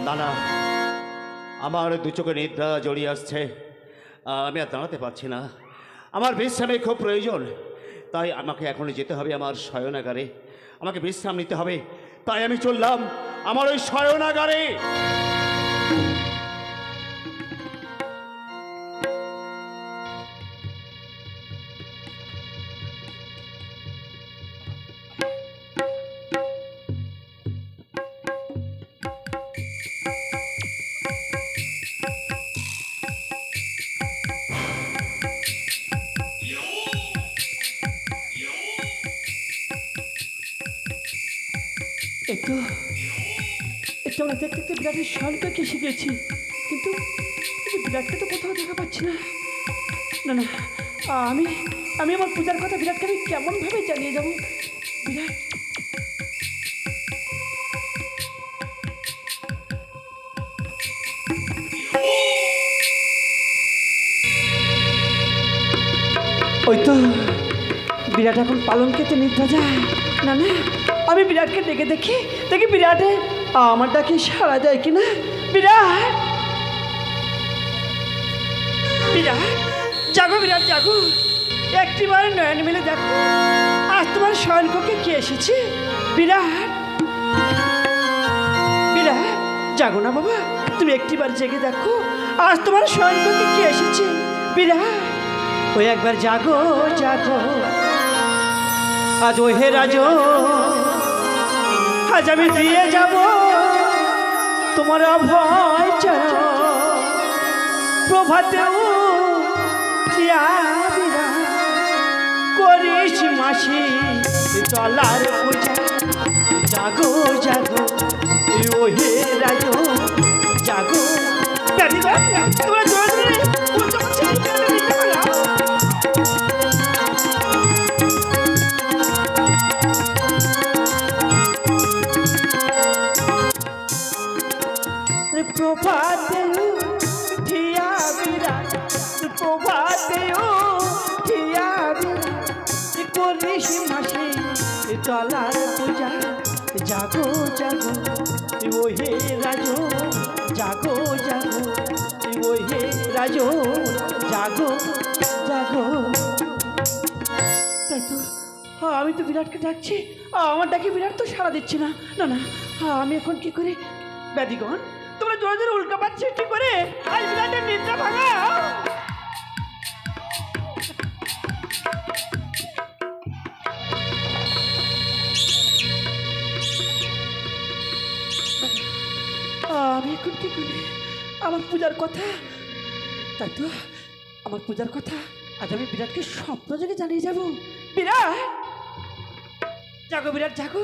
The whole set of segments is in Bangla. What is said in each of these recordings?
না না, আমার দু চোখে নিদ্রা জড়িয়ে আসছে, আমি আর দাঁড়াতে পারছি না, আমার বিশ্রামের খুব প্রয়োজন। তাই আমাকে এখন যেতে হবে আমার শয়নাগারে, আমাকে বিশ্রাম নিতে হবে। তাই আমি চললাম আমার ওই শয়নাগারে। একটু আমরা দেখতে দেখতে বিরাটের শয়নকে এসে গেছি, কিন্তু বিরাটকে তো কোথাও দেখা পাচ্ছি না। না না, আমি আমি আমার পূজার কথা বিরাটকে আমি কেমনভাবে জানিয়ে যাব? বিরাট, ওই তো বিরাট এখন পালঙ্কেতে নিদ্রা যায়। না না, আমি বিরাটকে ডেকে দেখি বিরাটে আমার ডাকে সাড়া দেয় কিনা। বিরাট, বিরাট জাগো, বিরাট জাগো, একটিবার নয়ন মিলে দেখো আজ তোমার শয়নকক্ষে কে এসেছে। বিরাট, বিরাট জাগো না বাবা, তুমি একটিবার জেগে দেখো আজ তোমার শয়নকক্ষে কে এসেছে। বিরাট, ওই একবার জাগো জাগো, আজ ও হে রাজ, আজ আমি দিয়ে যাব তোমার অভয় চরণ। প্রভাতেও করিস মাসি তলার পূজা। জাগো জাগো ও হে রাজ, জাগো। তোমরা প্রভাতে ঠিয়া বিরাট, প্রভাতে ঠিয়া বিরাট করিস মাসি তলার পূজা। জাগো জাগো ও হে রাজ, জাগো জাগো ও হে রাজ, জাগো জাগো। তাই তো আমি তো বিরাটকে ডাকছি, আমার ডাকে বিরাট তো সাড়া দিচ্ছি না। না না, আমি এখন কি করি? ব্যাধিগণ, তোমরা জোরে জোরে উল্কাপাত সৃষ্টি করে আজ বিরাটের নিদ্রা ভাঙা। আমি এখন কি করি? আমার পূজার কথা, তাই তো আমার পূজার কথা আজ আমি বিরাটকে স্বপ্ন জেগে জানিয়ে যাব। বিরাট জাগো, বিরাট জাগো,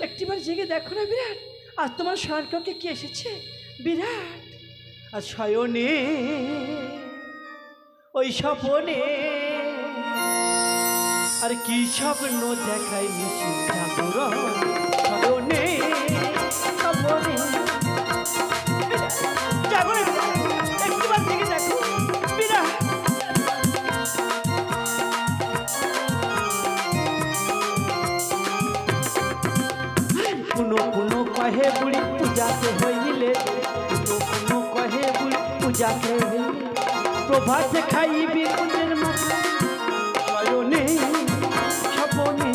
একটিবার জেগে দেখো না বিরাট আজ তোমার শয়নকক্ষে কি এসেছে। বিরাট, আজ শয়নে ওই স্বপনে আর কি স্বপ্ন দেখাই মিশি জাগরণ। শয়নে স্বপনে জাগো, একটিবার জেগে দেখো বিরাট। পুনো পুনো কহে বুড়ি পূজাতে হইলে, পুনো কহে বুড়ি পূজাতে হইলে, প্রভাতে খাইবি কুঞ্জের মাথা। শয়নে স্বপনে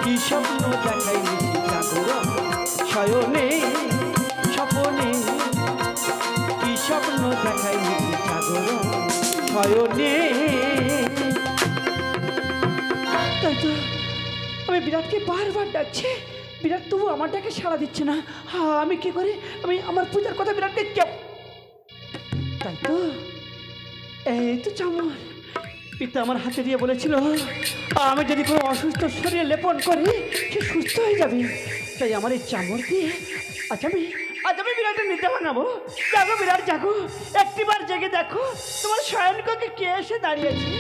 কি স্বপ্ন দেখাই মিশি জাগরণ। শয়নে স্বপনে কি স্বপ্ন দেখাই মিশি জাগরণ। শয়নে, তাই তো আমি বিরাটকে বারবার ডাকছি, বিরাট তবু আমার ডাকে সাড়া দিচ্ছে না। আমি কি করি? আমি আমার পূজার কথা বিরাটকে কেউ, তাই তো এই তো চামর পিতা আমার হাতে দিয়ে বলেছিল আমি যদি কোনো অসুস্থ শরীরে লেপন করি সে সুস্থ হয়ে যাবে। তাই আমার এই চামর দিয়ে আজ আমি বিরাটের নিদ্রা ভাঙাবো। জাগো বিরাট জাগো, একটিবার জেগে দেখো তোমার শয়নকক্ষে কে এসে দাঁড়িয়েছে।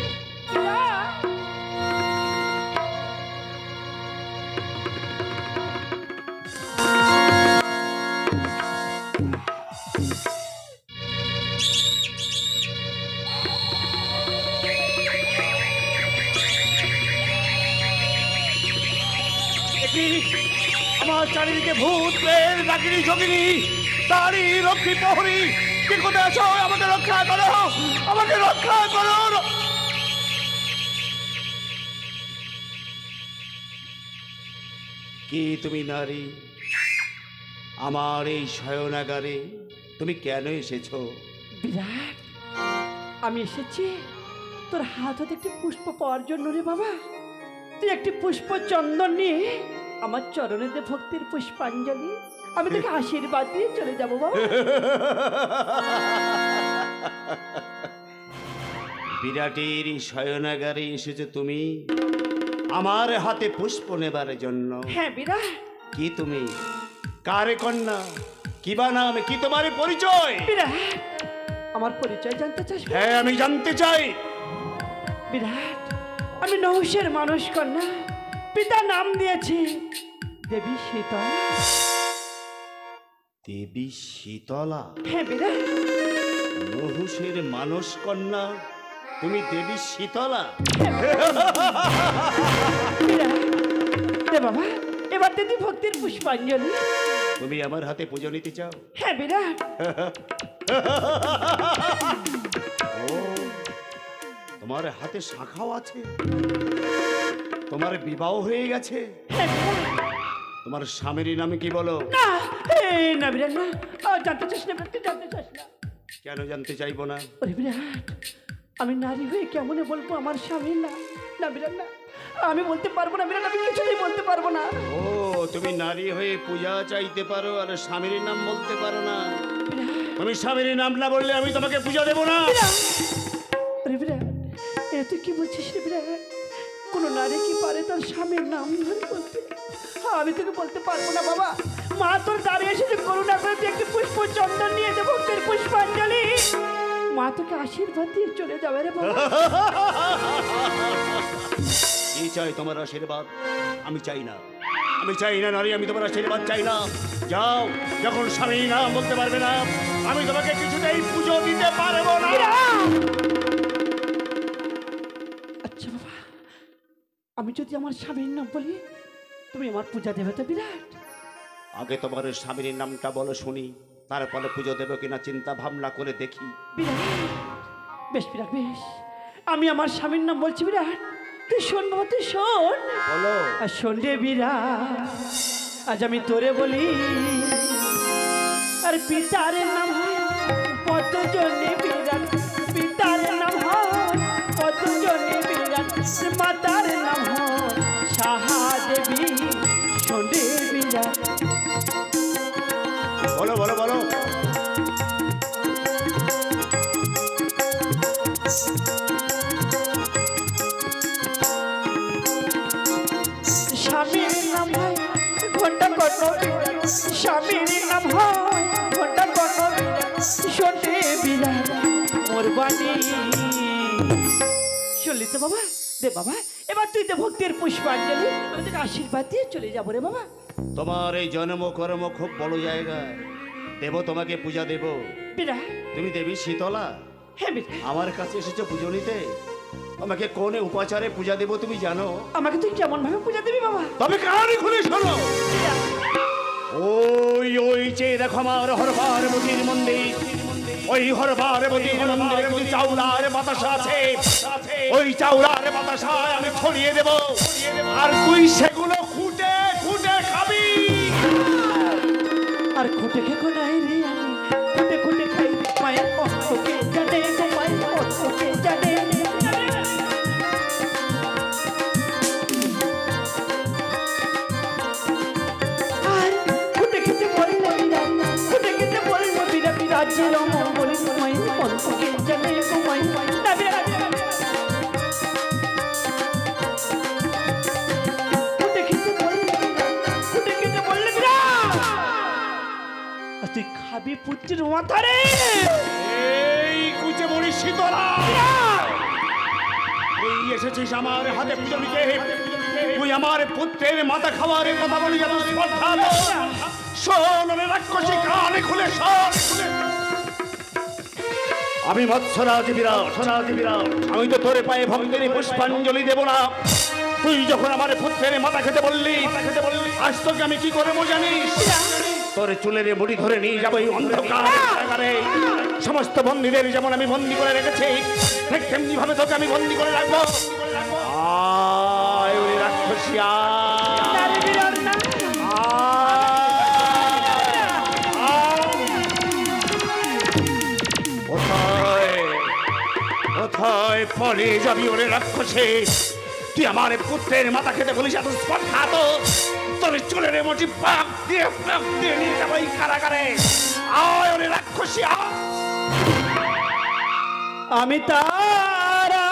আমার চারিদিকে ভূত প্রেত ডাকিনী যোগিনী তারই রক্ষী প্রহরী, কি কোথায় আছো? আমাকে রক্ষা করো, আমাকে রক্ষা করো। কি তুমি নারী? আমার এই শয়নাগারে তুমি কেন এসেছো? বিরাট, আমি এসেছি তোর হাত হাতে একটি পুষ্প পাওয়ার জন্য রে বাবা। তুই একটি পুষ্প চন্দন নিয়ে আমার চরণে দে ভক্তির পুষ্পাঞ্জলি, আমি তোকে আশীর্বাদ দিয়ে চলে যাবো বাবা। বিরাটের শয়নাগারে এসেছো তুমি আমার হাতে পুষ্প নেবার জন্য? হ্যাঁ বিরাট। কি তুমি কারে কন্যা? কি বা নাম? কি তোমার পরিচয়? বিরাট, আমার পরিচয় জানতে চাস? হ্যাঁ, আমি জানতে চাই। বিরাট, আমি নহুষের মানুষ কন্যা, পিতা নাম দিয়েছে দেবী শীতলা। দেবী শীতলা? হ্যাঁ বিরাট। নহুষের মানস কন্যা তুমি দেবী শীতলা? বিরাট, দে বাবা এবার দিদি ভক্তির পুষ্পাঞ্জলি। তুমি আমার হাতে পুজো নিতে চাও? হ্যাঁ বিরাট। ও, তোমার হাতে শাখাও আছে? তোমার বিবাহ হয়ে গেছে? হ্যাঁ বিরাট। তোমার স্বামীর নামে কি বলো? না, না বিরাট না, জানতে চাস না বিরাট, তুই জানতে চাস না। কেন জানতে চাইবো না? ওরে বিরাট, আমি নারী হয়ে কেমনে বলবো আমার স্বামীর না? না বিরাট না, আমি বলতে পারবো না বিরাট, আমি কিছুতেই বলতে পারবো না। ও, তুমি নারী হয়ে পূজা চাইতে পারো আর স্বামীর নাম বলতে পারো না? তুমি স্বামীর নাম না বললে আমি তোমাকে পূজা দেবো না। আরে বিরাট, এ তুই কি বলছিস রে বিরাট? কোনো নারী কি পারে তার স্বামীর নাম ধরে বলতে? আমি তোকে বলতে পারবো না বাবা। মা তোর দাঁড়িয়ে এসেছে, করুণা করে তুই একটি পুষ্প চন্দন নিয়ে দেবো ভক্তের পুষ্পাঞ্জলি, মা তোকে আশীর্বাদ দিয়ে চলে যাবে রে বাবা। কি চাই তোমার আশীর্বাদ? আমি চাই না, আমি চাই না নারী, আমি তোমার আশীর্বাদ চাই না। যাও, যখন স্বামীর নাম বলতে পারবে না আমি তোমাকে কিছুতেই পুজো দিতে পারবো না। আচ্ছা বাবা, আমি যদি আমার স্বামীর নাম বলি তুমি আমার পূজা দেবে তো বিরাট? আগে তোমার স্বামীর নামটা বলো শুনি, তারপরে পুজো দেবো কিনা চিন্তা ভাবনা করে দেখি। বিরাট, বেশ বিরাট বেশ, আমি আমার স্বামীর নাম বলছি বিরাট, তুই শোন বাবা, তুই শোন। বলো। আর শোন রে বিরাট, আজ আমি তোরে বলি, আর পিতার নাম হয় কতজনে বিরাট, পিতার নাম হয় কতজনে বিরাট, মাতার নাম হয় সাহা দেবী। শোন রে বিরাট, বলো বলো বলো। স্বামীর নাম হয় ঘন্টা কর্ণ বিরাট, স্বামীর নাম হয় ঘন্টা কর্ণ বিরাট, শোন রে বিরাট মোর বাণী। শুনলি তো বাবা? দে বাবা, এবার তুই তো ভক্তির পুষ্পাঞ্জলি, আমি তোকে আশীর্বাদ দিয়ে চলে যাবো রে বাবা। তোমার এই জন্ম কর্ম খুব বড় জায়গা, দেব তোমাকে পূজা দেব। বিরাট, তুমি দেবী শীতলা, হ্যাঁ বিরাট, আমার কাছে এসেছো পুজো নিতে। তোমাকে কোন উপাচারে পূজা দেব তুমি জানো? আমাকে তুই কেমন ভাবে পূজা দিবি বাবা? তবে কানে খুলে শোনো। ওই ওই যে দেখো আমার হরবার মতির মন্দির, ওই হরবার মতির মন্দিরে কিছু চাউলার বাতাসা আছে, ওই চাউলার বাতাসা আমি ছড়িয়ে দেব, আর তুই সেগুলো খুঁটে খুঁটে খাবি। আর খুঁটে খেকো নাই রে আমি, খুঁটে খুঁটে খাই মায়ের কষ্টকে জানে গো, মায়ের কষ্টকে জানে। আর খুঁটে খেতে বললে বিরাট, খুঁটে খেতে বললে বিরাট, রাজ্যের অমঙ্গল মায়ের কষ্টকে জানে গো, মায়ের না বিরাট। খুঁটে খেতে বললে বিরাট, খুঁটে খেতে বললে বিরাট, আর তুই খাবি পুত্রের মাথারে। এই কুচে বলি শীতলা, তুই এসেছিস আমার হাতে পুজো নিতে, তুই আমার পুত্রের মাথা খাওয়ার কথা বলি যেন শ্রদ্ধা নেই। শোন রে রাক্ষসী, কানে খুলে শোন। আমি মৎস্যরাজ বিরাট, আমি তো তোর পায়ে ভক্তের পুষ্পাঞ্জলি দেব না। তুই যখন আমার পুত্রের মাথা খেতে বললি, আজ তোকে আমি কি করবো জানিস? তোর তোর চুলের মুড়ি ধরে নিয়ে যাবো এই অন্ধকার কারাগারে। সমস্ত বন্দীদের যেমন আমি বন্দি করে রেখেছি, ঠিক তেমনি ভাবে তোকে আমি বন্দি করে রাখবো। আয় ওরে রাক্ষসী কোথায় পালিয়ে যাবি ওরে রাক্ষসী? তুই আমার পুত্রের মাথা খেতে বলিস এত স্পর্ধা তো? তোর চুলের মুঠি পাক দিয়ে নিয়ে যাবো এই কারাগারে। আয় ওরে রাক্ষসী আমি তারা,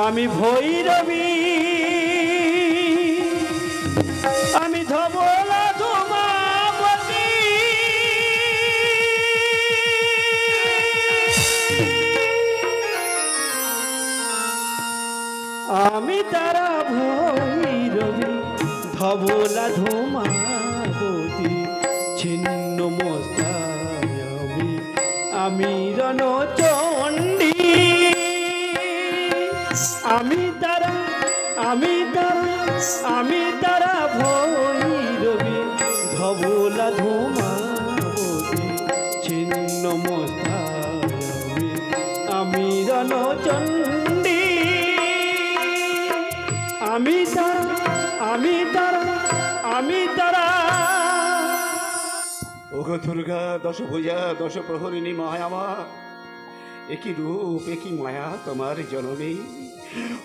আমি ভৈরবী, আমি ধবলা ধূমাবতী, আমি তারা ভৈরবী, ধবলা ধূমাবতী, ছিন্ন মস্তায় আমি রণচণ্ডী। আমি তারা, আমি তারা, আমি তারা ভৈরবী, ধবলা ধূমাবতী, ছিন্ন মস্তায় আমি রণচণ্ডী। আমি তারা, আমি তারা, আমি তারা। ওগো দুর্গা দশভুজা দশপ্রহরিণী মায়ামা, একই রূপ একই মায়া তোমার জননী।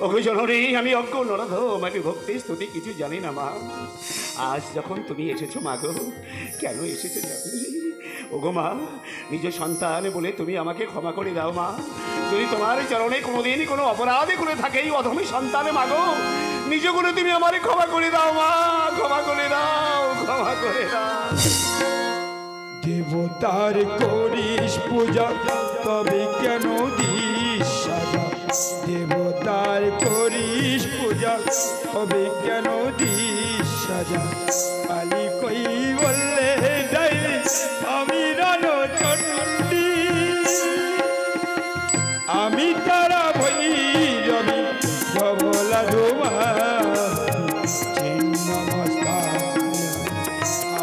ওগো জননী, আমি অজ্ঞ নরধম, আমি ভক্তি স্তুতি কিছু জানি না মা। আজ যখন তুমি এসেছো মা গো, কেন এসেছো জানি? ওগো মা, নিজ সন্তান বলে তুমি আমাকে ক্ষমা করে দাও মা। যদি তোমার চরণে কোনোদিন কোনো অপরাধে করে থাকে এই অধমী সন্তানে মা গো, নিজ করে তুমি আমারে ক্ষমা করে দাও মা, ক্ষমা করে দাও, ক্ষমা করে দাও। দেবতার করিস পূজা তবে কেন দিস সাজা? দেবতার করিস পূজা তবে কেন দিস সাজা? কালী কই বললে ডাইলি আমি রণচণ্ডী। আমি তারা ভৈরবী, ধবলা ধূমাবতী, ছিন্ন মস্তায়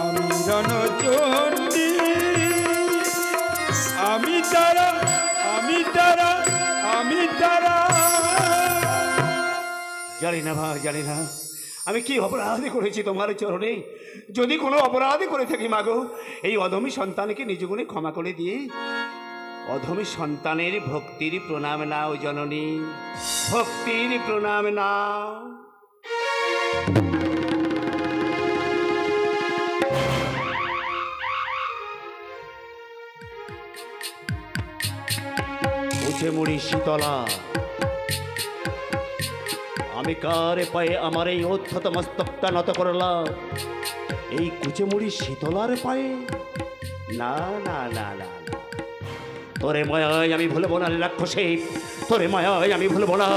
আমি রণচণ্ডী। আমি তারা, আমি তারা, আমি তারা। জানি না ভাই, জানি না আমি কি অপরাধ করেছি তোমার চরণে। যদি কোনো অপরাধ করে থাকি মাগো, এই অধমী সন্তানকে নিজ গুণে ক্ষমা করে দিয়ে অধমী সন্তানের ভক্তির প্রণাম নাও জননী, ভক্তির প্রণাম নাও। উঠে মুড়ি শীতলা, আমি কার পায়ে আমার এই উদ্ধত মস্তকটা নত করলাম? এই কুচেমুড়ি শীতলার পায়ে? না না না না, তোরে মায়ায় আমি ভুলবো না রাক্ষসী, তোরে মায়ায় আমি ভুলবো না।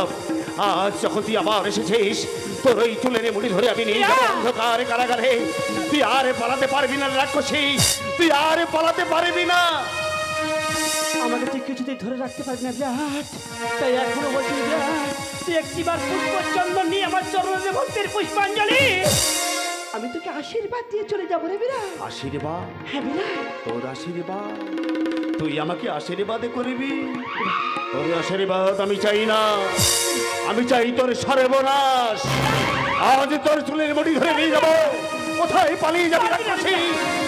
আজ যখন তুই আবার এসেছিস, তোর ওই চুলের মুড়ি ধরে আমি নিয়ে যাবো অন্ধকার কারাগারে। তুই আর পালাতে পারবি না রাক্ষসী, তুই আর পালাতে পারবি না। আমাকে তুই কিছুতেই ধরে রাখতে পারবি না বিরাট, তাই এখনো বলছি বিরাট, তুই একটিবার পুষ্পচন্দন নিয়ে আমার চরণে ভক্তির পুষ্পাঞ্জলি, আমি তোকে আশীর্বাদ দিয়ে চলে যাবো রে বিরাট। আশীর্বাদ? হ্যাঁ বিরাট। তোর আশীর্বাদ? তুই আমাকে আশীর্বাদ করবি? তোর আশীর্বাদ আমি চাই না, আমি চাই তোর সর্বনাশ। আজ তোর চুলের মুঠি ধরে নিয়ে যাবো। কোথায় পালিয়ে যাবি রাক্ষসী?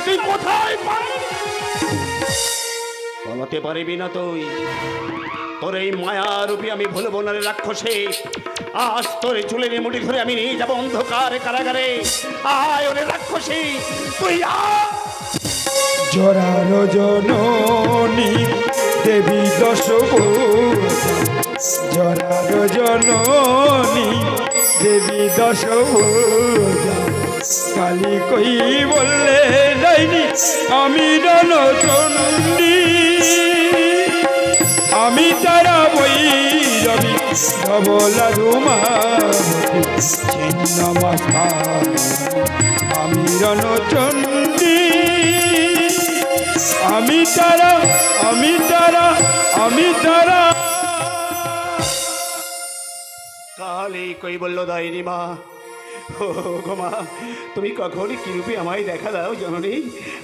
তুই কোথায় পালাতে পারবি না তুই। তোর এই মায়ারূপী আমি ভুলবো না রে রাক্ষসী। আজ তোর চুলের মুঠি ধরে আমি নিয়ে যাবো অন্ধকার কারাগারে। আয় ওরে রাক্ষসী, তুই জরার জননী দেবী দশভুজা, জরার জননী দেবী দশভুজা। কালী কই বললে যাইনি আমি রণচণ্ডী। আমি তারা ভৈরবী, ধবলা ধূমাবতী, ছিন্ন মস্তায় আমি রণচণ্ডী। আমি তারা, আমি তারা, আমি তারা। কালী কই বলল দাইনি মা, ও গো মা, তুমি কখনই কি রূপে আমায় দেখা দাও জননী?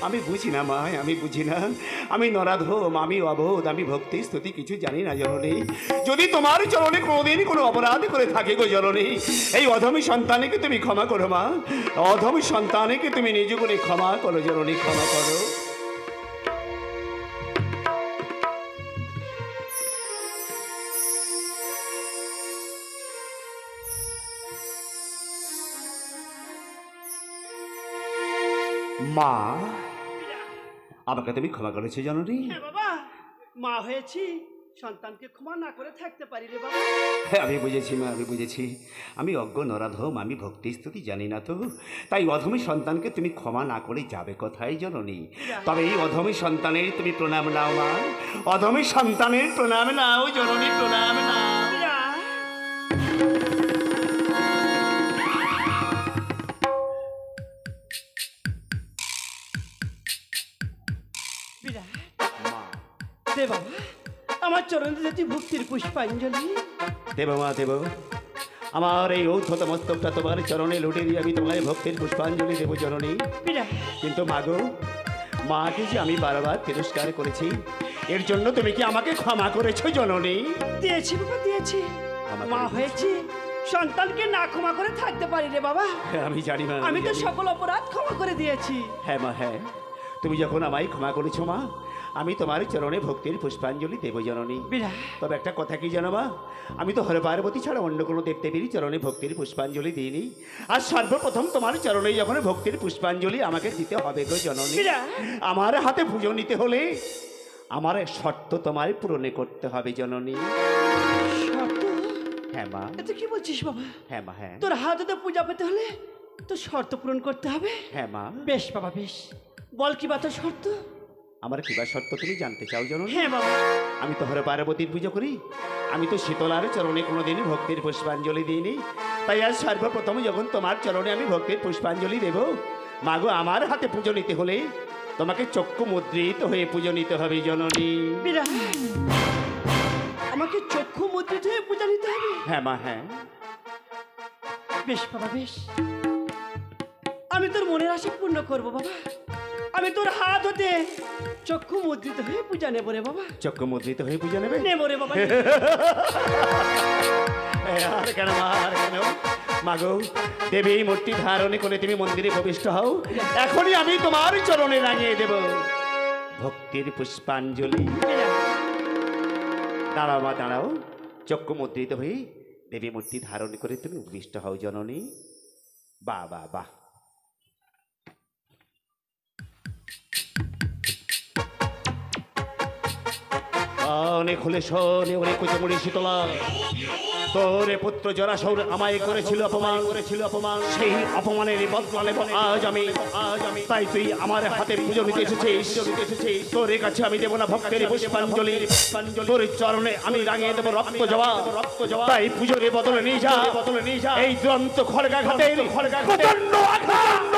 আমি বুঝি না মা, আমি বুঝি না। আমি নরাধম, আমি অবোধ, আমি ভক্তি স্তুতি কিছু জানি না জননী। যদি তোমার চরণে কোনোদিন কোনো অপরাধ করে থাকে গো জননী, এই অধমী সন্তানকে তুমি ক্ষমা করো মা। অধমী সন্তানকে তুমি নিজ গুণে ক্ষমা করো জননী, ক্ষমা করো। মা, আমাকে তুমি ক্ষমা করেছো জননী? হ্যাঁ বাবা, মা হয়েছি, সন্তানকে ক্ষমা না করে থাকতে পারি রে বাবা। হ্যাঁ আমি বুঝেছি মা, আমি বুঝেছি। আমি অজ্ঞ নরাধম, আমি ভক্তি স্তুতি জানি না তো, তাই অধমী সন্তানকে তুমি ক্ষমা না করে যাবে কোথায় জননী? তবে এই অধমী সন্তানের তুমি প্রণাম নাও মা, অধমী সন্তানের প্রণাম নাও জননী, প্রণাম নাও। দে বাবা আমার চরণে যেটি ভক্তির পুষ্পাঞ্জলি। দেব মা, দেব। আমার এই ঔদ্ধত মস্তকটা তোমার চরণে লুটে দিয়ে আমি তোমায় ভক্তির পুষ্পাঞ্জলি দেব জননী। কিন্তু মাগো, মাকে যে আমি বারবার তিরস্কার করেছি, এর জন্য তুমি কি আমাকে ক্ষমা করেছো জননী? দিয়েছি বাবা, দিয়েছি। মা হয়েছি, সন্তানকে না ক্ষমা করে থাকতে পারি রে বাবা। আমি জানি মা, আমি তো সকল অপরাধ ক্ষমা করে দিয়েছি। হ্যাঁ মা, হ্যাঁ। তুমি যখন আমায় ক্ষমা করেছো মা, আমি তোমার চরণে ভক্তির পুষ্পাঞ্জলি দেব জননী। তবে একটা কথা কি জানো মা, আমি তো হরে পার্বতী ছাড়া অন্য কোনো দেবদেবীর চরণে ভক্তির পুষ্পাঞ্জলি দিইনি। আর সর্বপ্রথম তোমার চরণে যখন ভক্তির পুষ্পাঞ্জলি আমাকে দিতে হবে গো জননী। আমার হাতে পুজো নিতে হলে আমার শর্ত তোমায় পূরণ করতে হবে জননী। শর্ত? হ্যাঁ মা। তুই কি বলছিস বাবা? হ্যাঁ মা, হ্যাঁ। তোর হাতে পূজা পেতে হলে তো শর্ত পূরণ করতে হবে। হ্যাঁ মা। বেশ বাবা, বেশ। বল কি বা তোর শর্ত? আমার কিবা শর্ত তুমি জানতে চাও জননী? হ্যাঁ বাবা। আমি তো হরে পার্বতীর পুজো করি, আমি তো শীতলার চরণে কোনোদিনই ভক্তির পুষ্পাঞ্জলি দিইনি। তাই আজ সর্বপ্রথম যখন তোমার চরণে আমি ভক্তির পুষ্পাঞ্জলি দেব, মাগো আমার হাতে পুজো নিতে হলে তোমাকে চক্ষু মুদ্রিত হয়ে পুজো নিতে হবে জননী। আমাকে চক্ষু মুদ্রিত হয়ে পূজা নিতে হবে? হ্যাঁ মা, হ্যাঁ। বেশ বাবা, বেশ। আমি তোর মনের আশা পূর্ণ করবো বাবা। আমি তোর হাত হতে চক্ষু মুদ্রিত হয়ে পূজা নেব রে বাবা। চক্ষু মুদ্রিত হয়ে পূজা নেবে? নেব রে বাবা। আর কেন মা, আর কেন? মাগো, দেবী মূর্তি ধারণে করে তুমি মন্দিরে প্রবিষ্ট হও, এখনই আমি তোমার চরণে রাঙিয়ে দেব ভক্তির পুষ্পাঞ্জলি। দাঁড়াও মা, দাঁড়াও। চক্ষু মুদ্রিত হয়ে দেবী মূর্তি ধারণ করে তুমি উপবিষ্ট হও জননী। বাহ বাহ বাহ। কানে খুলে শোনে ওরে কুচমুড়ি শীতলা, তোরে পুত্র জরাসৌর আমায় করেছিল অপমান, সেই অপমানের বদলা নেব আজ আমি। তাই তুই আমার হাতে পুজো নিতে এসেছিস, তোর কাছে আমি দেব না ভক্তের পুষ্পাঞ্জলি, তোর চরণে আমি রাঙিয়ে দেবো রক্ত জবা। তাই পুজোর বদলে নিয়ে যা এই দুরন্ত খড়গা ঘাটের প্রচণ্ড আঘাত।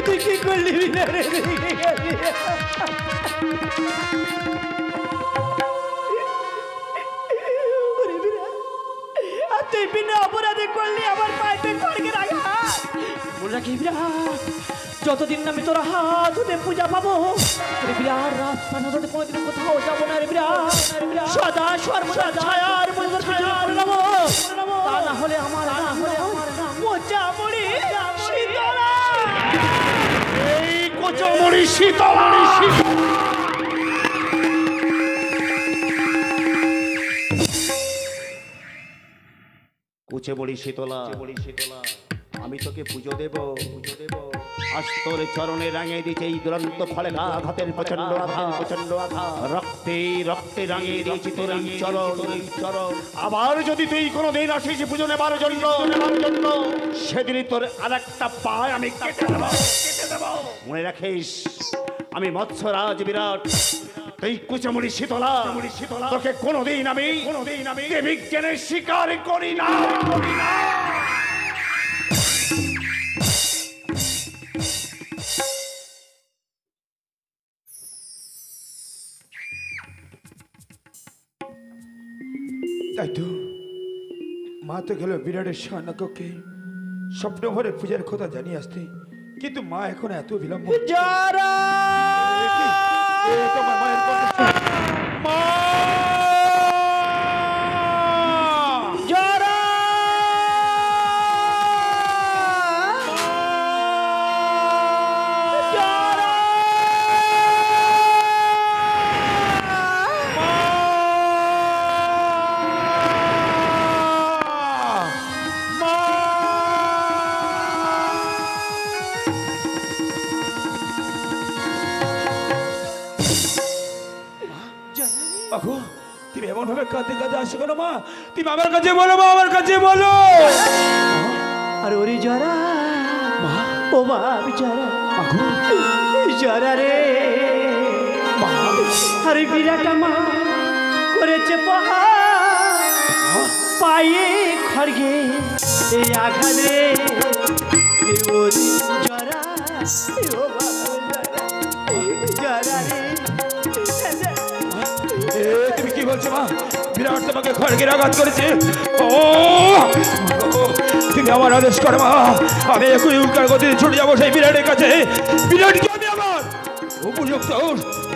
তুই কি করলি? তুই বিনা অপরাধে করলি আমার পায়ে খড়গের আঘাত। মনে রাখি বিরাট, যতদিন আমি তোর হাত হতে পূজা পাবো বিরাট, রাস্তা না হতে কোনোদিন কোথাও যাবো না রে বিরাট। সদা সর্বদা ছায়ার মধ্যে ছায়ার নাম, তা না হলে আমার কোচামুড়ি শীতলা। এই কোচামুড়ি শীতলা, কুচেমুড়ি শীতলা, আমি তোকে পুজো দেব। আজ তোর চরণে রাঙিয়ে দিয়েছে এই দুরন্ত খড়গা ঘাতের প্রচন্ড আঘাত। রক্তে রক্তে রাঙিয়ে দিয়েছি তোর এই চরণ। আবার যদি তুই কোনোদিন আসিস পুজো নেবার জন্য, সেদিনই তোর আর একটা পায় আমি কেটে দেব। মনে রাখিস, আমি মৎস্যরাজ বিরাট, এই কুচমুড়ি শীতলা, তোকে কোনোদিন আমি বিজ্ঞানের স্বীকার করি না। তাই তো মা তো গেল বিরাটের স্বর্ণকক্ষে স্বপ্ন ভরে পূজার কথা জানিয়ে আসতে, কিন্তু মা এখন এত বিলম্ব। যারা এ তো আমার মায়ের কণ্ঠ। মা! যারা যারা বাবু, তুমি এমন ভাবে কাঁদতে কাঁদতে আসো কেন মা? তুমি আমার কাছে বলো মা, আমার কাছে বলো। আর ওরে যারা ও বাপ যারা যারা রে আরে বিরাট মা করেছে পায়ে খড়গে এই আঘাত রে ওরে যারা ও বাপ যারা রে তুমি কি বলছো মা? বিরাট তোমাকে খড়গের আঘাত করেছে? ও তুমি আমার আদেশ করো মা, আমি এখনই উল্কার গতিতে ছুটে যাবো সেই বিরাটের কাছে। বিরাটকে আমি আমার উপযুক্ত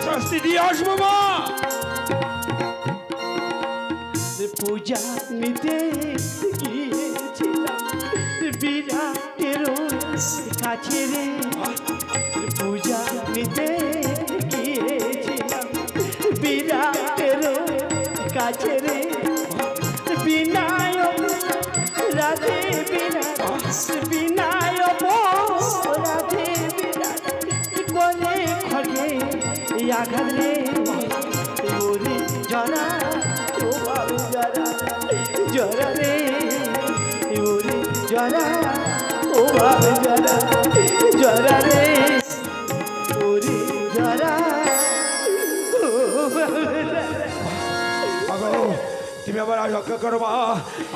শাস্তি দিয়ে আসবো মা। পূজা নিতে গিয়েছিলাম বিরাটের কাছে রে পূজা নিতে গিয়েছিলাম বিরাটের কাছে রে বিনায়ক রাধে বিরাট বিনায়ক রাধে বিরাট বলে খড়গে আঘাত রে ওরে যারা ও বাবু যারা যারা রে ওরে যারা ও বাবু যারা যারা রে ওরে যারা ও বাবু যারা। আগো, তুমি আমার আর রক্ষা করো মা,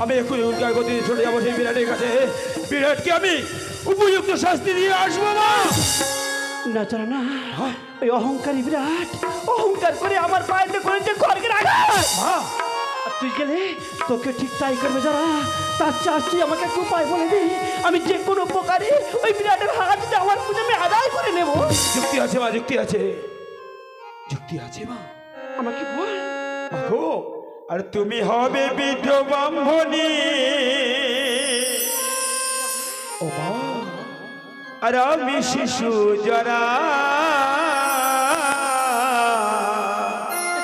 আমি এখনই উল্কার গতিতে ছুটে যাবো সেই বিরাটের কাছে। বিরাটকে আমি উপযুক্ত শাস্তি দিয়ে আসবো মা। না জানা না ওই অহংকারী বিরাট অহংকার করে আমার পায়েতে করেছে খড়গের আঘাত। মা, আর তুই গেলে তোকে ঠিক তাই করবে যারা। তার চাষ তুই আমাকে একটু উপায় বলে দিই, আমি যে কোনো প্রকারে ওই বিরাটের হাত দিয়ে আমার পুজো আমি আদায় করে নেব। যুক্তি আছে মা, যুক্তি আছে, যুক্তি আছে মা। আমাকে বল। আগো, আর তুমি হবে বৃদ্ধ ব্রাহ্মণী ও মা, আর আমি শিশু যারা।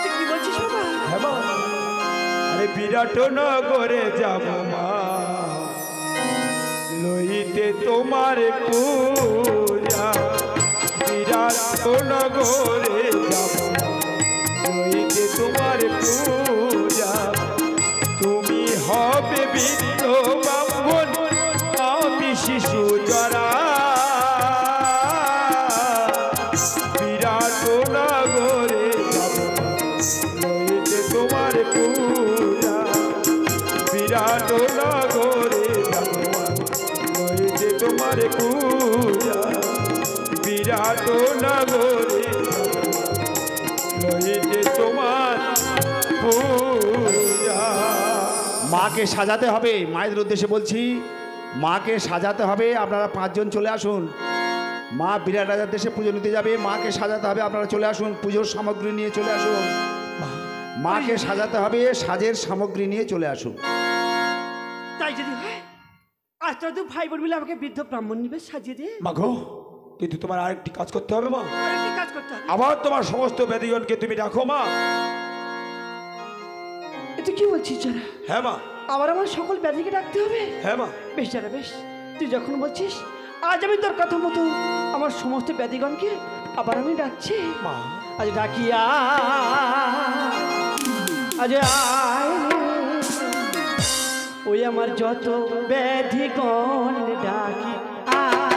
তুই কি বলছিস বাবা? হ্যাঁ মা, আরে বিরাট নগরে যাব মা, লইতে তোমার পূজা। বিরাট নগরে যাব মা, লইতে তোমার পূজা। তুমি হবে বৃদ্ধ ব্রাহ্মণ, আমি শিশু যারা। বিরাট নগরে যাব মা, লইতে তোমার পূজা। বিরাট নগরে যাব মা, লইতে তোমার পূজা। বিরাট নগরে যাব মা, লইতে তোমার পূজা। মাকে সাজাতে হবে, মায়ের উদ্দেশ্যে বলছি, মাকে সাজাতে হবে। আপনারা 5 জন চলে আসুন। মা বিরাট রাজার দেশে পুজো নিতে যাবে, মাকে সাজাতে হবে। আপনারা চলে আসুন, পুজোর সামগ্রী নিয়ে চলে আসুন। মাকে সাজাতে হবে, সাজের সামগ্রী নিয়ে চলে আসুন। তাই যদি হয় আজ তোরা তুই ভাই বোন মিলে আমাকে বৃদ্ধ ব্রাহ্মণ নিবে সাজিয়ে দে। মাগো, কিন্তু তোমার আরেকটি কাজ করতে হবে মা। আর কি কাজ করতে হবে? আবার তোমার সমস্ত ব্যাধিগণকে তুমি ডাকো মা। তুই কি বলছিস যারা? হ্যাঁ মা, আবার আমার সকল ব্যাধিকে ডাকতে হবে? হ্যাঁ মা। বেশ যারা বেশ, তুই যখন বলছিস আজ আমি তোর কথা মতো আমার সমস্ত ব্যাধিগণকে আবার আমি ডাকছি। মা, আজ ডাকিয়া আজ আয় ওই আমার যত ব্যাধিগণ ডাকি আয়।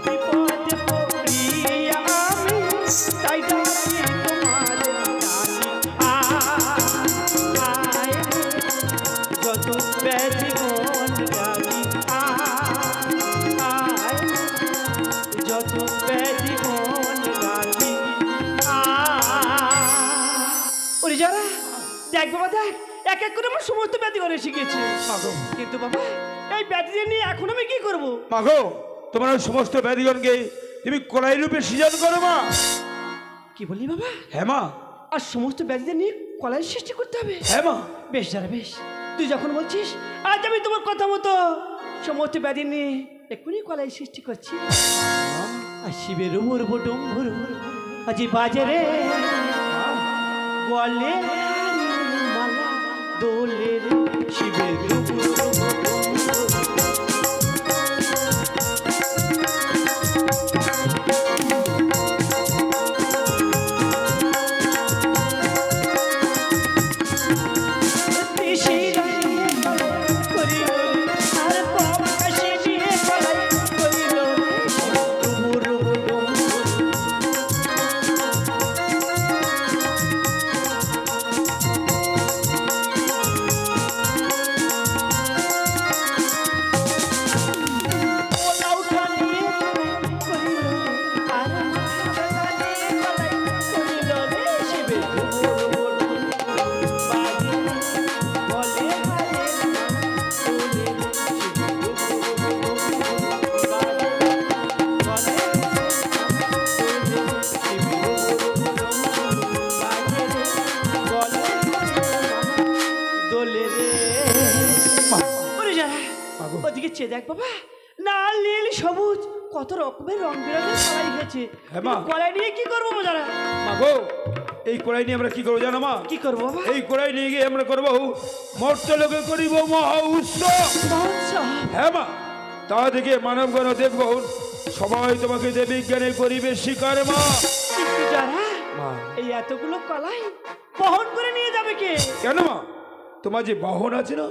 বিপদে পড়িয়া আমি তাই ডাকি তোমার ডাকি আয়। যত ব্যাধিগণ ওরে যারা দেখ বাবা দেখ, এক এক করে আমার সমস্ত ব্যাধি করে শিখেছে। মাগো কিন্তু বাবা এই ব্যাধিদের নিয়ে এখন আমি কি করব? মাগো, তোমার ওই সমস্ত ব্যাধিগণকে তুমি কলাই রূপে সৃজন করো মা। কি বললি বাবা? হ্যাঁ মা। আর সমস্ত ব্যাধিদের নিয়ে কলাই সৃষ্টি করতে হবে? হ্যাঁ মা। বেশ যারা বেশ, তুই যখন বলছিস আজ আমি তোমার কথা মতো সমস্ত ব্যাধি নিয়ে এক্ষুনি কলাই সৃষ্টি করছি। আর শিবের উমর ডুম্বুর আজি বাজারে বলে মালা দোলে রে শিবের ওদিকে চেয়ে দেখ বাবা, লাল নীল সবুজ কত রকমের রং বেরঙের কলাই গেছে। কলাই নিয়ে কি করবো যারা? মাগো, এই কড়াই নিয়ে আমরা কি করবো জানো মা? কি করবো বাবা? এই কড়াই নিয়ে গিয়ে আমরা করবো মর্তলোকে করিব মহা উৎসব। হ্যাঁ মা, তা দেখে মানবগণ দেখবো সবাই তোমাকে দেবী জ্ঞানে করিবে শিকার মা। কিন্তু যারা এই এতগুলো কলাই বহন করে নিয়ে যাবে কে? কেন মা, তোমার যে বাহন আছে না?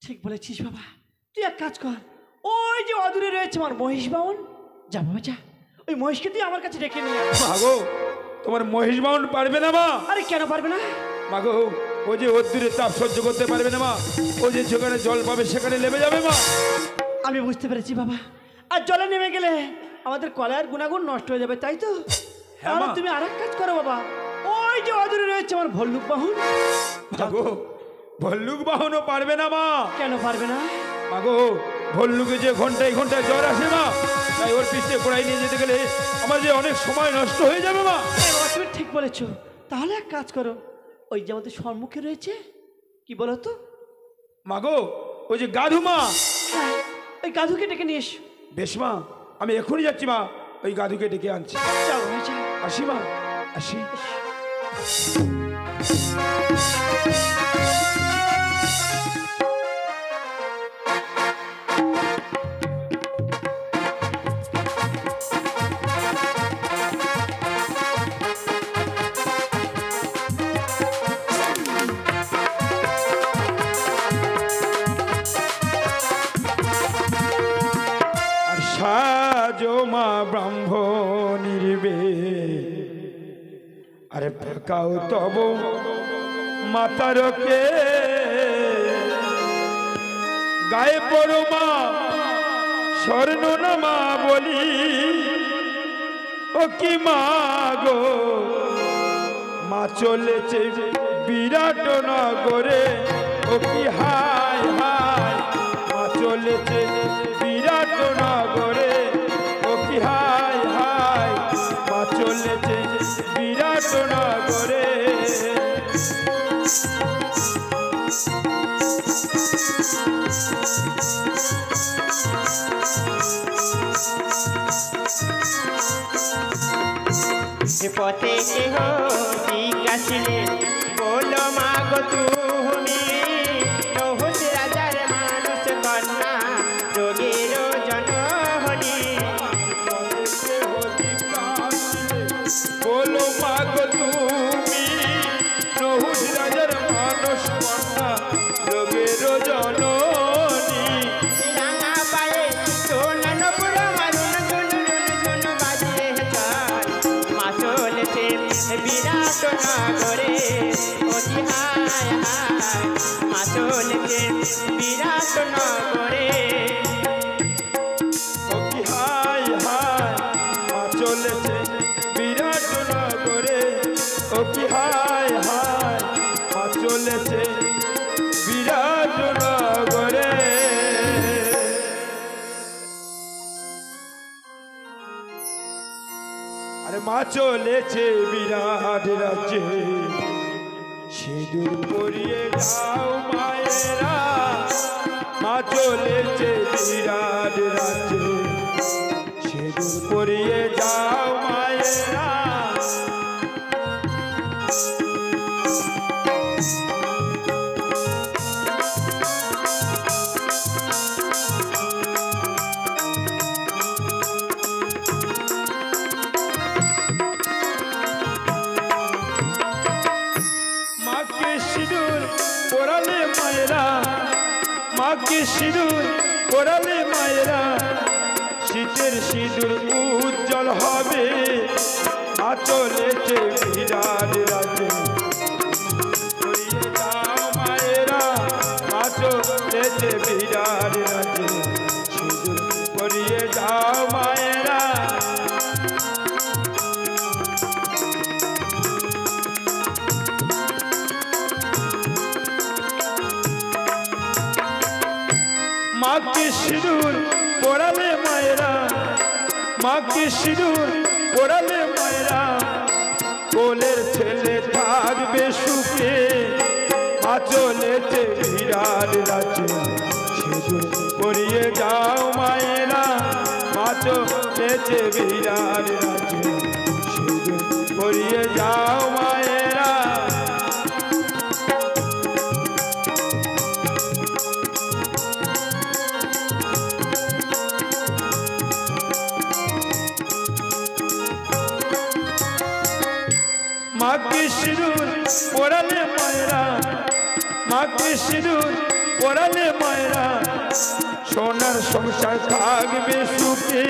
ঠিক বলেছিস বাবা, তুই এক কাজ কর, ওই যে অদূরে রয়েছে আমার মহিষ বাহন, যা বাবা যা, ওই মহিষকে তুই আমার কাছে ডেকে নিয়ে আয়। মাগো, তোমার মহিষ বাহন পারবে না মা? আরে কেন পারবে না? মাগো, ও যে অদূরে তাপ সহ্য করতে পারবে না মা। ও যে যেখানে জল পাবে সেখানে নেমে যাবে মা। আমি বুঝতে পেরেছি বাবা, আর জলে নেমে গেলে আমাদের কলার গুণাগুণ নষ্ট হয়ে যাবে, তাই তো? হ্যাঁ, তুমি আর এক কাজ করো বাবা, ওই যে অদূরে রয়েছে আমার ভল্লুক বাহন। মাগো, ভল্লুক বাহনও পারবে না মা। কেন পারবে না? মাগো, ভল্লুকে যে ঘন্টায় ঘন্টায় জ্বর আসে মা, তাই ওর পিছনে কোড়াই নিয়ে যেতে গেলে আমার যে অনেক সময় নষ্ট হয়ে যাবে মা। তুমি ঠিক বলেছো, তাহলে এক কাজ করো, ওই যে আমাদের সম্মুখে রয়েছে, কি বলো তো? মাগো, ওই যে গাধু মা, ওই গাধুকে ডেকে নিয়ে এসো। বেশ মা, আমি এখনই যাচ্ছি মা, ওই গাধুকে ডেকে আনছি। যাও যাও, আসি মা, আসি। সাজো মা ব্রাহ্মণীর্বে, আরে ফাঁকাও তব মাতারকে, গায়ে পড়ো মা স্বর্ণ নামা বলি, ও কি মা গো, মা চলেছে বিরাট নগরে, ও কি হায় হায়, মা চলেছে বিরাট নগরে, ও কি হায় হায়, মা চলেছে বিরাট নগরে। পথে কেহ জিজ্ঞাসিলে বলো মা গো তুমি, রহুস রাজার মানুষ কন্যা যোগের জনহনি। বলো মা গো তুমি, রহুস রাজার মানুষ কন্যা যোগের জননী। রাঙা পায়ে সোনান পুরো মারুন ঝুন ঝুন ঝুন বাজে চল, মা চলেছে বিরাট নগরে, অতি হায় হায়, মা চলেছে বিরাট নগরে। ও কি হায় হায়, মা চলেছে বিরাট নগরে, ও কি হায় হায় মা চলেছে বিরাট নগরে। আরে মা চলেছে বিরাট রাজ্যে, সিঁদুর পরিয়ে যাও মায়েরা, মা চলেছে বিরাট রাজ্যে, সিঁদুর পরিয়ে যাও মায়েরা। মাকে সিঁদুর পরালে মায়েরা, মাকে সিঁদুর পরালে মায়েরা, শীতের সিঁদুর উজ্জ্বল হবে, মা চলেছে বিরাট রাজ্যে। পরিয়ে যাও মায়েরা, মা চলেছে বিরাট রাজ্যে, সিঁদুর পরিয়ে যাও মায়েরা। মাকে সিঁদুর পরালে মায়েরা, মাকে সিঁদুর পরালে মায়েরা, কোলের ছেলে থাকবে সুখে, মা চলেছে বিরাট রাজ্যে, সিঁদুর পরিয়ে যাও মায়েরা, মা চলেছে বিরাট রাজ্যে, সিঁদুর পরিয়ে যাও মায়েরা। মাকে সিঁদুর পরালে মায়েরা, মাকে সিঁদুর পরালে মায়েরা, সোনার সংসার থাকবে সুখে,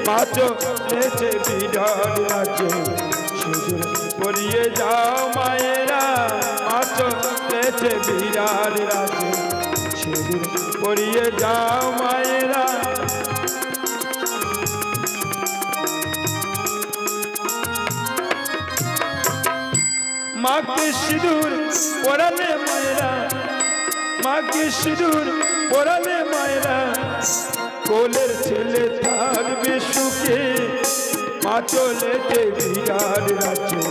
মা চলেছে বিরাট রাজ্যে, সিঁদুর পরিয়ে যাও মায়েরা, মা চলেছে বিরাট রাজ্যে, সিঁদুর পরিয়ে যাও মায়েরা। মাকে সিঁদুর পরালে মায়েরা, মাকে সিঁদুর পরালে মায়েরা, কোলের ছেলে থাকবে সুখে, মা চলেছে বিরাট রাজ্যে,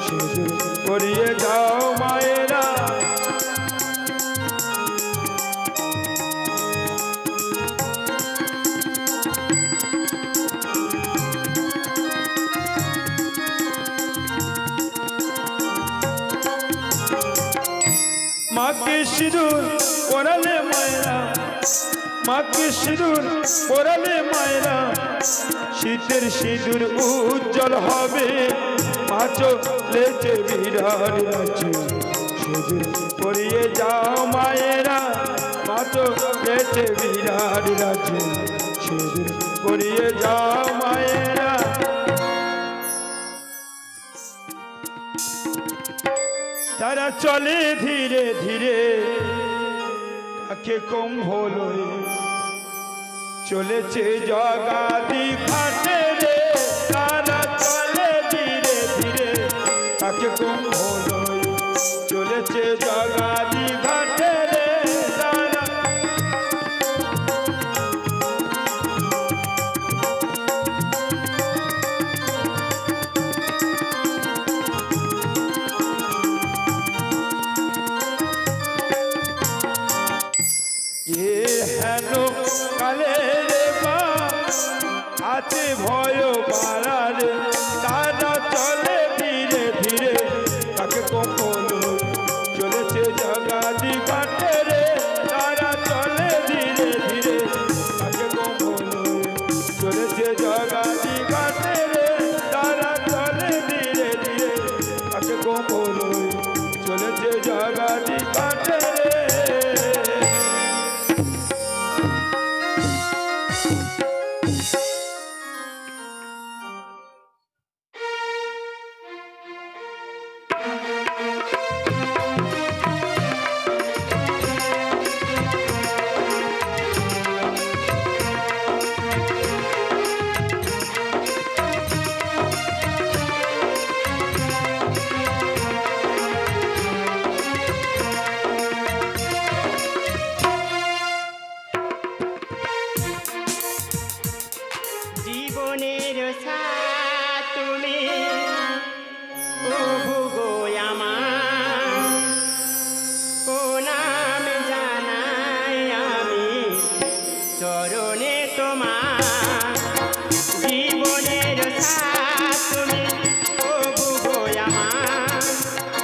সিঁদুর পরিয়ে যাও মায়েরা। মাকে সিঁদুর পরালে মায়েরা, মাকে সিঁদুর পরালে মায়েরা, শীতের সিঁদুর উজ্জ্বল হবে, মা চলেছে বিরাট রাজ্যে, সিঁদুর পরিয়ে যাও মায়েরা, মা চলেছে বিরাট রাজ্যে, সিঁদুর পরিয়ে যাও মায়েরা। তারা চলে ধীরে ধীরে কাকে কুম্ভ লয়ে, চলেছে জগাদি ঘাটে রে, তারা চলে ধীরে ধীরে কাকে কুম্ভ লয়ে, চলেছে জগাদি ঘাটে রে, তারা। এ হেন কালে রে বা আছে ভয় পারারে, তারা চলে ধীরে ধীরে কাকে কখন চলেছে জগাদি ঘাটে রে, তারা চলে ধীরে ধীরে কাকে কখন চলেছে জগাদি ঘাটে রে, তারা চলে ধীরে ধীরে কাকে কখন চলেছে জগাদি ঘাটে রে।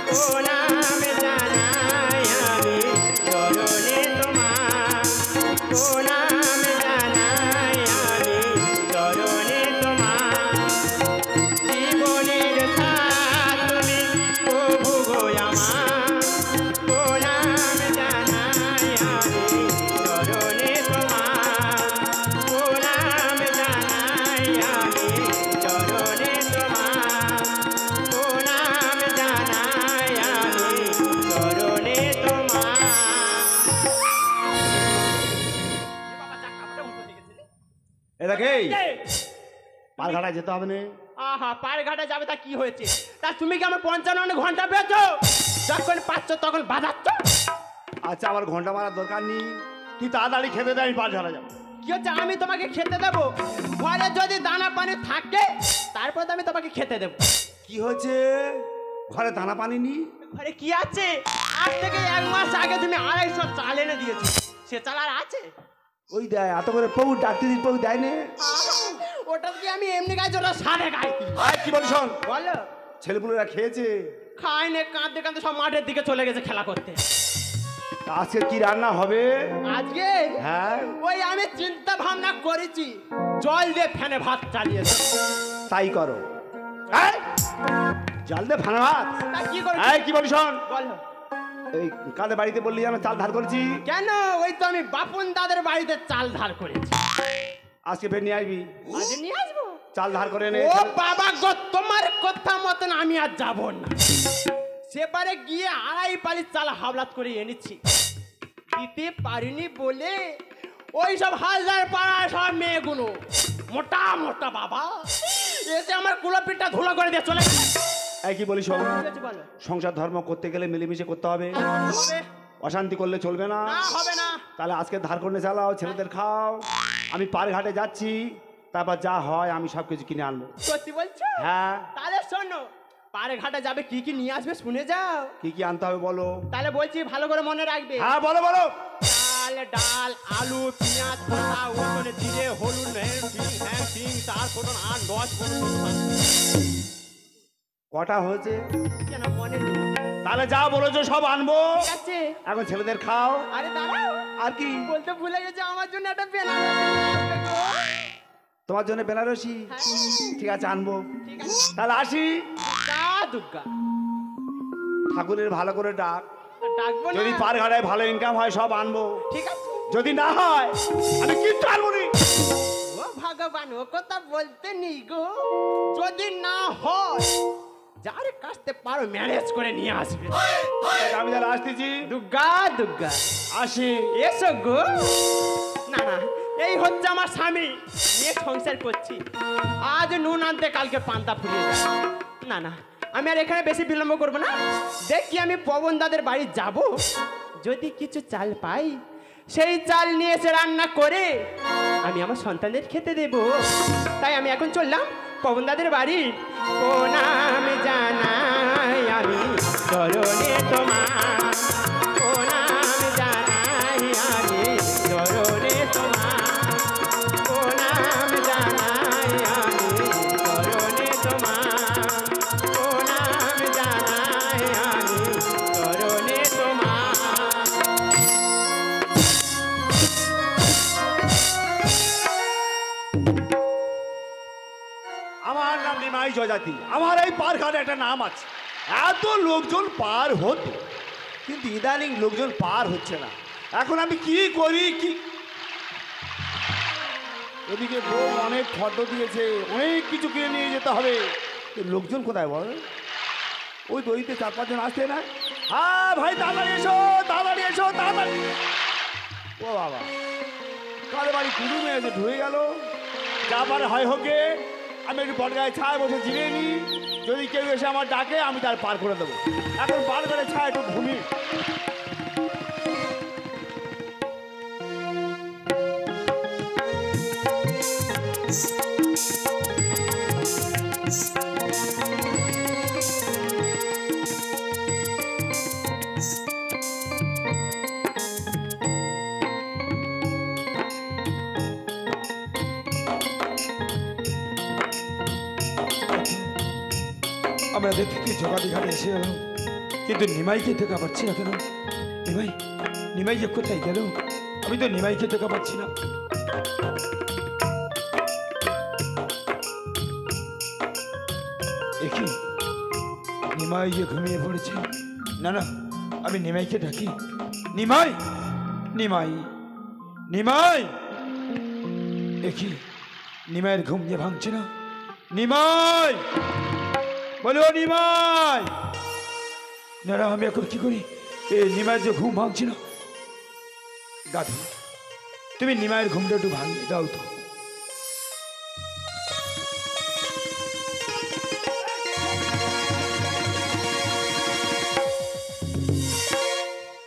প্রণাম জানাই আমি চরণে তোমার প্রণাম জানাই আমি চরণে তোমার জীবনের সাথ তুমি প্রভু গো আমার প্রণাম জানাই আমি চরণে তোমার প্রণাম জানাই আমি চরণে তোমার প্রণাম জানাই আমি চরণে তোমার এটাকে পারঘাটায় যেতে হবে না। আহা পায়ের ঘাটে যাবে তা কি হয়েছে? তা তুমি কি আমার 55 ঘন্টা পেয়েছো? যখন পাচ্ছ তখন বাজাচ্ছ। আচ্ছা আমার ঘন্টা মারার দরকার নেই, তুই তাড়াতাড়ি খেতে দে, আমি পারঘাটা যাবো। কি হচ্ছে? আমি তোমাকে খেতে দেবো? ঘরে যদি দানা পানি থাকে তারপর তো আমি তোমাকে খেতে দেবো। কি হয়েছে? ঘরে দানা পানি নি? ঘরে কি আছে? আজ থেকে 1 মাস আগে তুমি 250 চাল এনে দিয়েছো, সে চাল আর আছে? ওই দেয় এত করে পৌ ডাক্তারি পৌ দেয় না। ওটা কি আমি এমনি গাইছি, ওটা সারে গাই। আয় কি বলি শোন, বলো। ছেলেপুলেরা খেয়েছে? খায় নে, কাঁদতে কাঁদতে সব মাঠের দিকে চলে গেছে খেলা করতে। তা আজকে কি রান্না হবে? আজকে হ্যাঁ ওই আমি চিন্তা ভাবনা করেছি, জল দিয়ে ফ্যানে ভাত চালিয়েছে। তাই করো। এই, জল দে ফানা ভাত। তা কি করে? এই কি বলি শোন, বলো। এই কাদের বাড়িতে বললি আমি চাল ধার করেছি? কেন? ওই তো আমি বাপন দাদের বাড়িতে চাল ধার করেছি। আজকে ফের নিয়ে আসবি, আজ নিয়ে আসবো। চাল ধার করে নে। ও বাবা গো, তোমার কথা মতন আমি আর যাব না। সেবারে গিয়ে 2.5 পালি চাল হাওলাত করে এনেছি, দিতে পারিনি বলে ওই সব হাজার পাড়ার সব মেয়েগুলো মোটা মোটা বাবা এসে আমার কুলোপিঠটা ধুলো করে দিয়ে চলে গেছে। এই কি বলি শোন, বলো। সংসার ধর্ম করতে গেলে মিলেমিশে করতে হবে, হবে অশান্তি করলে চলবে না। না? হবে না। তাহলে আজকে ধার করে চালাও, ছেলেদের খাও, আমি পার ঘাটে যাচ্ছি, তারপর যা হয় আমি সব কিছু কিনে আনবো। সত্যি বলছো? হ্যাঁ। তাহলে শোনো, পাড়ে ঘাটে যাবে, কি কি নিয়ে আসবে শুনে যাও। কি কি আনতে হবে বলো? তাহলে বলছি ভালো করে মনে রাখবে। হ্যাঁ বলো বলো। চাল, ডাল, আলু, পেঁয়াজ, খোসা, ওখানে জিরে, হলুদ, হ্যাং, তার ফোটন 8 10 কটা হয়েছে? কেন মনে নেই? তাহলে যা বলেছো সব আনবো, ঠিক আছে। এখন ছেলেদের খাও। আরে দাঁড়াও, আর কি? বলতে ভুলে গেছে, আমার জন্য একটা বেনারসি নিয়ে আসবে গো। তোমার জন্য বেনারসি? হ্যাঁ, ঠিক আছে আনবো। ঠিক আছে। তাহলে আসি। দুর্গা ঠাকুরের ভালো করে ডাক, ডাকবো না? যদি পার ঘাটায় ভালো ইনকাম হয় সব আনবো, ঠিক আছে। যদি না হয় আমি কিচ্ছু আনবো নি। ও ভগবান, ও কথা বলতে নেই গো। যদি না হয় যারে কাছতে পারো ম্যানেজ করে নিয়ে আসবে। আমি যারা আসতেছি, দুর্গা দুর্গা আসি। এসো গো। না না, এই হচ্ছে আমার স্বামী, নিয়ে সংসার করছি। আজ নুন আনতে কালকে পান্তা ফুরিয়ে যায়। না না, আমি আর এখানে বেশি বিলম্ব করবো না। দেখি আমি পবন দাদের বাড়ি যাব, যদি কিছু চাল পাই সেই চাল নিয়ে এসে রান্না করে আমি আমার সন্তানদের খেতে দেব। তাই আমি এখন চললাম পবন দাদের বাড়ি। প্রণাম জানাই আমি চরণে তোমার প্রণাম জানাই আমি চরণে তোমার প্রণাম জানাই আমি চরণে তোমার প্রণাম জানাই আমি চরণে তোমার। আমার নাম নিমাই জজাতি। আমার এই পার ঘাটে একটা নাম আছে, এত লোকজন পার হতো, কিন্তু ইদানিং লোকজন পার হচ্ছে না। এখন আমি কি করি? কি এদিকে বউ অনেক ফটো দিয়েছে, অনেক কিছু কিনে নিয়ে যেতে হবে, লোকজন কোথায় বল? ওই দড়িতে 4-5 জন আসছে না? হ্যাঁ ভাই তাড়াতাড়ি এসো, তাড়াতাড়ি এসো, তাড়াতাড়ি। ও বাবা, কার বাড়ি কুড়ুমে এসে ঢুয়ে গেল। যা পারে হয় হোকে, আমি একটু বটগায়ে ছায় বসে জিরিয়ে নিই, যদি কেউ এসে আমার ডাকে আমি তার পার করে দেবো। এখন পার করে ছায় একটু ঘুমি। আমরা দেখি কি জোগাড়ি ঘাটে এসে গেলাম। কিন্তু নিমাইকে দেখা পাচ্ছি না কেন? নিমাই, নিমাই যে কোথায় গেল? আমি তো নিমাইকে দেখা পাচ্ছি না। দেখি নিমাই যে ঘুমিয়ে পড়েছে। না না, আমি নিমাইকে ডাকি। নিমাই, নিমাই, নিমাই। দেখি নিমাইয়ের ঘুম যে ভাঙছে না। নিমাই, বলো নিমাই। না না, আমি এখন কি করি? নিমাইয়ের যে ঘুম ভাঙছে না। দাদু, তুমি নিমাইয়ের ঘুমটা একটু ভাঙিয়ে দাও তো।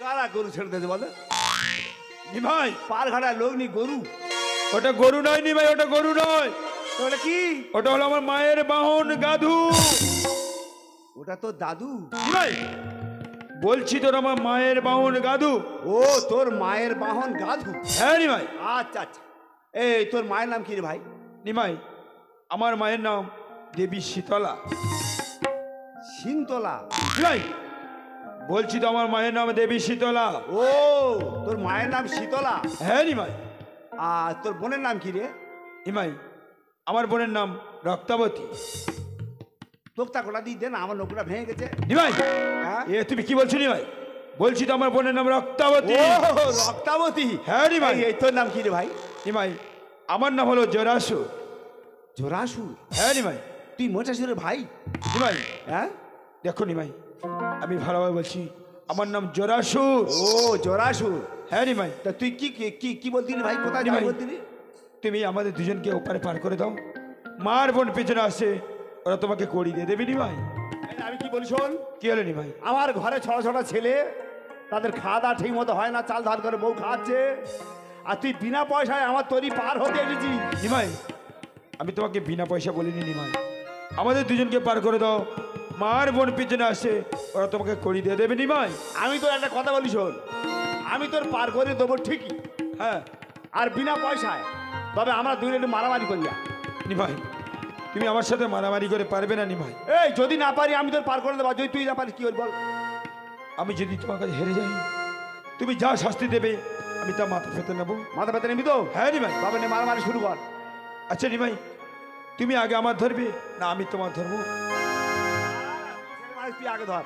কারা গরু ছেড়ে দিয়েছে বলো? নিমাই, পার ঘাটা লোক নি গরু। ওটা গরু নয় নিমাই, ওটা গরু নয়। তো ওটা কি? ওটা হলো আমার মায়ের বাহন গাধু। ওটা তো দাদু। নিমাই, বলছি তোর আমার মায়ের বাহন গাধু। ও তোর মায়ের বাহন গাধু। হ্যাঁ নিমাই। আচ্ছা আচ্ছা, এই তোর মায়ের নাম কি রে ভাই? নিমাই, আমার মায়ের নাম দেবী শীতলা। সিনতলা? নিমাই, বলছি তো আমার মায়ের নাম দেবী শীতলা। ও তোর মায়ের নাম শীতলা। হ্যাঁ নিমাই। আর তোর বোনের নাম কি রে? নিমাই, আমার বোনের নাম রক্তাবতী। তোকতা কোটা দিয়ে দে না, আমার নৌকোটা ভেঙে গেছে। নিমাই, হ্যাঁ? তুমি কি বলছো নিমাই? বলছি তো আমার বোনের নাম রক্তাবতী। ও রক্তাবতী। হ্যাঁ নিমাই। এই তোর নাম কি রে ভাই? নিমাই, আমার নাম হলো জরাসুর। জোরাসুর? হ্যাঁ নিমাই। তুই মহিষাসুরের ভাই? নিমাই, হ্যাঁ দেখো নিমাই, আমি ভালোভাবে বলছি, আমার নাম জরাসুর। ও জোরাসুর। হ্যাঁ নিমাই। তা তুই কি কি কি বলতিলি ভাই? কোথায় নিমাই, যাই বলতিলি? তুমি আমাদের দুজনকে ওপারে পার করে দাও। মার বোন পেছনে আসে, ওরা তোমাকে কড়ি দিয়ে দেবে নিমাই। আমি কি বলি শোন, কি হলো নিমাই? আমার ঘরে ছোট ছোট ছেলে, তাদের খাওয়া দাওয়া ঠিক মতো হয় না, চাল ধার করে বউ খাচ্ছে, আর তুই বিনা পয়সায় আমার তৈরি পার হতে এসেছি। নিমাই, আমি তোমাকে বিনা পয়সা বলিনি নিমাই। আমাদের দুজনকে পার করে দাও, মার বোন পেছনে আসে, ওরা তোমাকে কড়ি দিয়ে দেবে নিমাই। আমি তোর একটা কথা বলি শোন, আমি তোর পার করে দেবো ঠিকই, হ্যাঁ আর বিনা পয়সায়, তবে আমরা দুই একটু মারামারি করিয়া। নিমাই, তুমি আমার সাথে মারামারি করে পারবে না নিমাই। এই যদি না পারি আমি তোর পার করে দেবো, যদি তুই না পারিস কি বল? আমি যদি তোমার কাছে হেরে যাই, তুমি যা শাস্তি দেবে আমি তা মাথা পেতে নেবো। মাথা ব্যথা নিবি তো? হ্যাঁ নিমাই। তবে নে মারামারি শুরু কর। আচ্ছা নিমাই, তুমি আগে আমার ধরবে না আমি তোমার ধরবো? তুই আগে ধর।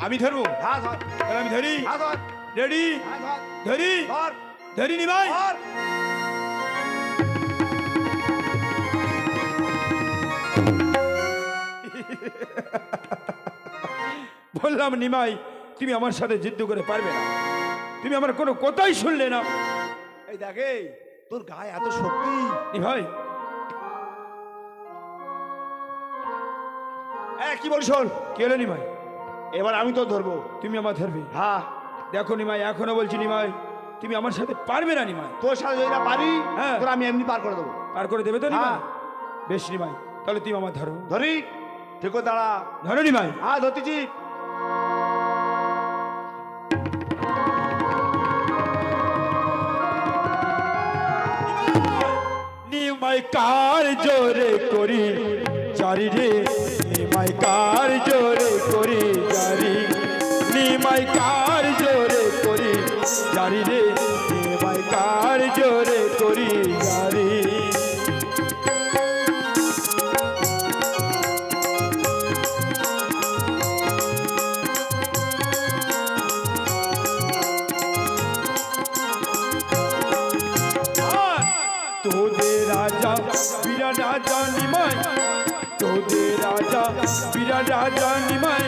আমি ধরবো? হ্যাঁ ধর। তাহলে আমি ধরি। হ্যাঁ ধর। রেডি? হ্যাঁ ধর। ধরি? ধর। ধরি নিমাই। ধর। বললাম নিমাই, তুমি আমার সাথে যুদ্ধ করে পারবে না, তুমি আমার কোনো কথাই শুনলে না। এই দেখে তোর গায়ে এত শক্তি। নিমাই, কি বল শোন, কি হলো নিমাই? এবার আমি তো ধরবো। তুমি আমার ধরবে? হ্যাঁ। দেখো নিমাই, এখনো বলছি নিমাই, তুমি আমার সাথে পারবে না নিমাই। তোর সাথে যদি না পারি, হ্যাঁ। তোর আমি এমনি পার করে দেবো। পার করে দেবে তো নিমাই? হ্যাঁ। বেশ নিমাই, তাহলে তুমি আমার ধরো। ধরি? ঠিক দাঁড়া। ধরো নিমাই। হ্যাঁ ধরতেছি। নিমাই কার জোরে করি জারি রে, নিমাই কার জোরে করি জারি, নিমাই কার জোরে করি জারি রে, নিমাই কার জোরে করি জারি। তোদের রাজা বিরাট রাজা নিমাই, তোদের রাজা বিরাট রাজা নিমাই,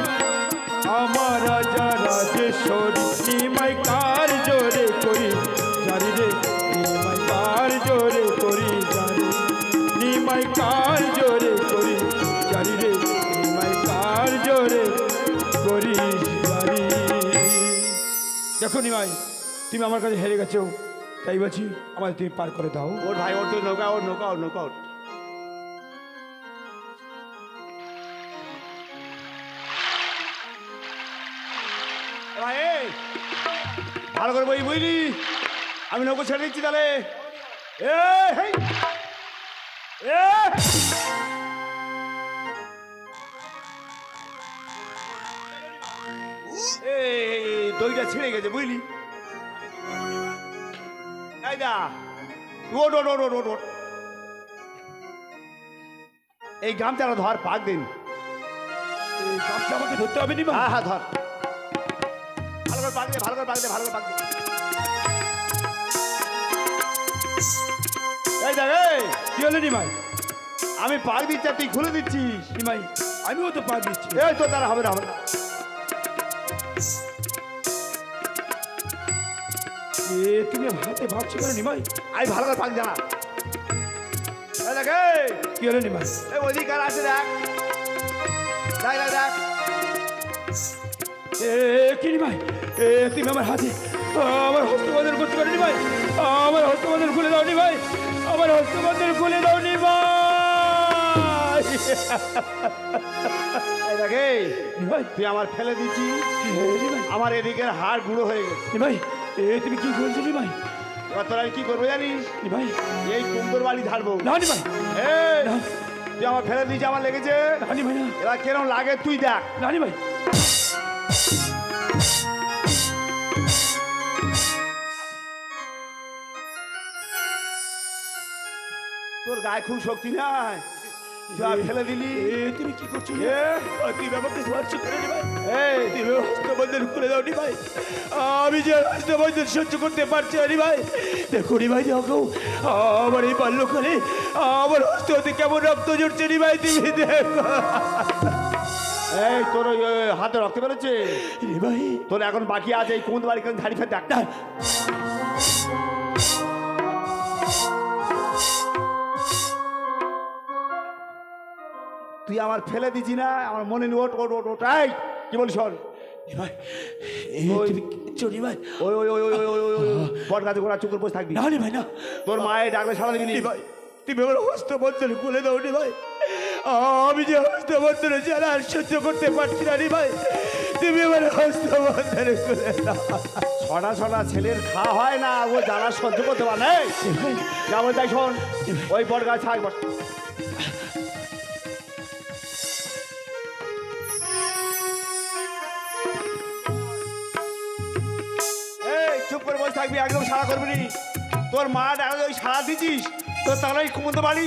আমার রাজা রাজেশ্বরী, নিমাই কার জোরে করি জারি রে, নিমাই কার জোরে করি জারি, নিমাই কার জোরে করি জারি রে, নিমাই কার জোরে করি জারি। দেখো নিমাই, তুমি আমার কাছে হেরে গেছো, তাই বলছি আমাদের তুমি পার করে দাও। ওর ভাই, ওর তুই নৌকা, ওর নৌকা, ওর নৌকা, ওর। ভাই ভালো করে বই বুঝলি, আমি নৌকো ছেড়ে দিচ্ছি তাহলে। এ হেই এ দইটা ছিঁড়ে গেছে বুঝলি। এই দা ওট ওট ওট ওট ওট। এই গামছাটা ধর, পাক দিন। এই গামছা আমাকে ধরতে হবে নিমাই। হ্যাঁ হ্যাঁ ধর, ভালো করে পাক দে, ভালো করে পাক দে, ভালো করে পাক দে। এই দেখ, এই কি হলো নিমাই? আমি পাক দিচ্ছি আর তুই খুলে দিচ্ছিস। নিমাই আমিও তো পা দিচ্ছি। এই তো তারা হবে না, হবে না। তুমি আমার হাতে ভাবছো কেন নিমাই? আমি ভালো করে পাক জানা। এই দেখ, এই কি হলো নিমাই? এই অধিকার আছে দেখ, দেখ দেখ দেখ। কি নিমাই? তুমি আমার হাতে আমার হস্তবন্ধন করতে পারো নিমাই? আমার হস্তবন্ধন খুলে দাও নিমাই, আমার হস্তবন্ধন খুলে দাও নিমাই। এই দেখ, এই নিমাই তুই আমার ফেলে দিচ্ছিস, নিমাই আমার এদিকের হাড় গুঁড়ো হয়ে গেছে। নিমাই তুমি কি বলছো নিমাই? এবার তোরা আমি কি করবো জানিস? নিমাই এই কুমদোর বাড়ি ঝাড়বো। না নিমাই, এই না তুই আমার ফেলে দিয়েছিস, আমার লেগেছে। না নিমাই, না এবার কেরম লাগে তুই দেখ। না নিমাই। তোর গায়ে খুব শক্তি নাই, তুই ফেলে দিলি। তুমি কি করছো? তুই ব্যাপারটা ধরছো কেন রে ভাই? এই তুমি হস্তবন্ধন খুলে দাও নি ভাই, আমি যে হস্তবন্ধন সহ্য করতে পারছি না রে ভাই। দেখো রে ভাই, দেখো আমার এই বাল্যকালে আমার হস্ত হতে কেমন রক্ত ঝরছে রে ভাই, তুমি দেখো। এই তোর ওই হাতে রক্ত বেরোচ্ছে রে ভাই, তোর এখন বাকি আছে এই কোন বাড়ি কেন ঝাড়ি ফেলে দেখ। না তুই আমার ফেলে দিছি না, আমার মনে নেই। ওট ওট ওট ওট। এই কি বলিস? শোন রে ভাই, এই ওই- তুমি কিচ্ছু রে ভাই। ওই ওই ওই ওই ওই ওই ওই বট গাছে গোড়া চুকুর বসে থাকবি। না রে ভাই, না তোর মায়ের ডাকলে সারা দিবি রে ভাই, তুমি আমার হস্তবন্ধন খুলে দাও রে ভাই, আমি যে হস্তবন্ধনে যারা আর সহ্য করতে পারছি না রে ভাই, তুমি আমার হস্তবন্ধন খুলে দাও। ছটা ছটা ছেলের খাওয়া হয় না, ও জ্বালা সহ্য করতে পারে না। এই, যাবো তাই শোন, ওই বট গাছ থাক বস। এই চুপ করে বসে থাকবি, একদম সারা করবি নি। তোর মা ডাকলে ওই সারা দিছিস, তোর তাহলে কুমন্ত বাড়ি।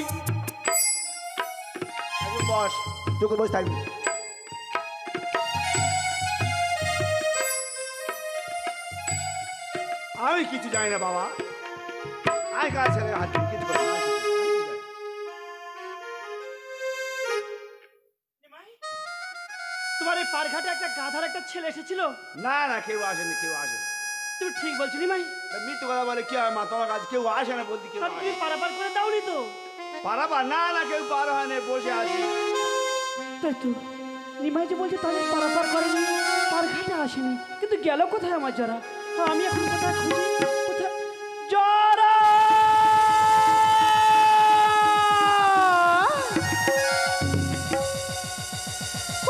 একদম বস, চুপ করে বসে থাকবি। আমি কিছু জানি না বাবা, আয় কাজ ছেলে হাত দিয়ে কিছু করবো না, আমি কিছু জানি না। তোমার এই পারঘাটে একটা গাধার একটা ছেলে এসেছিল। না না, কেউ আসেনি, কেউ আসেনি। তুমি ঠিক বলছো নিমাই? মৃত্যু কথা বলে কি হয় মা, তোমার কাছে কেউ আসে না বলতে, কেউ আর তুমি আসে পারাপার করে দাওনি তো? পারাবার না না, কেউ পার হয় না, বসে আছি। তাই তো নিমাই যে বলছে তাদের পারাপার করেনি, পারঘাটে আসেনি, কিন্তু গেল কোথায় আমার যারা? আমি এখন কোথায় খুঁজি, কোথায় যারা?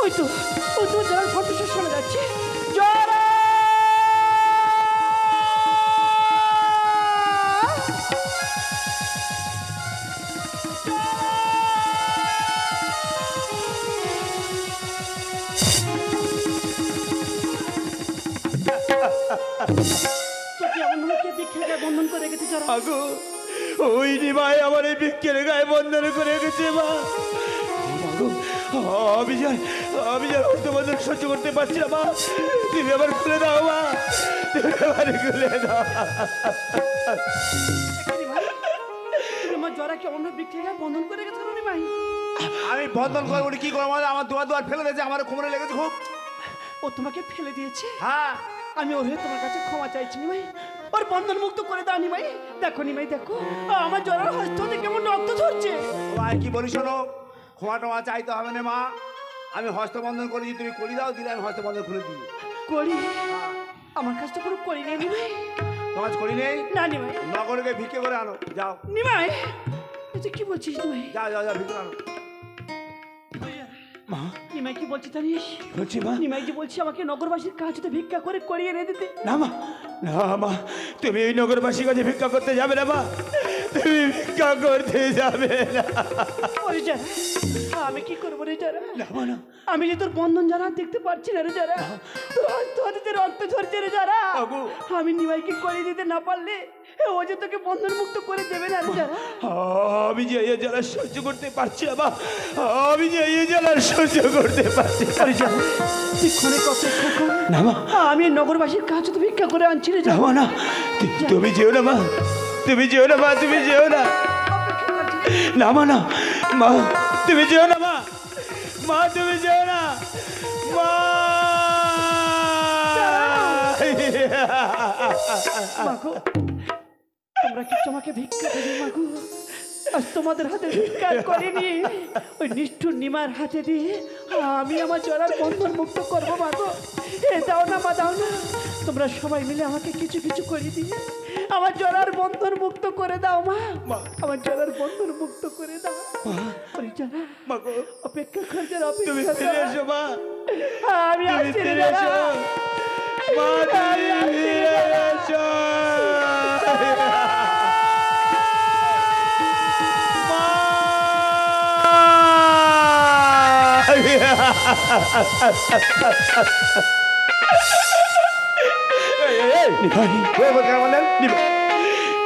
ওই তো ওই তো যারা কণ্ঠস্বর শোনা যাচ্ছে, যারা। তোকে এমন ভাবে কে ভিক্ষের গায়ে বন্ধন করে রেখেছে যারা? আগো ওই রে ভাই, আমার এই ভিক্ষের গায়ে বন্ধন করে গেছে মা। আগো, আমি যার হস্তবন্ধন সহ্য করতে পারছি না মা, তুমি আবার খুলে দাও মা, তুমি আবার খুলে দাও। তুমি আমার জরাকে অন্য ভিক্ষের গায়ে বন্ধন করে রেখেছো কেন নিমাই? আমি বন্ধন করে উনি কি করবো, আমার দুয়ার দুয়ার ফেলে দিয়েছে, আমার কোমরে লেগেছে খুব। ও তোমাকে ফেলে দিয়েছে? হ্যাঁ, আমি ওর হয়ে তোমার কাছে ক্ষমা চাইছি নিমাই, ওর বন্ধন মুক্ত করে দাও নিমাই। দেখো নিমাই, দেখো আমার জ্বরের হস্ত হতে কেমন রক্ত ঝরছে। ভাই কি বলি শোনো, ক্ষমা টমা চাইতে হবে না মা, আমি হস্তবন্ধন করেছি, তুমি করি দাও, দিলে আমি হস্তবন্ধন খুলে দিই। করি? আমার কাছে তো কোনো করি নেই নিমাই। তোমার করি নেই? না নিমাই। নগরকে ভিক্ষে করে আনো, যাও নিমাই তুই কি বলছিস নিমাই? যাও যাও যাও, ভিক্ষে আনো। মা নিমাই কি বলছি জানিস? বলছি মা, নিমাই যে বলছি আমাকে নগরবাসীর কাজ হতে ভিক্ষা করে করিয়ে এনে দিতে। না মা, না মা, তুমি এই নগরবাসীর কাছে ভিক্ষা করতে যাবে না মা, তুমি ভিক্ষা করতে যাবে না। ওই যে আমি কি করবো রে যারা আমি যে তোর বন্ধন যারা দেখতে পাচ্ছি না রে যারা তোর রক্ত ঝরছে রে যারা আমি নিমাইকে করে দিতে না পারলে ও যে তোকে বন্ধন মুক্ত করে দেবে না রে যারা আমি যে এই জ্বালা সহ্য করতে পারছি না মা, আমি যে এই জ্বালা সহ্য করতে পারছি না। আরে যারা তুই ক্ষণে অপেক্ষা কর না মা, আমি নগরবাসীর কাছে তো ভিক্ষা করে আনছি রে না যারা মা, না তুমি যেও না মা, তুমি যেও না মা, তুমি যেও না। না মা, না মা, তুমি যেও না মা, মা তুমি যেও না মা। মাগো তোমরা কি তোমাকে ভিক্ষা দেবে মাগো? আজ তোমাদের হাতে ভিক্ষা করিনি, ওই নিষ্ঠুর নিমার হাতে দিয়ে আমি আমার জড়ার বন্ধন মুক্ত করবো মাগো। এ দাও না মা, দাও না, তোমরা সবাই মিলে আমাকে কিছু কিছু করে দিয়ে আমার জড়ার বন্ধন মুক্ত করে দাও মা, আমার জড়ার বন্ধন মুক্ত করে দাও। ওই যারা মাগো অপেক্ষা কর, যারা তুমি অপেক্ষা ফিরে কর। এসো মা, আমি তুমি আসছি রে ফিরে যারা। এসো মা, তুমি ফিরে এসো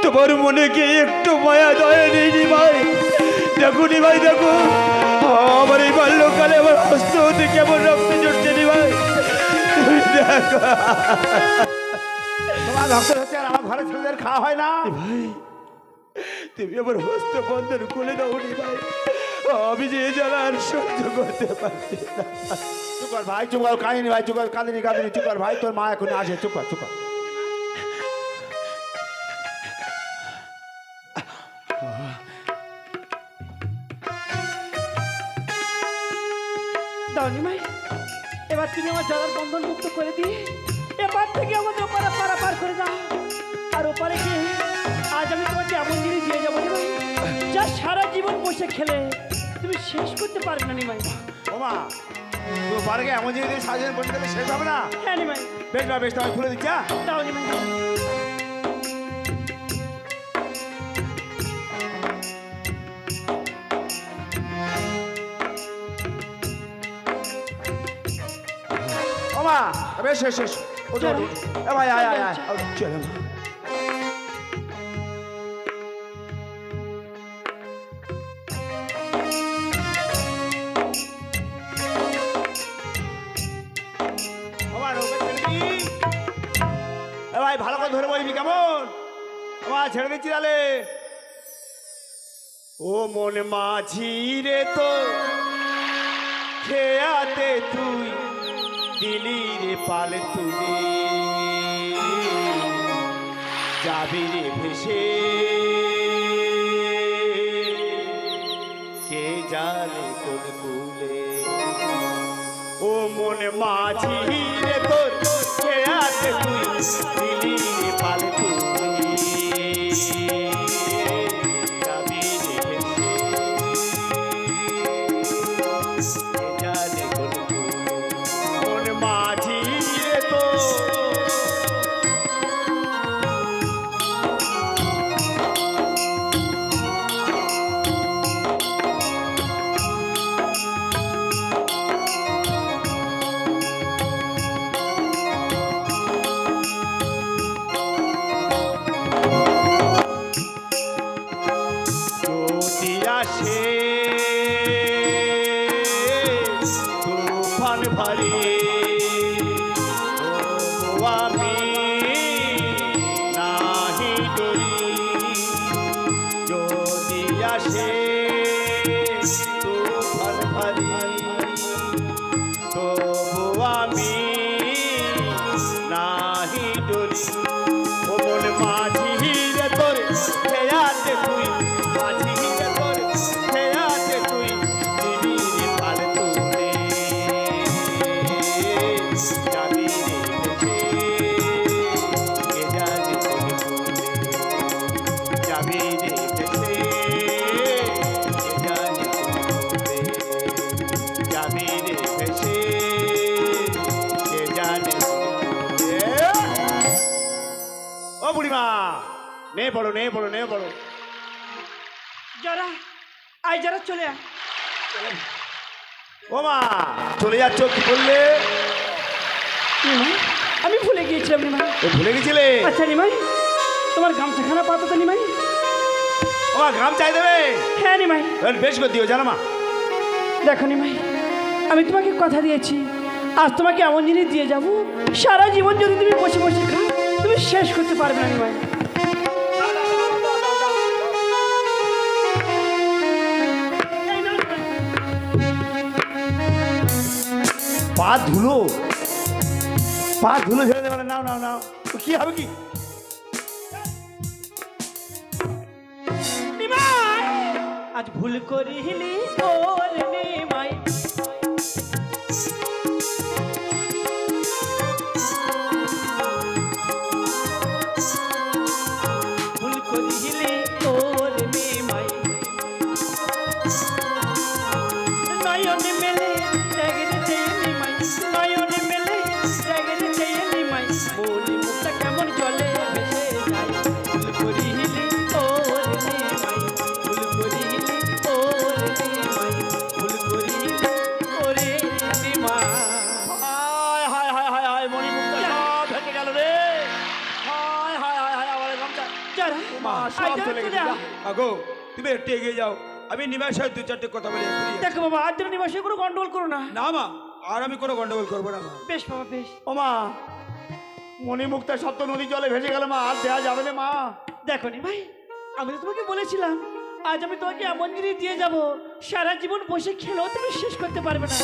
তোমার মনে কি একটু মায়া দয়া নেই নিভাই? দেখো নিভাই, দেখো আমার এই বাল্যকালে আমার হস্ত হতে কেমন রক্ত জড়ছে নিভাই, তুমি দেখো। তোমার রক্ত হচ্ছে আর আমার ঘরে ছেলেদের খাওয়া হয় না। ভাই তুমি আমার হস্ত বন্ধন খুলে দাও নিভাই, আমি যে এই জ্বালা আর সহ্য করতে পারছি না। চুপ কর ভাই, চুপ কর, কাঁদিনি ভাই, চুপ কর, কাঁদিনি কাঁদিনি, চুপ কর ভাই, তোর মা এখন আসে, চুপ কর, চুপ কর। দাও নিমাই, এবার তুমি আমার জড়ার বন্ধন মুক্ত করে দিয়ে এবার থেকে আমাদের ওপারে পারাপার করে দাও। আর ওপারে গিয়ে আজ আমি তোমাকে এমন জিনিস দিয়ে যাবো নিমাই, যা সারা জীবন বসে খেলে তুমি শেষ করতে পারবে না নিমাই। ও মা, তুই পারে এমন জিনিস সাজিয়ে বসে গেলে শেষ হবে না। হ্যাঁ নিমাই, বেশ না, বেশ, তোমায় খুলে দিচ্ছি। হ্যাঁ দাও নিমাই, দাও। ও মা, বেশ শেষ শেষ, ওঠো ওঠো, এ ভাই আয় আয় আয়। চলো মা। ও মা, নৌকা ছেড়ে দিই। এ ভাই ভালো করে ধরে বসবি কেমন? ও মা, ছেড়ে দিচ্ছি তাহলে। ও মন মাঝি রে তো খেয়াতে তুই দিলি রে পাল তুলি, যাবি রে ভেসে কে জানে কোন কুলে। ও মন মাঝি রে তোর খেয়াতে তুই দিলি রে পাল তুলি, যাবি রে ভেসে কে জানে কোন কুলে। মন মাঝি রে তোর যদি আসে তুফান ভারী, তবু আমি নাহি ডরি। যদি আসে তুফান ভারী, তবু আমি নাহি ডরি। ও মন মাঝি রে তোর খেয়াতে তুই, মাঝি রে তোর খেয়াতে তুই দিবি রে পাল তুলে, যাবি রে ভেসে কে জানে কোন কুলে, যাবি রে ভেসে কে জানে কোন কুলে, যাবি রে ভেসে কে জানে কোন কুলে। ও বুড়িমা, নে পড়ো, নে পড়ো, নে পড়ো। যারা আয়, যারা চলে আয়। ও মা চলে যাচ্ছ কি বললে? নিমাই আমি ভুলে গিয়েছিলাম নিমাই। ও ভুলে গেছিলে? আচ্ছা নিমাই তোমার গামছাখানা পাতো তো নিমাই? ও মা ঘাম চাই দেবে? হ্যাঁ নিমাই। বেশ করে দিও জানো মা। দেখো নিমাই আমি তোমাকে কথা দিয়েছি আজ তোমাকে এমন জিনিস দিয়ে যাব সারা জীবন যদি তুমি বসে বসে খাও তুমি শেষ করতে পারবে না নিমাই। পা ধুলো, পা ধুলো ছেড়ে দেবে। নাও নাও নাও, কি হবে কি? নিমাই আজ ভুল করিলি ওর নিমাই, ভুল করিলি ওর নিমাই, নয়ন মেলে জাগরে চেয়ে নিমাই, নয়ন মেলে জাগরে চেয়ে নিমাই, বলি মুখটা কেমন জলে ভেসে যায়, ভুল করিলি ওর নিমাই, ভুল করিলি ওর নিমাই, ভুল করিলি ওরে নিমাই। হায় হায় হায় হায় হায়, মণিমুক্তা সব ভেঙে গেল রে। হায় হায় হায় হায়, আমার গামছা যারা মা সব চলে গেছে। যা। আগো তুমি একটু এগিয়ে যাও, আমি নিমাইয়ের সাথে দু চারটে কথা বলে এক্ষুনি যাচ্ছি। দেখো বাবা আজ যেন নিবাসে কোনো গন্ডগোল করো না। না মা, আর আমি কোনো গন্ডগোল করবো না মা। বেশ বাবা বেশ। ও মা মণিমুক্তা সব তো নদী জলে ভেসে গেল মা, আর দেওয়া যাবে না মা। দেখো নি ভাই আমি তো তোমাকে বলেছিলাম আজ আমি তোমাকে এমন জিনিস দিয়ে যাব সারা জীবন বসে খেলেও তুমি শেষ করতে পারবে না,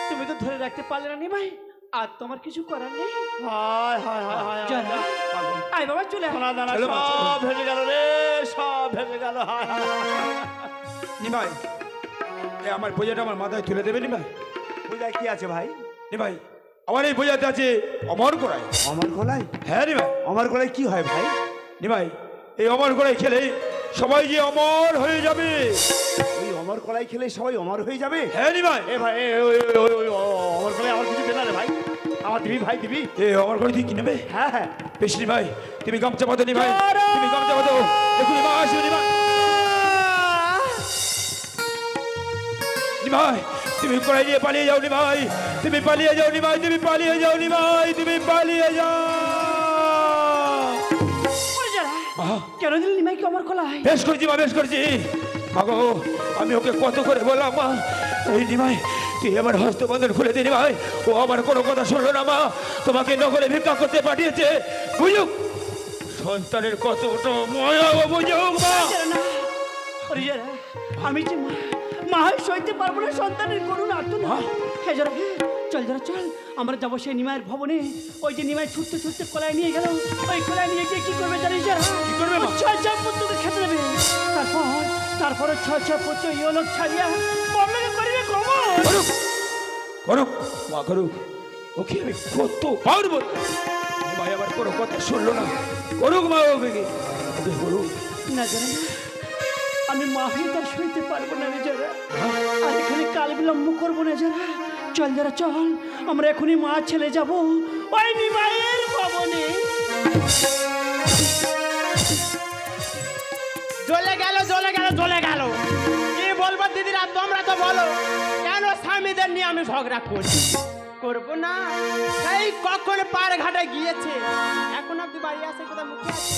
তুমি তো ধরে রাখতে পারলে না নি ভাই, আর তোমার কিছু করার নেই। হায় হায় হায় হায় চল। আয় বাবা চলে আয়। সোনা দানা চলো মা, চলো। সব ভেসে গেল রে, সব ভেসে গেল। হায় হায় হায়। নিমাই এ আমার বোঝাটা আমার মাথায় তুলে দেবে নিমাই? পূজায় কি আছে ভাই? নিমাই আমার এই বোঝাতে আছে অমর করাই। অমর কলাই? হ্যাঁ নিমাই। অমর কলাই কি হয় ভাই? নিমাই এই অমর করাই খেলে সবাই যে অমর হয়ে যাবে। ওই অমর কলাই খেলে সবাই অমর হয়ে যাবে? হ্যাঁ নিমাই। এ ভাই ওই অমর কলাই আমার কিছু দেনা রে ভাই, আমার দিবি ভাই দিবি। এ অমর করে তুই কি নেবে? হ্যাঁ হ্যাঁ। বেশ নিমাই, তুমি গামছা বাঁধো নিমাই, তুমি গামছা বাঁধো। দেখুন নিমাই আসবে নিমাই। নিমাই তুমি কড়াই নিয়ে পালিয়ে যাও নিমাই, তুমি পালিয়ে যাও নিমাই, তুমি পালিয়ে যাও নিমাই, তুমি পালিয়ে যাও। ওরে যারা, আহা, কেন দিল নিমাইকে আমার কলাই? বেশ করেছি মা, বেশ করেছি। মাগো আমি ওকে কত করে বললাম মা, এই নিমাই তুই আমার হস্তবন্ধন খুলে দে নিমাই, ও আমার কোনো কথা শুনলো না মা, তোমাকে নগরে ভিক্ষা করতে পাঠিয়েছে। বুঝুক সন্তানের কতটা ময়া বুঝুক মা। যারা না, ওরে যারা, আমি যে মা হয়ে সইতে পারবো না সন্তানের করুন আর তো না। হ্যাঁ যারা চল যারা চল, আমরা যাবো সেই নিমাইয়ের ভবনে। ওই যে নিমাই ছুটতে ছুটতে কলাই নিয়ে গেল, ওই কলাই নিয়ে গিয়ে কি করবে জানিস যারা? কি করবে মা? 6 পুত্রকে খেতে দেবে। তারপরে 6 পুত্র ইয়লোক ছাড়িয়া কমলাকে করিবে কমল। করুক করুক মা, করুক। ওকে আমি কত বার বল, নিমাই আমার কোনো কথা শুনলো না। করুক মা, ওকে ওকে বলুক। না জানা না, আমি মা হয়ে তার সইতে পারবো না রে যারা, আর এখানে কাল বিলম্ব করবো না যারা। চল যারা চল, আমরা এখনই মা ছেলে যাব ওই নিমাইয়ের ভবনে। জ্বলে গেল জ্বলে গেল জ্বলে গেল। কি বলবো দিদিরা, তোমরা তো বলো কেন স্বামীদের নিয়ে আমি ঝগড়া করছি? করবো না, সেই কখন পার ঘাটে গিয়েছে, এখন অব্দি বাড়ি আসে কোথায় মুখে আছে।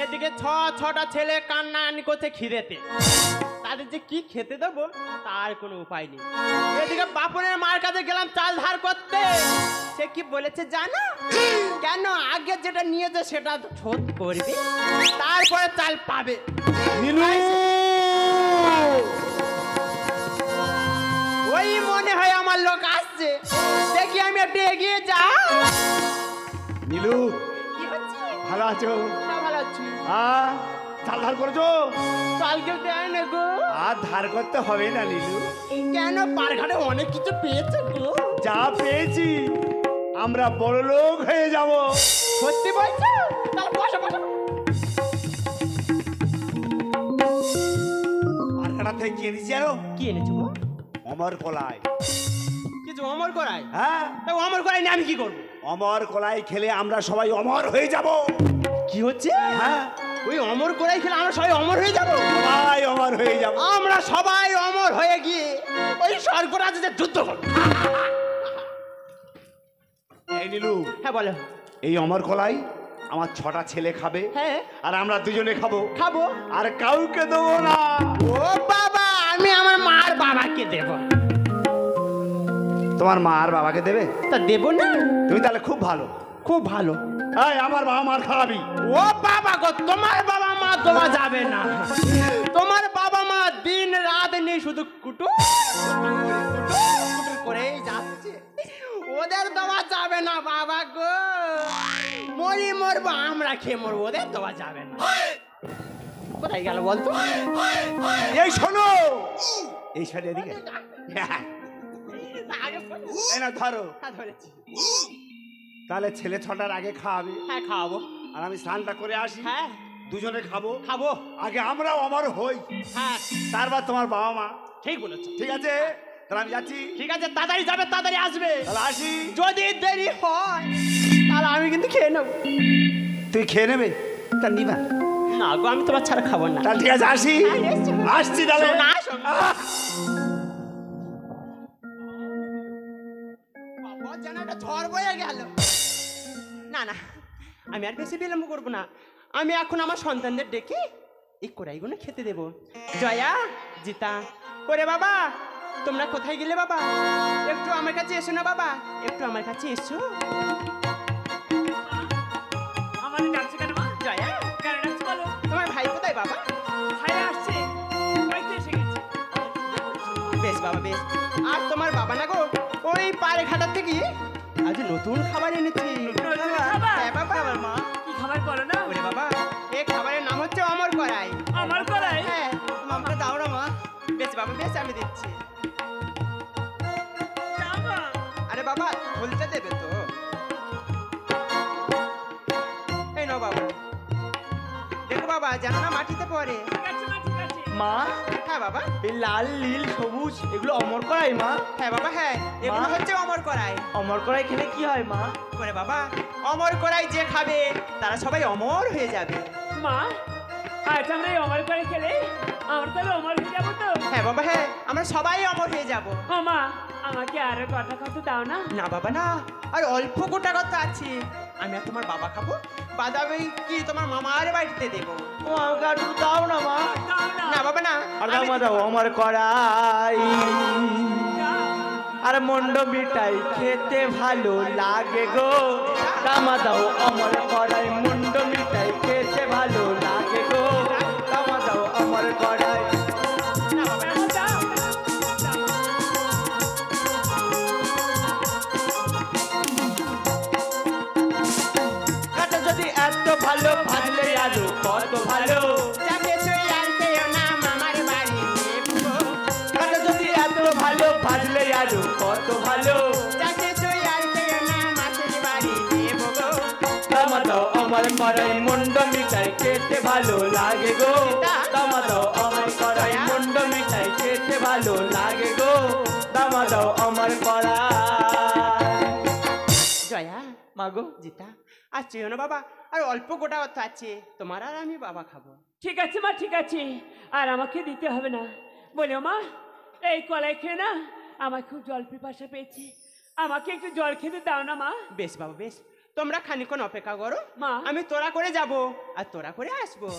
এদিকে ছটা ছেলে কান্নাকানি করছে খিদেতে, তাদের যে কি খেতে দেবো তার কোনো উপায় নেই। এদিকে বাপনের মার কাছে গেলাম চাল ধার করতে, সে কি বলেছে জানো? কেন আগে যেটা নিয়েছে সেটা শোধ করবে, তারপরে চাল পাবে। ওই মনে হয় আমার লোক আসছে, দেখি আমি একটু এগিয়ে যা। নীলু কি হচ্ছে? ভালো আছো? না, ভালো আছি। চাল ধার করেছো? চাল কেউ দেয় না গো। আর ধার করতে হবে না নীলু, কেন পারঘাটে অনেক কিছু পেয়েছে গো। যা পেয়েছি আমরা বড় লোক হয়ে যাব। সত্যি বলছো? তাহলে বসো বসো। আর কাটা থেকে কি এনেছি জানো? কি এনেছো গো? অমর কলাই। কিছু অমর করাই? হ্যাঁ, তা অমর করাই নিয়ে আমি কি করবো? অমর কলাই খেলে আমরা সবাই অমর হয়ে যাব। কি হচ্ছে? হ্যাঁ, ওই অমর করাই খেলে আমরা সবাই অমর হয়ে যাব। ভাই আমার হয়ে যাবো। আমরা সবাই অমর হয়ে গিয়ে ওই স্বর্গরাজের যুদ্ধ করব। এই নীলু, হ্যাঁ বলো। এই অমর কলাই আমার 6টা ছেলে খাবে, হ্যাঁ আর আমরা দুজনে খাবো, খাবো। আর কাউকে দেবো না। ও বাবা, আমি আমার মার বাবাকে দেব। তোমার মা আর বাবাকে দেবে? তা দেব না? তুমি তাহলে খুব ভালো। খুব ভালো। এই আমার বাবা মার খাওয়াবি। ও বাবা গো, তোমার বাবা মা দেওয়া যাবে না। তোমার বাবা মা দিন রাত নেই শুধু কুটু করেই যাচ্ছে, ওদের দেওয়া যাবে না বাবা গো। মরি মরবো, আমরা খেয়ে মরবো, ওদের দেওয়া যাবে না। কোথায় গেল বলতো? এই শোনো, এই সাইডে এদিকে। এই না ধরো। হ্যাঁ ধরেছি। তাহলে ছেলে 6টার আগে খাওয়াবে, হ্যাঁ খাওয়াবো। আর আমি স্নানটা করে আসি। হ্যাঁ দুজনে খাবো। খাবো। আগে আমরাও অমর হই, হ্যাঁ তারপর তোমার বাবা মা। ঠিক বলেছো। ঠিক আছে, তাহলে আমি যাচ্ছি। ঠিক আছে, তাড়াতাড়ি যাবে, তাড়াতাড়ি আসবে। তাহলে আসি। যদি দেরি হয় তাহলে আমি কিন্তু খেয়ে নেবো। তুই খেয়ে নেবে? তা নিবা না গো, আমি তোমার ছাড়া খাবো না। তাহলে ঠিক আছে, আসি। আসছি তাহলে। শোনা, শোনা। বাবা, যেন একটা ঝড় বয়ে গেল। না না, আমি আর বেশি বিলম্ব করবো না। আমি এখন আমার সন্তানদের ডেকে এই কড়াইগুলো খেতে দেব। জয়া, জিতা, করে বাবা তোমরা কোথায় গেলে বাবা? একটু আমার কাছে এসো না বাবা, একটু আমার কাছে এসো। আমাদের ডাকছে কেন মা? জয়া, কেন ডাকছে বলো? তোমার ভাই কোথায় বাবা? ভাই আসছে, বাড়িতে এসে গেছে। বেশ বাবা বেশ। আর তোমার বাবা না গো, ওই পাড়ে ঘাটার থেকে আজ নতুন খাবার এনেছি। খাবার? হ্যাঁ বাবা। মা কি খাবার বলো না? ওরে বাবা, এই খাবারের নাম হচ্ছে অমর কড়াই। আমার কড়াই? হ্যাঁ, আমাকে দাও না মা। বেশ বাবা বেশ, আমি দিচ্ছি। দাও মা। আরে বাবা, খুলতে দেবে তো? এই নাও বাবা। দেখো বাবা, জানো না মাটিতে পড়ে। ঠিক আছে মা, ঠিক আছে। মা, হ্যাঁ বাবা। এই লাল নীল সবুজ এগুলো অমর করাই মা? হ্যাঁ বাবা হ্যাঁ, এগুলো মা? হচ্ছে অমর কড়াই। অমর করাই খেলে কি হয় মা? ওরে বাবা, অমর কড়াই যে খাবে তারা সবাই অমর হয়ে যাবে। মা, আজ আমরা এই অমর করে খেলে আমরা তাহলে অমর হয়ে যাবো তো? হ্যাঁ বাবা হ্যাঁ, আমরা সবাই অমর হয়ে যাব। ও মা, আমাকে আরো কথা কথা দাও না? না বাবা না, আর অল্প গোটা কথা আছে। আমি আর তোমার বাবা খাবো, বাদাবে কি তোমার মামার বাড়িতে দেবো। ও আমাকে আর একটু দাও না মা। দাও না। না বাবা না, আর আমি দাও দাও অমর করাই। দাও। আর মন্ড মিঠাই খেতে ভালো লাগে গো। দামা দাও অমর করাই, মন্ড মিঠাই খেতে ভালো লাগে গো। দামা দাও অমর করাই। না বাবা না। দাও। কাটা যদি এত ভালো ভাজলে আলু কত ভালো। যাকে তুই আর খেয়েও না মামার বাড়ি দেবো। কাটা যদি এত ভালো ভাজলে আলু কত ভালো। যাকে তুই আর খেয়েও না মাসির বাড়ি দেবো গো। দামা দাও অমর করাই, মন্ড মিঠাই খেতে ভালো লাগে গো। দামা দাও অমর করাই, মন্ড মিঠাই খেতে ভালো লাগে গো। দামা দাও অমর করাই। জয়া, মাগো, জিতা, আর চেয়েও না বাবা, আর অল্প গোটা অর্থ আছে, তোমার আর আমি বাবা খাবো। ঠিক আছে মা, ঠিক আছে। আর আমাকে দিতে হবে না। বলো মা, এই কলাই খেয়ে না আমার খুব জল পিপাসা পেয়েছে, আমাকে একটু জল খেতে দাও না মা। বেশ বাবা বেশ, তোমরা খানিকক্ষণ অপেক্ষা করো, মা। আমি তোরা করে যাব আর তোরা করে আসবো।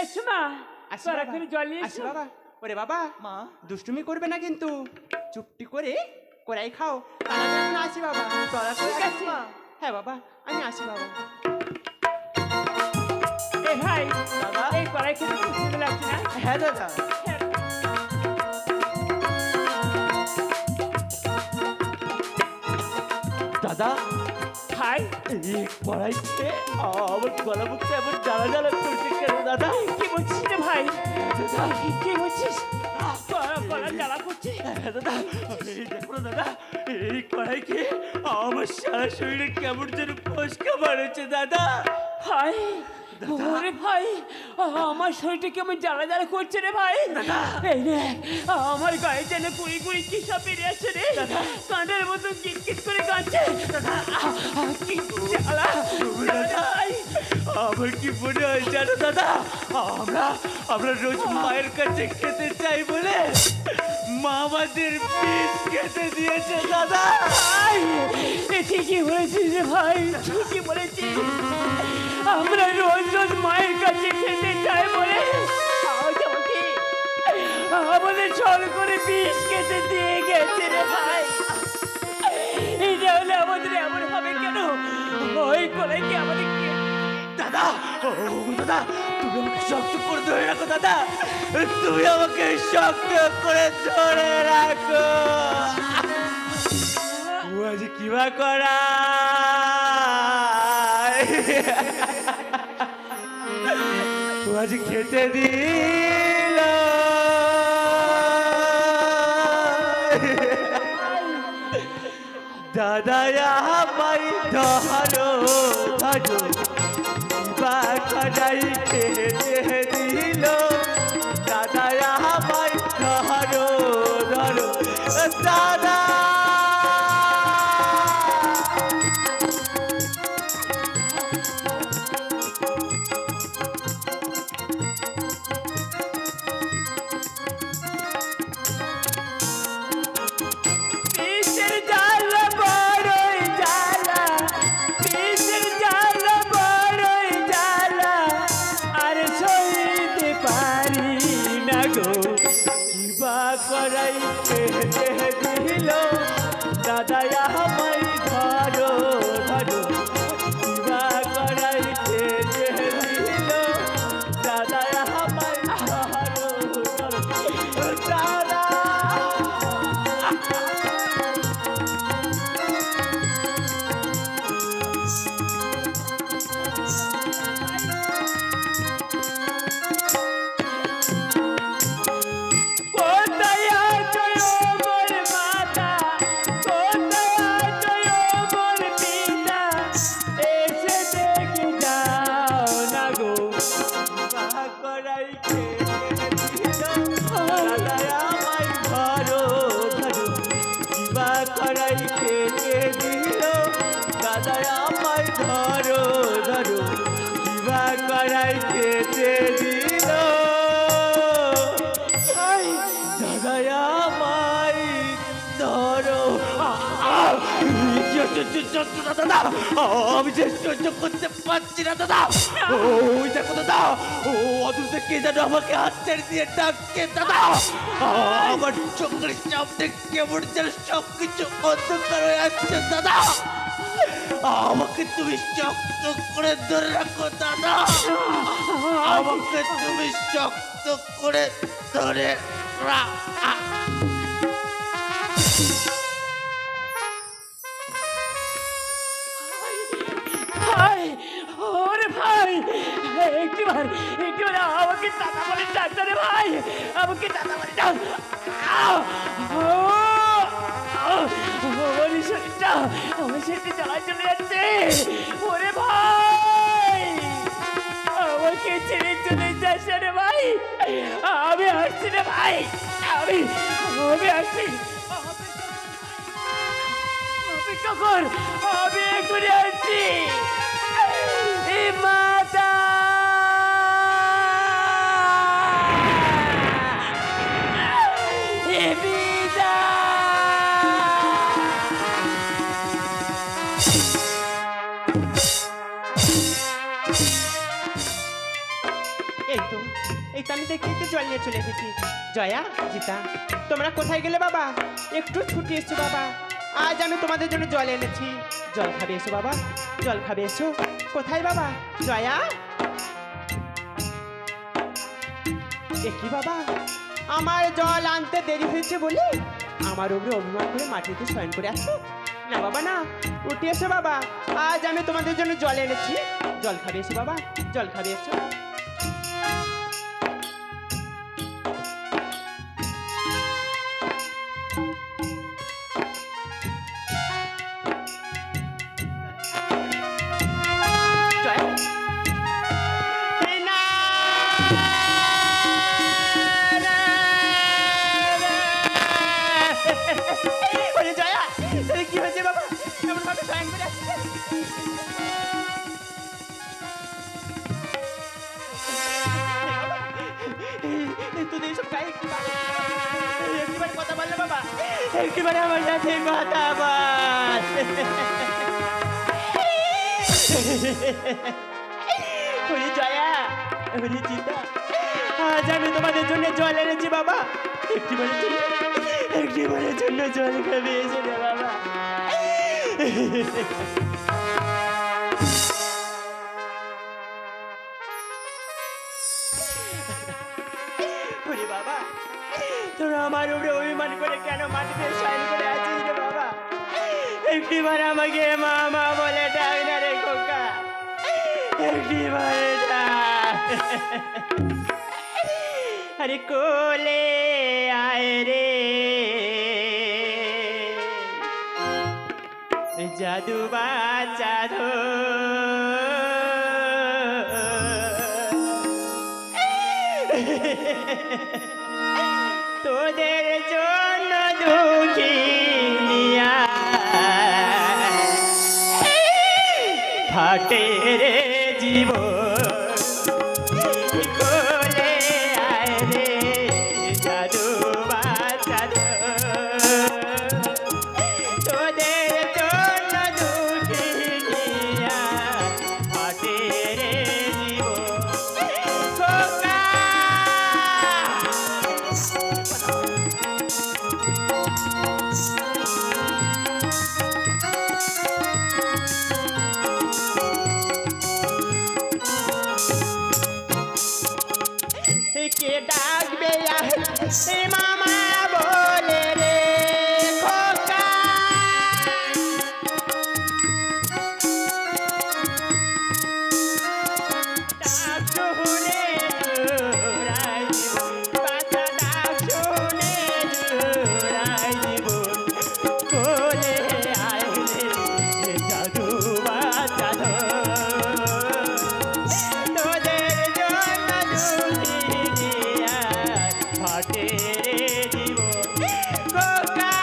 এসো মা, আসি তোরা বাবা, করে জল নিয়ে আসি এসো। বাবা। ওরে বাবা, মা। দুষ্টুমি করবে না কিন্তু, চুপটি করে কড়াই খাও। তাহলে আমি এখন আসি বাবা। তোরা করে ঠিক আছে। আসি। হ্যাঁ বাবা, আমি আসি বাবা। এই ভাই, দাদা? এই কলাই খেতে খুব সুন্দর লাগছে না? হ্যাঁ দাদা। হ্যাঁ। দাদা, ভাই, এই কড়াইতে আমার গলা মুখটা এমন জ্বালা জ্বালা করছে কেন দাদা? কি বলছিস রে ভাই? কি বলছিস? কলা জ্বালা করছে। হ্যাঁ দাদা, এই দেখো না দাদা, এই কড়াই খেয়ে আমার সারা শরীরে কেমন যেন ফসকা মারেছে দাদা। ভাই, ওরে ভাই, আমার শরীরটা কেমন জ্বালা জ্বালা করছে রে ভাই। এই রে, আমার গায়ে যেন কুড়ি কুড়ি কি সব বেরিয়ে আসছে রে, কাঁধের মতো কিট কিট করে কাঁদছে। কি জ্বালা, ভাই। আমার কি মনে হয় জানো দাদা, আমরা আমরা রোজ মায়ের কাছে খেতে চাই বলে মা আমাদের বিষ খেতে দিয়েছে দাদা। ঠিকই বলেছিস রে ভাই, ঠিকই বলেছিস। আমরা রোজ রোজ মায়ের কাছে খেতে চাই বলে আমাদের ছল করে বিষ খেতে দিয়ে গেছে রে ভাই। এটা হলে আমাদের এমন হবে কেন? ওই করে কি আমাদের দাদা, ও দাদা, তুমি আমাকে শক্ত করে ধরে রাখো দাদা, তুমি আমাকে শক্ত করে ধরে রাখো। ও আজ কিবা করা, ও আজ খেতে দিল। দাদা আমায় ধরো ধরো, বাখানাই খেতে দিল। দাদা আমায় ধরো ধরো, দাদা। করাই খেতে দিল। দাদা আমায় ধরো ধরো, কিবা করাই খেতে দিল। দাদা আমায় ধরো ধরো, দাদা। দাদা, আমি যে সহ্য করতে পারছি না দাদা। ওই দেখো দাদা, ও অদূর থেকে যেন আমাকে হাত ছেড়ে দিয়ে ডাকছে দাদা। আমার চোখের সামনে কেমন যেন সবকিছু অন্ধকার হয়ে আসছে দাদা। আমাকে তুমি শক্ত করে ধরে রাখো দাদা, আমাকে তুমি শক্ত করে ধরে রাখো। ওরে ভাই, একটিবার আমাকে দাদা বলে ডাক্তার রে ভাই, আমাকে দাদা বলে ডাক। আমার শরীরটা জ্বালায় চলে যাচ্ছে। ওরে ভাই, আমাকে ছেড়ে চলে যাস রে ভাই। আমি আসছি রে ভাই, আমি আসছি। অপেক্ষা কর, আমি এখনই আসছি। মাতা এই তো আমি দেখতে জল নিয়ে চলে এসেছি। জয়া, জিতা, তোমরা কোথায় গেলে বাবা? একটু ছুটি এসছো বাবা, আজ আমি তোমাদের জন্য জল এনেছি। জল খাবে এসো বাবা, জল খাবে এসো। কোথায় বাবা? জয়া, দেখি বাবা, আমার জল আনতে দেরি হয়েছে বলে আমার উপরে অভিমান করে মাটিতে শয়ন করে আসো না বাবা, না, উঠে এসো বাবা, আজ আমি তোমাদের জন্য জল এনেছি। জল খাবে এসো বাবা, জল খাবে এসো। কি হয়েছে বাবা, এমন ভাবে শয়ন করে আসছে? এসব গায়ে একটিবার কথা বললে বাবা, একটিবার আমার সাথে কথা বল। ওরে জয়া, ওরে চিন্তা, আজ আমি তোমাদের জন্য জল এনেছি বাবা। একটিবারের জন্য জল খাবে এসে দে বাবা। ওরে বাবা, তোরা আমার উপরে অভিমান করে কেন মাটিতে শয়ন করে আছিস রে বাবা? একটিবার আমাকে মা মা বলে ডাক না রে খোকা, একটিবার ডাক। আরে কোলে আয় রে জাদু বাচ্চা ধো, তোদের জন্য দুঃখী নিয়া ফাটে রে জীবন। কোলে আয় রে জাদু বাচ্চা ধো, তোদের জন্য দুঃখী নিয়া ফাটে রে জীবন। খোকা কে ডাকবে মামা বলে রে খোকা, ডাক শুনে জোড়াই জীবন, বাচ্চা ডাক শুনে জোড়াই জীবন। কোলে আয় রে জাদু বাচ্চা ধো, তোদের জন্য দুঃখী নিয়া ফাটে রে জীবন। খোকা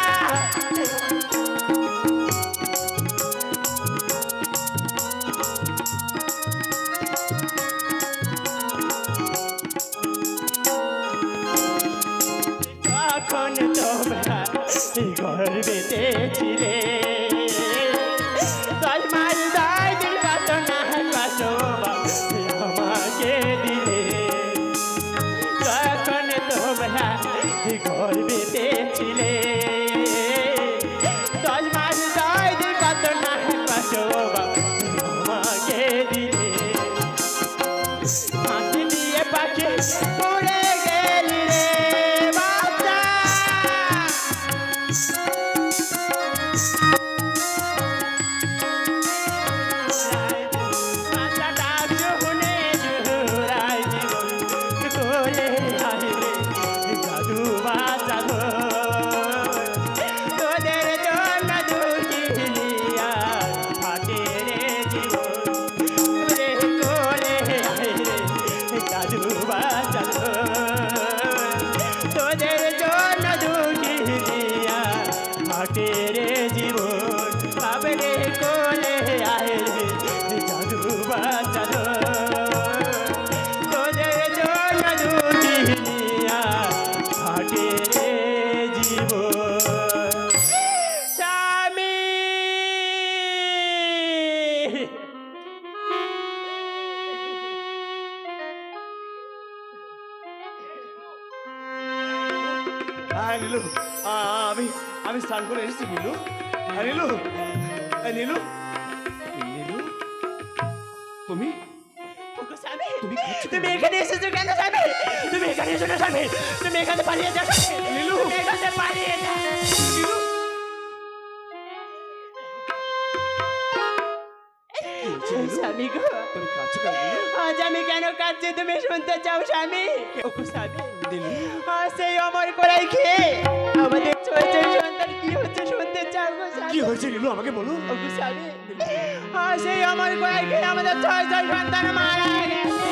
যখন তোমরা গর্বেতে ছিলে, 10 মাস 10 দিন কত না কত আমাকে দিলে। যখন তোমরা গর্বেতে ছিলে, 10 মাস 10 দিন কত না কত আমাকে দিলে। ফাঁকি দিয়ে পাখি উড়ে গেলি রে বাচ্চা, বাচ্চা ডাক শুনে জোড়াই জীবন। কোলে আয় রে জাদু বাচ্চা ধো, তোদের জন্য দুঃখী নিয়া ফাটে রে জীবন। রে কোলে আয় রে জাদু বাচ্চা ধো, তোদের জন্য দুঃখী নিয়া ফাটে রে জীবন। বাবরে কোলে আয় রে জাদু বাচ্চা ধো, তোদের জন্য দুঃখী নিয়া ফাটে রে জীবন। স্বামী হ্যাঁ নীলু, আমি স্নান করে এসেছি নীলু। হ্যাঁ নীলু, নীলু, নীলু, তুমি ওগো স্বামী, তুমি কাঁদছো তুমি এখানে এসেছো কেন স্বামী? তুমি এখানে এসো না স্বামী, তুমি এখানে পালিয়ে যাও স্বামী। নীলু। তুমি এখানে পালিয়ে যাও। নীলু, স্বামী গো, তুমি কাঁদছো কেন নীলু? আজ আমি কেন কাঁদছি তুমি শুনতে চাও স্বামী? ওগো স্বামী, নীলু, আজ সেই অমর কড়াই খেয়ে আমাদের ছোট সন্তান কি হচ্ছে শুনতে চাও গো স্বামী? কি হয়েছে নীলু, আমাকে বলো। ওগো স্বামী, আজ সেই অমর কড়াই খেয়ে আমাদের ছয় সন্তান মারা গেছে।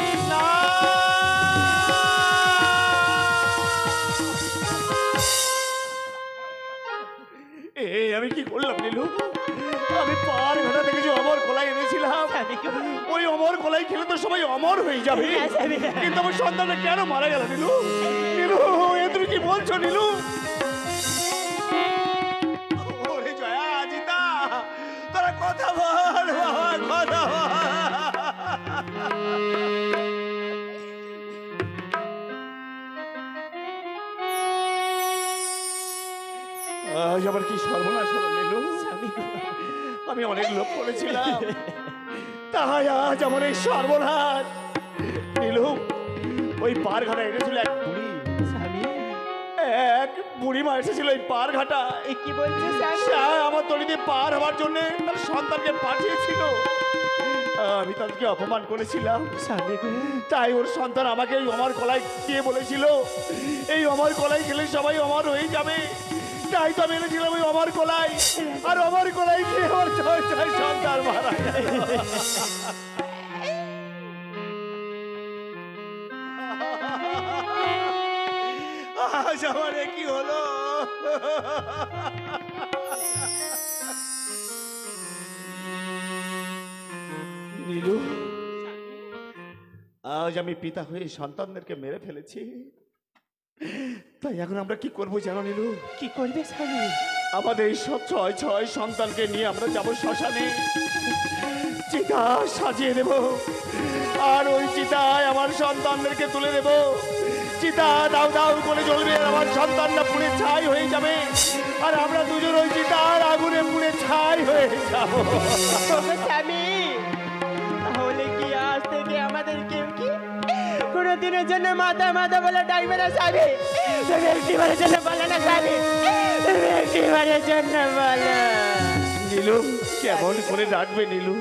আমি কি করলাম নীলু? আমি পার ঘাটা থেকে যে অমর খোলা এনেছিলাম, ওই ওই অমর কলাই খেলে তো সবাই অমর হয়ে যাবে, কিন্তু আমার সন্তানটা কেন মারা গেল নীলু? নীলু, এ তুমি কি বলছো নীলু? ওরে জয়া, জিতা, তোরা কথা বল বাবা, কথা বল। আজ আবার কি সর্বনাশ হলো নীলু? আমি অনেক লোভ করেছিলাম, তাই আজ আমার এই সর্বনাশ। নীলু, ওই পার ঘাটা এসেছিল এক বুড়ি, এক বুড়িমা এসেছিল ওই পার ঘাটা। কি বলছে সে আমার তলিতে পার হওয়ার জন্য তার সন্তানকে পাঠিয়েছিল। আমি তাদেরকে অপমান করেছিলাম, তাই ওর সন্তান আমাকে এই অমর কলাই দিয়ে বলেছিল এই অমর কলাই খেলে সবাই অমর হয়ে যাবে। তাই তো আমি এনেছিলাম ওই অমর কলাই, আর অমর কলাই খেয়ে ওর ছয় ছয় সন্তান মারা গেল। আজ আমার এ কি হলো? নীলু, আজ আমি পিতা হয়ে সন্তানদেরকে মেরে ফেলেছি। তাই এখন আমরা কি করবো জানো নীলু? কি করবে স্বামী? আমাদের এই সব ছয় ছয় সন্তানকে নিয়ে আমরা যাব শ্মশানে, চিতা সাজিয়ে দেব, আর ওই চিতায় আমার সন্তানদেরকে তুলে দেব। চিতা দাউ দাউ করে জ্বলবে, আর আমার সন্তানরা পুড়ে ছাই হয়ে যাবে, আর আমরা দুজন ওই চিতার আগুনে পুড়ে ছাই হয়ে যাব। স্বামী, তাহলে কি আজ থেকে আমাদের কেউ কি কোনোদিনের জন্য মাথা মাথা বলে ডাকবে না স্বামী? তুমি একটিবারের জন্য বলে না স্বামী, তুমি একটিবারের জন্য বলো। নীলু, কেমন করে ডাকবে নীলু?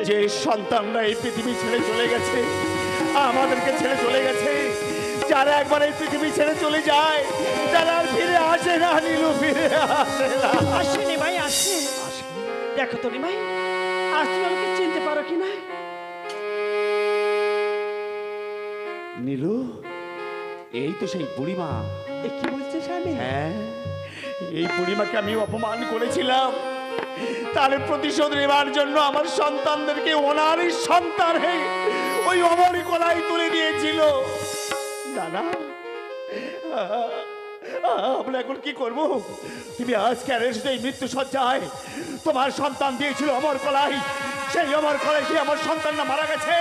যে সন্তানরা এই পৃথিবী ছেড়ে চলে গেছে, আমাদেরকে ছেড়ে চলে গেছে, যারা একবার এই পৃথিবী ছেড়ে চলে যায়, যারা আর ফিরে আসে না নীলু, ফিরে আসে না। আসেনি ভাই, আসে। দেখো তো ভাই, আজ তুমি আমাকে চিনতে পারো কি না? নীলু, এই তো সেই বুড়িমা। কি বলছে স্বামী? হ্যাঁ, এই বুড়িমাকে আমি অপমান করেছিলাম, তার প্রতিশোধ নেবার জন্য আমার সন্তানদেরকে ওনারই সন্তানে ওই অমর কলাই তুলে দিয়েছিল। দাদা, আমরা এখন কি করব? তুমি আজ কেন এসেছো এই মৃত্যু সজ্জায়? তোমার সন্তান দিয়েছিল অমর কলাই, সেই অমর কলাই কি আমার সন্তানরা মারা গেছে?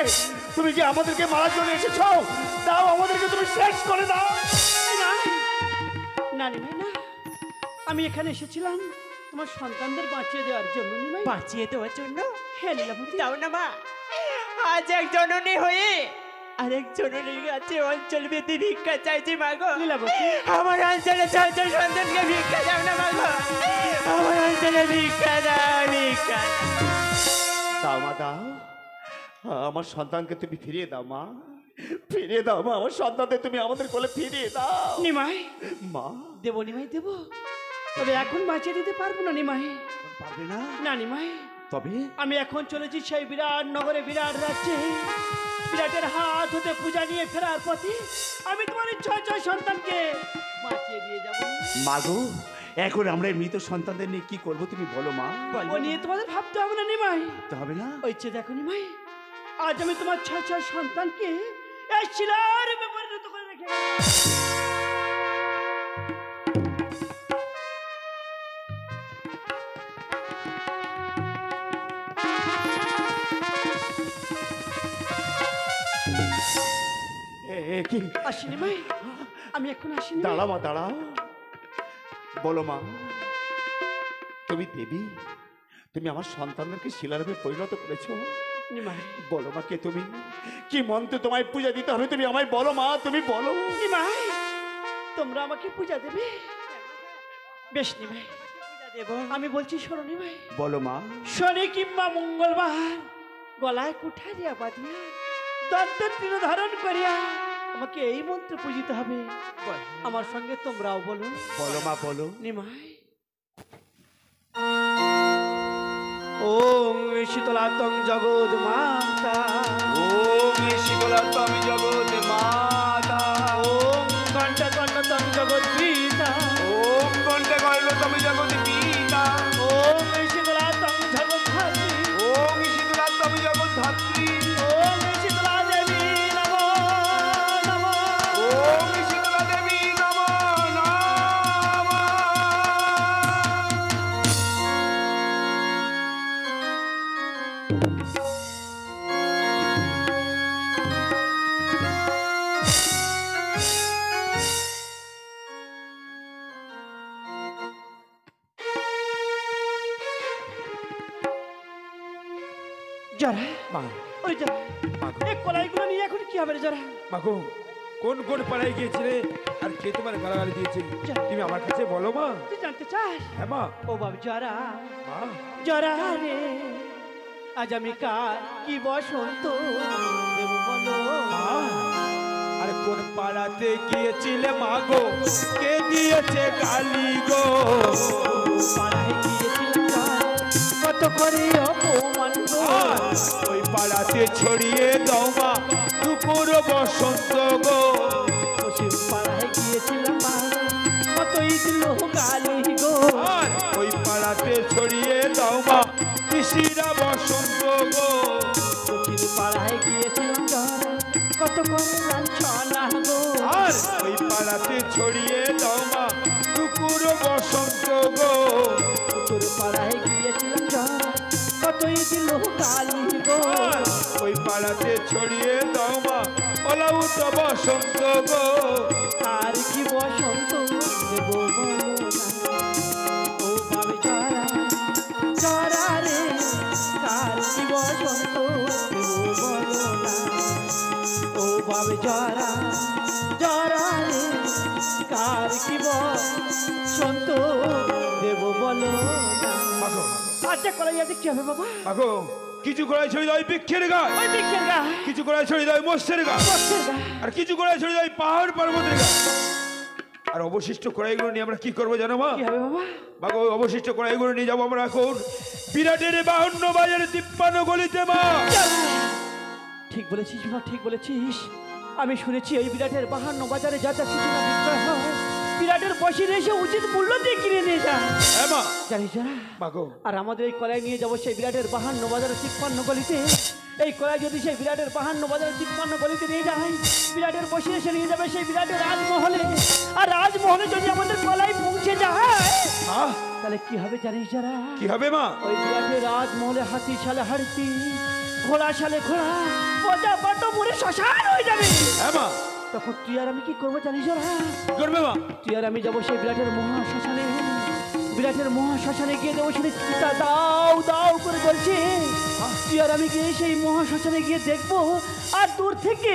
তুমি কি আমাদেরকে মারার জন্য এসেছো? দাও, আমাদেরকে তুমি শেষ করে দাও। না নিমাই, না, আমি এখানে এসেছিলাম তোমার সন্তানদের বাঁচিয়ে দেওয়ার জন্য। নিমাই, বাঁচিয়ে দেওয়ার জন্য? হ্যাঁ লীলাবতী, দাও না মা, আজ এক জননী হয়ে আরেক জননীর কাছে অঞ্চল বেঁধে ভিক্ষা চাইছি মা গো। লীলাবতী, আমার অঞ্চলে ছয় ছয় সন্তানকে ভিক্ষা দাও না মা গো, আমার অঞ্চলে ভিক্ষা দাও, ভিক্ষা দাও মা, দাও, আমার সন্তানকে তুমি ফিরিয়ে দাও মা, ফিরিয়ে দাও মা, আমার সন্তানদের তুমি আমাদের কোলে ফিরিয়ে দাও। নিমাই, মা, দেবো নিমাই, দেবো, তবে এখন বাঁচিয়ে দিতে পারবো না নিমাই। পারবে না? না নিমাই, তবে আমি এখন চলেছি সেই বিরাট নগরে, বিরাট রাজ্যে। বিরাটের হাত হতে পূজা নিয়ে ফেরার পথে আমি তোমার এই ছয় ছয় সন্তানকে বাঁচিয়ে দিয়ে যাবো। মাগো, এখন আমরা এই মৃত সন্তানদের নিয়ে কি করবো তুমি বলো মা? ও নিয়ে তোমাদের ভাবতে হবে না নিমাই। তো হবে না? ওই যে দেখো নিমাই, আজ আমি তোমার ছয় ছয় সন্তানকে এই শিলার পরিণত করে রেখে কি? আসিনি মাই, আমি এখন আসিনি। দাঁড়া মা, দাঁড়াও, বলো মা, তুমি দেবী, তুমি আমার সন্তানদেরকে শিলারূপে পরিণত করেছো। নিমাই, বলো মা, কে তুমি? কি মন্ত্রে তোমায় পূজা দিতে হবে তুমি আমায় বলো মা, তুমি বলো। নিমাই, তোমরা আমাকে পূজা দেবে? বেশ নিমাই, আমি বলছি শোনো নিমাই। বলো মা। শনি কিংবা মঙ্গলবার গলায় কুঠারিয়া বাঁধিয়া দন্তের তীর ধারণ করিয়া আমাকে এই মন্ত্র পূজিত হবে। আমার সঙ্গে তোমরাও বলো। বলো মা, বলো। নিমাই, ওম শীতলাতং জগৎ মাতা, ওম শীতলাতং জগৎ মাতা, ওম কণ্ঠ কণ্ঠতং জগৎ পিতা, ওম কণ্ঠে কণ্ঠতং জগৎ পিতা, ওম শীতলাতং জগৎ ধাত্রী, ওম শীতলাতং জগৎ ধাত্রী, জরা মা ওই জরা মাগো এই কলাইগুলো নিয়ে এখন কি হবে রে জরা? মাগো কোন কোন পাড়ায় গিয়েছিলে আর কে তোমার গালাগালি দিয়েছে তুমি আমার কাছে বলো মা। তুই জানতে চাস? হ্যাঁ মা। ও বাবা জরা মা জরা রে, আজ আমি কার কি বসন্ত দেব বলো? মা, আরে কোন পাড়াতে গিয়েছিলে মাগো, কে দিয়েছে গালি গো? পাড়ায় গিয়েছিলাম কত করে অপমান গো। ওই পাড়াতে ছড়িয়ে দাও মা দুপুর বসন্ত গো। পশ্চিম পাড়ায় গিয়েছিলাম কতই দিল গালি গো। আর ওই পাড়াতে ছড়িয়ে দাও মা কৃষিরা বসন্ত গো। দক্ষিণ পাড়ায় গিয়েছিলাম কত করে লাঞ্ছনা গো। আর ওই পাড়াতে ছড়িয়ে দাও মা দুপুর বসন্ত গো। উত্তর পাড়ায় গিয়েছিলাম কতই দিল গালি গো। আর ওই পাড়াতে ছড়িয়ে দাও মা অলাউত বসন্ত গো। আর কি বসন্ত দেব বলো না? ও ভাবে জরা জরা রে, কার কি বসন্ত দেব বলো না? ও ভাবে জরা জরা রে, কার কি বসন্ত দেব বলো না? মাগো আচ্ছা কলাই আছে কি হবে বাবা? মাগো কিছু করাই ছড়িয়ে দাও বৃক্ষের গায়ে, ওই দিকের গা কিছু করাই ছড়িয়ে দাও মৎস্যের গায়ে, কষ্টের গা আর কিছু করাই ছড়িয়ে দাও পাহাড় পর্বতের গায়ে। আর অবশিষ্ট কড়াইগুলো নিয়ে আমরা কি করবো জানো মা? কি হবে বাবা? মাগো ওই অবশিষ্ট কড়াইগুলো নিয়ে যাবো আমরা এখন বিরাটের 52 বাজারে 53 গলিতে মা। ঠিক বলেছিস বাবা, ঠিক বলেছিস। আমি শুনেছি এই বিরাটের 52 বাজারে যা যা কিছু না বিক্রয় হয়, বিরাটের বসির এসে উচিত মূল্য দিয়ে কিনে নিয়ে যায়। হ্যাঁ মা। জানিস যারা মাগো আর আমাদের এই কলাই নিয়ে যাবো সেই বিরাটের 52 বাজারে 53 গলিতে। এই কলাই যদি সেই বিরাটের 52 বাজারে 53 গলিতে নিয়ে যায়, বিরাটের বসির এসে নিয়ে যাবে সেই বিরাটের রাজমহলে। আর রাজমহলে যদি আমাদের কলাই পৌঁছে যায়, হ্যাঁ তাহলে কি হবে জানিস যারা? কি হবে মা? ওই বিরাটের রাজমহলে হাতি সালে হাড়তি, ঘোড়া সালে ঘোড়া, পচা পাটো মরে শ্মশান হয়ে যাবে। হ্যাঁ মা। তখন তুই আর আমি কি করবো জানিস যারা? কি করবে মা? তুই আর আমি যাবো সেই বিরাটের মহাশ্মশানে। বিরাটের মহাশ্মশানে গিয়ে দেবো সেটা চিতা দাও দাও করে বলছে। তুই আর আমি গিয়ে সেই মহাশ্মশানে গিয়ে দেখবো আর দূর থেকে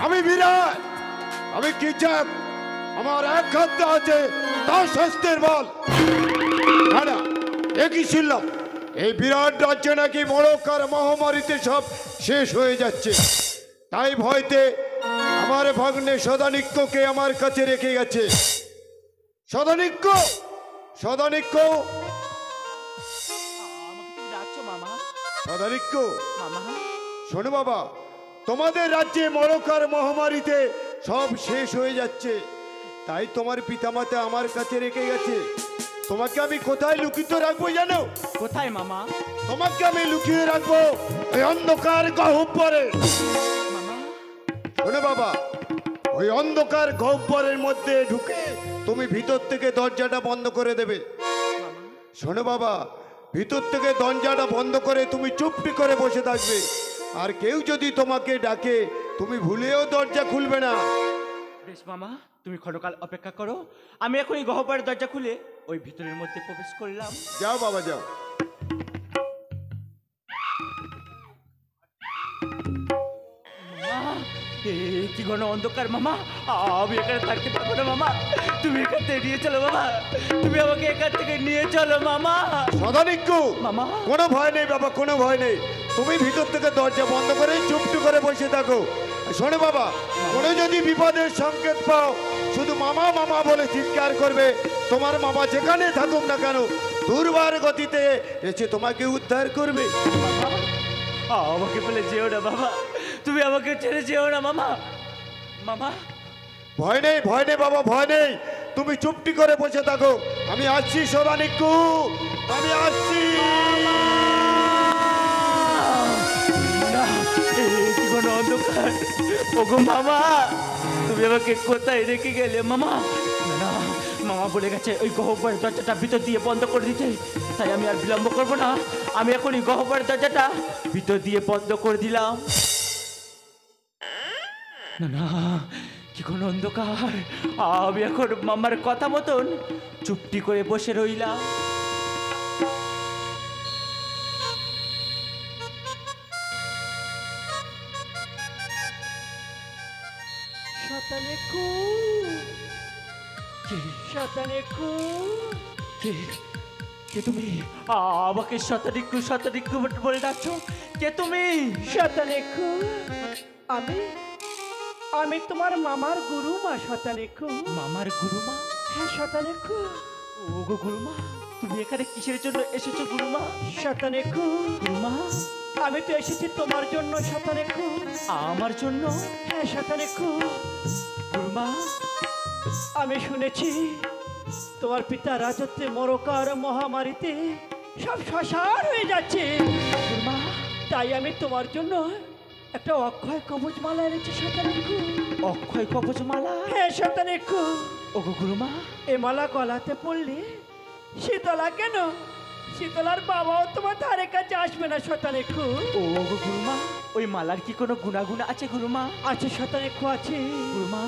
আমি বিরাট, আমি কিচক, আমার এক খাদ্য আছে তার শাস্তির বল। না না, একই শুনলাম এই বিরাট রাজ্যে নাকি মরকার মহামারীতে সব শেষ হয়ে যাচ্ছে, তাই ভয়তে আমার ভাগ্নে সদানিক্যকে আমার কাছে রেখে গেছে। সদানিক্য, সদানিক্য, সদানিক্য, শোনো বাবা, তোমাদের রাজ্যে মরকার মহামারীতে সব শেষ হয়ে যাচ্ছে, তাই তোমার পিতামাতা আমার কাছে রেখে গেছে। তোমাকে আমি কোথায় লুকিত রাখবো জানো? কোথায় মামা? তোমাকে আমি লুকিয়ে রাখবো ওই অন্ধকার গহ্বরে। শোনো বাবা, ওই অন্ধকার গহ্বরের মধ্যে ঢুকে তুমি ভিতর থেকে দরজাটা বন্ধ করে দেবে। শোনো বাবা, ভিতর থেকে দরজাটা বন্ধ করে তুমি চুপটি করে বসে থাকবে, আর কেউ যদি তোমাকে ডাকে তুমি ভুলেও দরজা খুলবে না। বেশ মামা, তুমি ক্ষণকাল অপেক্ষা করো, আমি এখন এই গহ্বরের দরজা খুলে ওই ভিতরের মধ্যে প্রবেশ করলাম। যাও বাবা যাও। কি ঘন অন্ধকার মামা, আমি এখানে থাকতে পারবো না মামা, তুমি এখান থেকে নিয়ে চলো মামা, তুমি আমাকে এখান থেকে নিয়ে চলো মামা। সদানিক্য, মামা। কোনো ভয় নেই বাবা, কোনো ভয় নেই, তুমি ভিতর থেকে দরজা বন্ধ করে চুপটি করে বসে থাকো। শোনো বাবা, কোনো যদি বিপদের সংকেত পাও শুধু মামা মামা বলে চিৎকার করবে, তোমার মামা যেখানে থাকুক না কেন দুর্বার গতিতে এসে তোমাকে উদ্ধার করবে। আমাকে বলে যেও না বাবা, তুমি আমাকে ছেড়ে যেও না মামা। মামা ভয় নেই বাবা, ভয় নেই। তুমি চুপটি করে বসে থাকো, আমি আসছি সোনানিকু, আমি আসছি। না, এ কি কোনো অন্ধকার? ওগো মামা, তুমি আমাকে কোথায় রেখে গেলে মামা? না, মামা বলে গেছে ওই গহ্বরের দরজাটা ভিতর দিয়ে বন্ধ করে দিতে। তাই আমি আর বিলম্ব করবো না, আমি এখন এই গহ্বরের দরজাটা ভিতর দিয়ে বন্ধ করে দিলাম। না না, কি কোনো অন্ধকার? আমি এখন মামার কথা মতন চুপটি করে বসে রইলাম। শতানেকু, কে শতানেকু, কে কে তুমি? আমাকে শতাধিক্য শতাধিক্য বলে ডাকছো? কে তুমি? শতানেকু, আমি তোমার মামার গুরুমা শতানেকু। মামার গুরুমা? হ্যাঁ শতানেকু। ওগো গুরুমা, তুমি এখানে কিসের জন্য এসেছো গুরুমা? শতানেকু, গুরুমা, আমি তো এসেছি তোমার জন্য শতানেকু। আমার জন্য? হ্যাঁ শতানেকু, গুরুমা, আমি শুনেছি তোমার পিতা রাজত্বে মরকার মহামারীতে সব শ্মশান হয়ে যাচ্ছে। গুরুমা, তাই আমি তোমার জন্য একটা অক্ষয় কবচমালা এনেছি শতানেকু। অক্ষয় কবচমালা? হ্যাঁ শতানেকু। ওগো গুরুমা, এ মালা গলাতে পড়লে শীতলা কেন, শীতলার বাবাও তোমার ধারে কাছে আসবে না শতানেকু। ওগো গুরুমা, ওই মালার কি কোনো গুণাগুণ আছে গুরুমা? আছে শতানেকু, আছে। গুরুমা,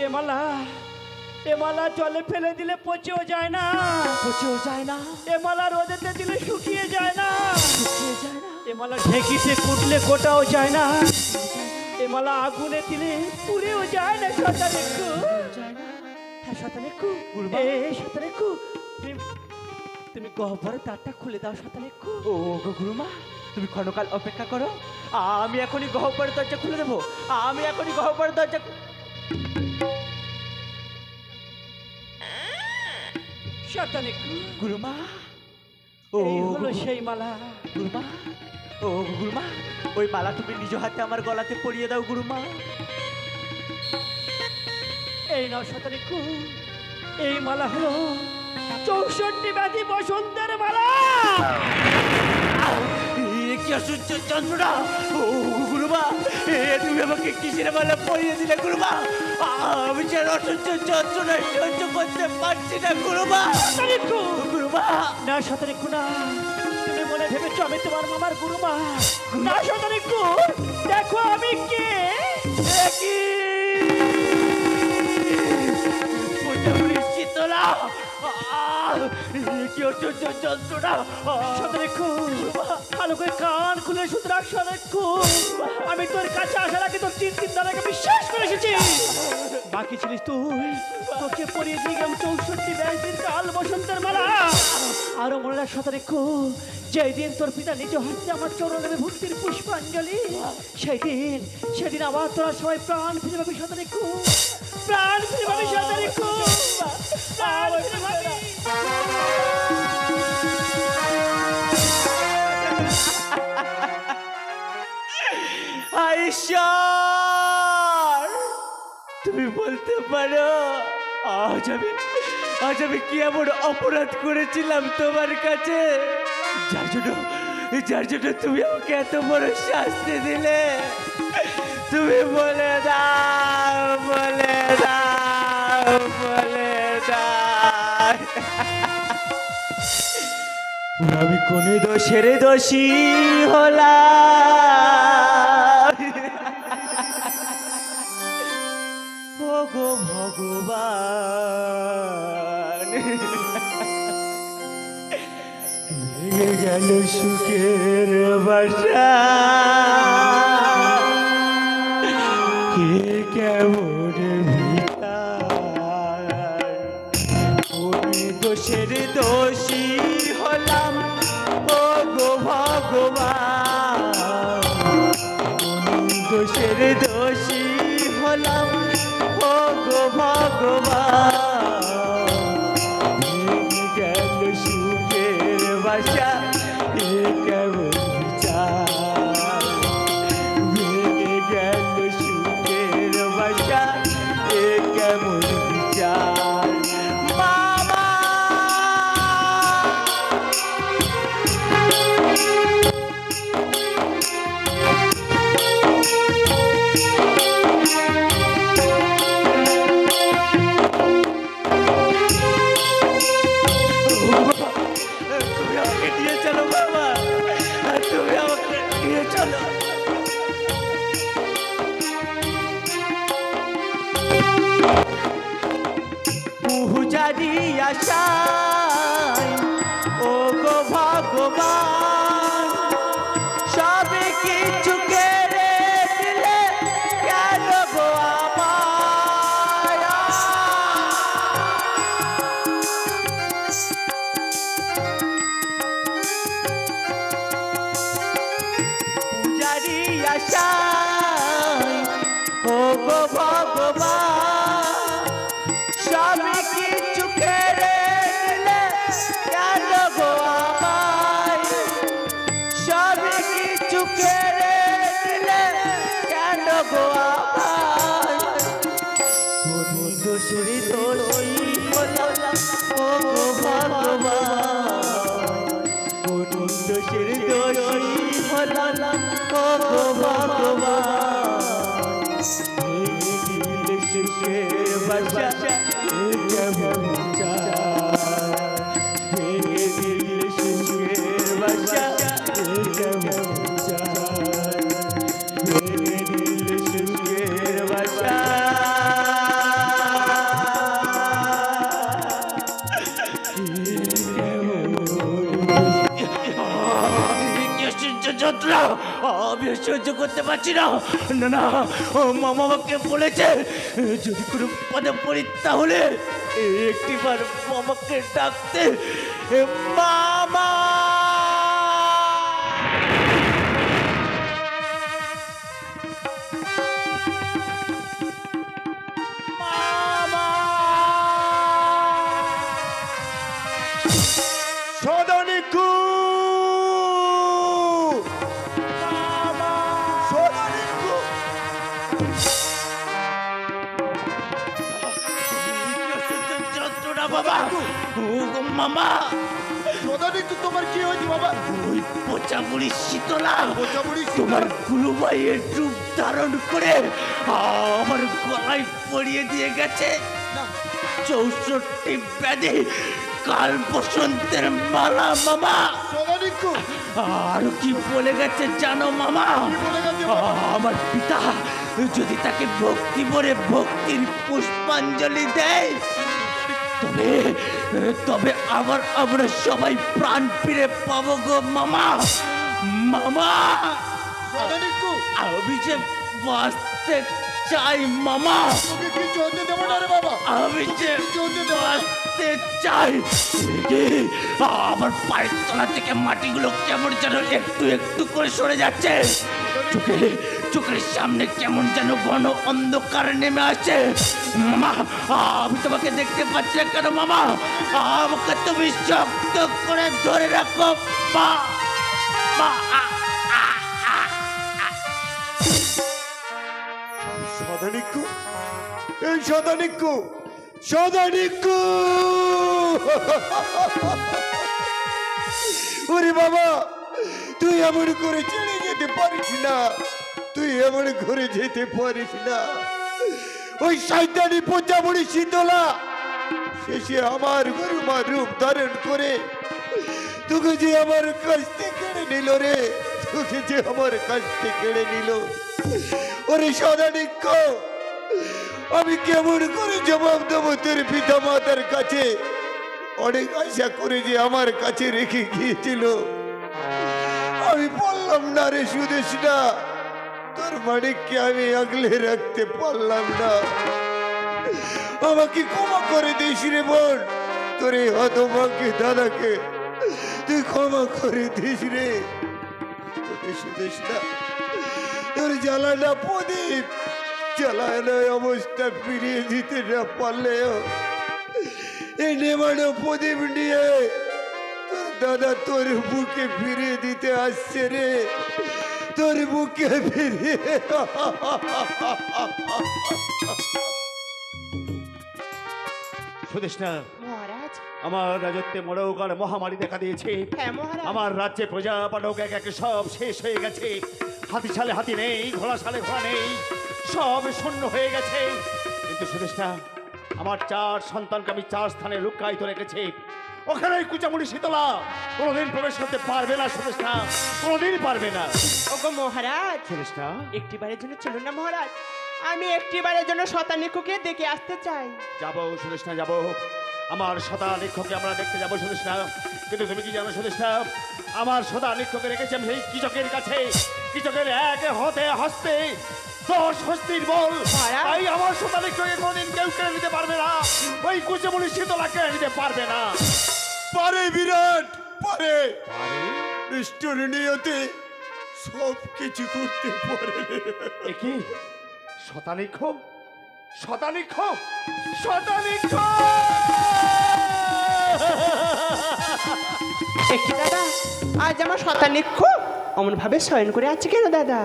এ মালা জলে ফেলে দিলে পচেও যায় না, পচেও যায় না, এ মালা রোদেতে দিলে শুকিয়ে যায় না, শুকিয়ে যায় না, এ মালা ঢেকিতে কুটলে গোটাও যায় না, এ মালা আগুনে দিলে পুড়েও যায় না শতানেকু। যায় না। হ্যাঁ শতানেকু, গুরুমা। শতানেকু, তুমি গহ্বরের দ্বারটা খুলে দাও শতানেকু। ওগো গুরুমা, তুমি ক্ষণকাল অপেক্ষা করো, আমি এখনই গহ্বরের দরজা খুলে দেবো, আমি এখনই গহ্বরের দরজা। শতানেকু, গুরুমা, এই হলো সেই মালা। গুরুমা, ও গুরুমা, ওই মালা তুমি নিজ হাতে আমার গলাতে পরিয়ে দাও গুরুমা। এই নাও শতানেকু, এই মালা হলো 64 ব্যাধি বসন্তের মালা। এ কি অসহ্য যন্ত্রণা! ও গুরুমা, তুমি আমাকে কিসের মালা পরিয়ে দিলে গুরুমা? আমি যে অসহ্য যন্ত্রণা সহ্য করতে পারছি না গুরুমা। শতানেকু, গুরুমা, না শতানেকু না, তুমি মনে ভেবেছো আমি তোমার মামার গুরুমা। না শতানেকু, দেখো আমি কে। কি শীতলা, কি অসহ্য যন্ত্রণা! শতানেকু, ভালো করে কান খুলে সুতরাং শতানেকু, আমি তোর কাছে আসার আগে তোর 3 দিন দাদাকে বিশ্বাস করে এসেছি। বাকি ছিলিস তুই, তোকে পরিয়ে দিয়ে গেলাম 64 ব্যাধির কাল বসন্তের মালা। আরো মনে রাখ শতানেকু, যেই দিন তোর পিতা নিজ হস্তে আমার চরণে ভক্তির পুষ্পাঞ্জলি, সেদিন আবার তোরা সবাই প্রাণ ফিরে পাবি শতানেকু, প্রাণ ফিরে পাবি শতানেকু, প্রাণ ফিরে পাবি। ঈশ্বর, তুমি বলতে পারো আজ আমি কি এমন অপরাধ করেছিলাম তোমার কাছে, যার জন্য তুমি আমাকে এত বড় শাস্তি দিলে? তুমি বলে দাও, বলে দাও, বলে দাও। আমি কোন দোষের দোষী হলাম? ওগো ভগবান, ভেঙে গেল সুখের বাসা, কে কেমন ভিখার, কোন দোষের দোষী হলাম ওগো ভগবান, কোন দোষের দোষী হলাম ওগো ভগবান, ভেঙে গেল সুখের বাসা, এ কেমন বিচার, ভেঙে গেল সুখের বাসা, এ কেমন পূজারি আশায় ও গো ভগবান সবে কিছু কেড়ে দিলে কেন গো আমায় পূজারি আশায় ও গো ভগবান সবে কিছু কেড়ে দিলে কেন গো আমায় সবে কিছু কেড়ে দিলে কেন গো আমায় কোন দোষের দোষী হলাম ও গো ভগবান কোন দোষের দোষী হলাম ও গো ভগবান ভেঙে দিলে সুখের বাসা কেমন চায় ভেঙে দিলে সুখের বাসা কেমন চায় ভেঙে দিলে সুখের বাসা যন্ত্রণা আমি সহ্য করতে পারছি না না না মামা আমাকে বলেছে যদি কোনো পদে পড়ি তাহলে একটিবার মামাকে ডাকতে মামা সদানিকু সদানিকু যন্ত্রণা বাবা ও গো মামা সদানিকু তোমার কি হয়েছে বাবা? ওই পচা বুড়ি শীতলা পচা বুড়ি শীতলা? তোমার গুলুবাইয়ের রূপ ধারণ করে আমার গলায় পরিয়ে দিয়ে গেছে 64 ব্যাধি কাল বসন্তের মালা মামা সদানিকু আর কি বলে গেছে জানো মামা বলে গেছে বাবা? আমার পিতা যদি তাকে ভক্তি ভরে ভক্তির পুষ্পাঞ্জলি দেয় তবে তবে আবার আমরা সবাই প্রাণ ফিরে পাবো গো মামা মামা সদানিকু আমি যে বাঁচতে চাই মামা তোকে কিছু হতে দেবো না রে বাবা। আমি যে কিছু হতে দেবো না। বাঁচতে চাই এ, আমার পায়ের তলা থেকে মাটিগুলো কেমন যেন একটু একটু করে সরে যাচ্ছে চোখের সামনে কেমন যেন ঘন অন্ধকার নেমে আসছে মামা আমি তোমাকে দেখতে পাচ্ছি না কেন মামা আমাকে তুমি শক্ত করে ধরে রাখো মা মা সদানিকু এই সদানিকু সদানিকু ওরে বাবা তুই এমন করে চলে যেতে পারিস না তুই এমন করে যেতে পারিস না ওই শয়তানি পঞ্চামণি শীতলা শেষে আমার গরুমা রূপ ধারণ করে তোকে যে আমার কাছ থেকে কেড়ে নিল রে তোকে যে আমার কাছ থেকে কেড়ে নিল ওরে সদানিক আমি কেমন করে জবাব দেবো তোর পিতা মাতার কাছে অনেক আশা করে যে আমার কাছে রেখে গিয়েছিল আমি বললাম না রে সুদেশ না তোর মানিককে আমি আগলে রাখতে পারলাম না আমাকে ক্ষমা করে দিস রে বোন তোর এই হতভাগ্যে দাদাকে তুই ক্ষমা করে দিস রে তোকে সুদেশ না তোর জ্বালানা প্রদীপ জ্বালানো অবস্থা ফিরিয়ে দিতে না পারলেও এই নেমানো প্রদীপ নিয়ে তোর দাদা তোর বুকে ফিরিয়ে দিতে আসছে রে তোর বুকে ফিরিয়ে সুদেশ না মহারাজ আমার রাজত্বে মরক আর মহামারী দেখা দিয়েছে হ্যাঁ মহারাজ আমার রাজ্যে প্রজা পালক এক এক সব শেষ হয়ে গেছে হাতি ছালে হাতি নেই ঘোড়া ছালে ঘোড়া নেই সব শূন্য হয়ে গেছে কিন্তু সুদেশটা আমার 4 সন্তানকে আমি 4 স্থানে লুকায়িত রেখেছি ওখানে ওই কুচামুড়ি শীতলা কোনোদিন প্রবেশ করতে পারবে না সুদেশটা কোনোদিন পারবে না ওগো মহারাজ সুদেশটা একটিবারের জন্য চলুন না মহারাজ আমি একটিবারের জন্য শতানিকুকে দেখে আসতে চাই যাবো সুদেশটা যাবো আমার সদা নিক্ষকে আমরা দেখতে যাবো সুদেষ্ণা, কিন্তু তুমি কি জানো সুদেষ্ণা, আমার সদা নিক্ষকে রেখেছি আমি সেই কৃষকের কাছে। কৃষকের এক হতে হস্তে 10 হস্তির বল। ভায়া। তাই আমার সদা নিক্ষকে কোনদিন কেউ কেড়ে নিতে পারবে না, ওই কুচেমণি শীতলা কেড়ে নিতে পারবে না। পারে বিরাট, পারে। নিষ্ঠুর নিয়তে সব কিছু করতে পারে। কি শতানিক্ষ, শতানিক্ষ, শতানিক্ষ! একটি দাদা, আজ আমার শতানিক্ষ অমন ভাবে শয়ন করে আছে কেন দাদা?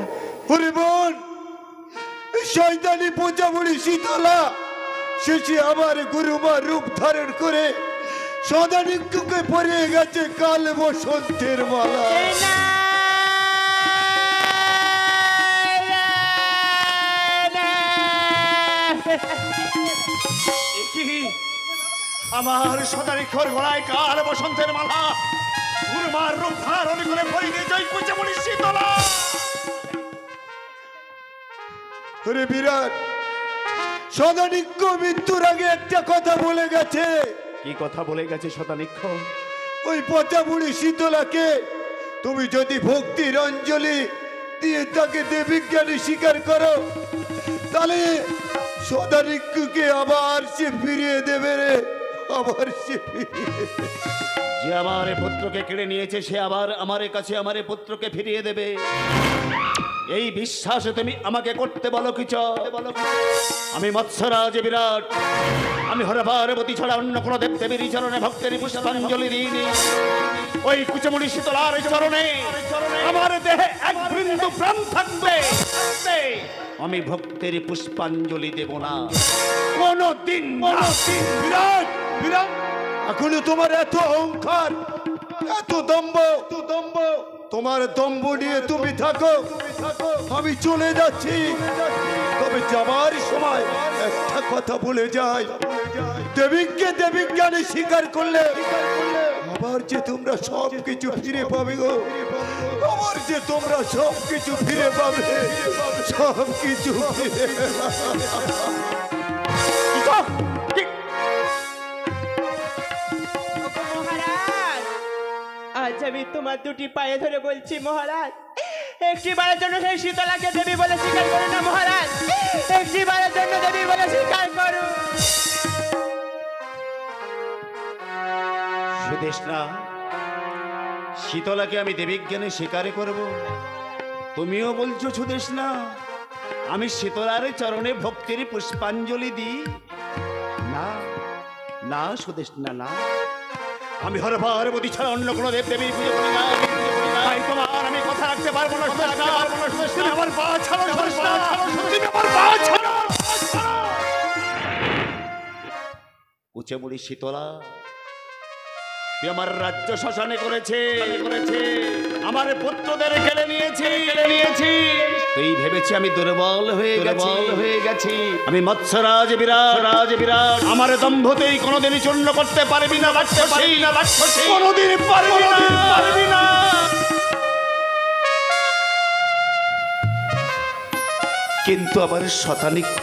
ওরে বোন, শয়তানি পূজামুড়ি শীতলা শেষে আবার গুরুমার রূপ ধারণ করে সদানিককে পরে গেছে কাল বসন্তের মালা। কি আমার শতানিক্ষর গলায় কাল বসন্তের মালা, গুরুমার রূপ ধারণ করে পরিণে জয় কুচেমণি শীতলা। ওরে বিরাট, সদানিক্য মৃত্যুর আগে একটা কথা বলে গেছে। কি কথা বলে গেছে শতানিক্ষ? ওই পচামুড়ি শীতলাকে তুমি যদি ভক্তির অঞ্জলি দিয়ে তাকে দেবীজ্ঞানী স্বীকার করো, তাহলে সদানিক্যকে আবার সে ফিরিয়ে দেবে রে, আবার সে ফিরিয়ে দেবে। যে আমার পুত্রকে কেড়ে নিয়েছে সে আবার আমার কাছে আমার পুত্রকে ফিরিয়ে দেবে, এই বিশ্বাসে তুমি আমাকে করতে বলো কি বলো? আমি মৎস্যরাজ বিরাট, আমি হরবারবতী ছাড়া অন্য কোনো দেব দেবীর চরণে ভক্তের পুষ্পাঞ্জলি দিইনি। ওই কুচমুড়ি শীতলার চরণে আমার দেহে এক বিন্দু প্রাণ থাকবে, আমি ভক্তের পুষ্পাঞ্জলি দেব না কোনদিন। বিরাট, বিরাট, এখনো তোমার এত অহংকার, এত দম্ভ, তোমার দম্ভ নিয়ে তুমি থাকো, আমি চলে যাচ্ছি। তবে যাবার সময় একটা কথা বলে যাই, দেবীকে দেবীজ্ঞানী স্বীকার করলে আবার যে তোমরা সব কিছু ফিরে পাবে গো, আবার যে তোমরা সব কিছু ফিরে পাবে, সব কিছু ফিরে। মহারাজ, আজ আমি তোমার দুটি পায়ে ধরে বলছি মহারাজ, একটি বারের জন্য সেই শীতলাকে দেবী বলে স্বীকার করুন না মহারাজ, একটি বারের জন্য দেবী বলে স্বীকার করুন। সুদেষ্ণা, শীতলাকে আমি দেবীজ্ঞানে স্বীকার করব? তুমিও বলছো সুদেষ্ণা আমি শীতলার চরণে ভক্তির পুষ্পাঞ্জলি দিই? না না সুদেষ্ণা, না, আমি হরবারবতী ছাড়া অন্য কোনো দেব দেবীর পুজো করি না। তাই তোমার আমি কথা রাখতে পারবো না সুদেষ্ণা। তুমি আমার পা ছাড়ো সুদেষ্ণা, তুমি আমার পা ছাড়ো। কুচেমুড়ি শীতলা, তুই আমার রাজ্য শাসনে করেছে, আমার পুত্রদের কেড়ে নিয়েছি। তুই ভেবেছি আমি দুর্বল হয়ে গেছি। আমি মৎস্যরাজ বিরাট, আমার দম্ভ তুই কোনোদিনই চূর্ণ করতে পারবি না, কোনোদিন পারবি না। কিন্তু আমার শতানিক্ষ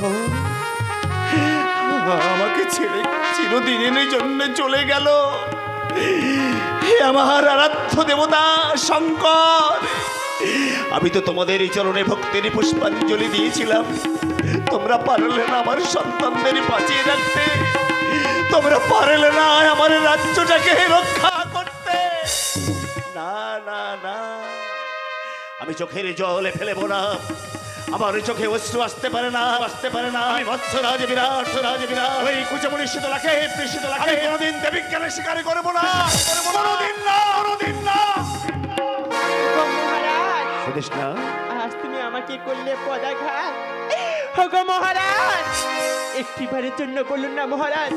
আমাকে ছেড়ে চিরদিনের জন্য চলে গেল। হে আমার আরাধ্য দেবতা শঙ্কর, আমি তো তোমাদের এই চরণে ভক্তির পুষ্পাঞ্জলি দিয়েছিলাম, তোমরা পারলে না আমার সন্তানদের বাঁচিয়ে রাখতে, তোমরা পারলে না আমার রাজ্যটাকে রক্ষা করতে। না না না, আমি চোখের জলে ফেলেবো না, আমার চোখে অশ্রু আসতে পারে না। আমি মৎস্যরাজ বিরাট, ওই কুচমুড়ি শীতলাকে আমি কোনোদিন দেবীজ্ঞানে স্বীকার করবো না, কোনোদিন না। মহারাজ, সুদেষ্ণা, আজ তুমি আমাকে করলে পদাঘাত। ওগো মহারাজ, একটিবারের জন্য বলুন না মহারাজ,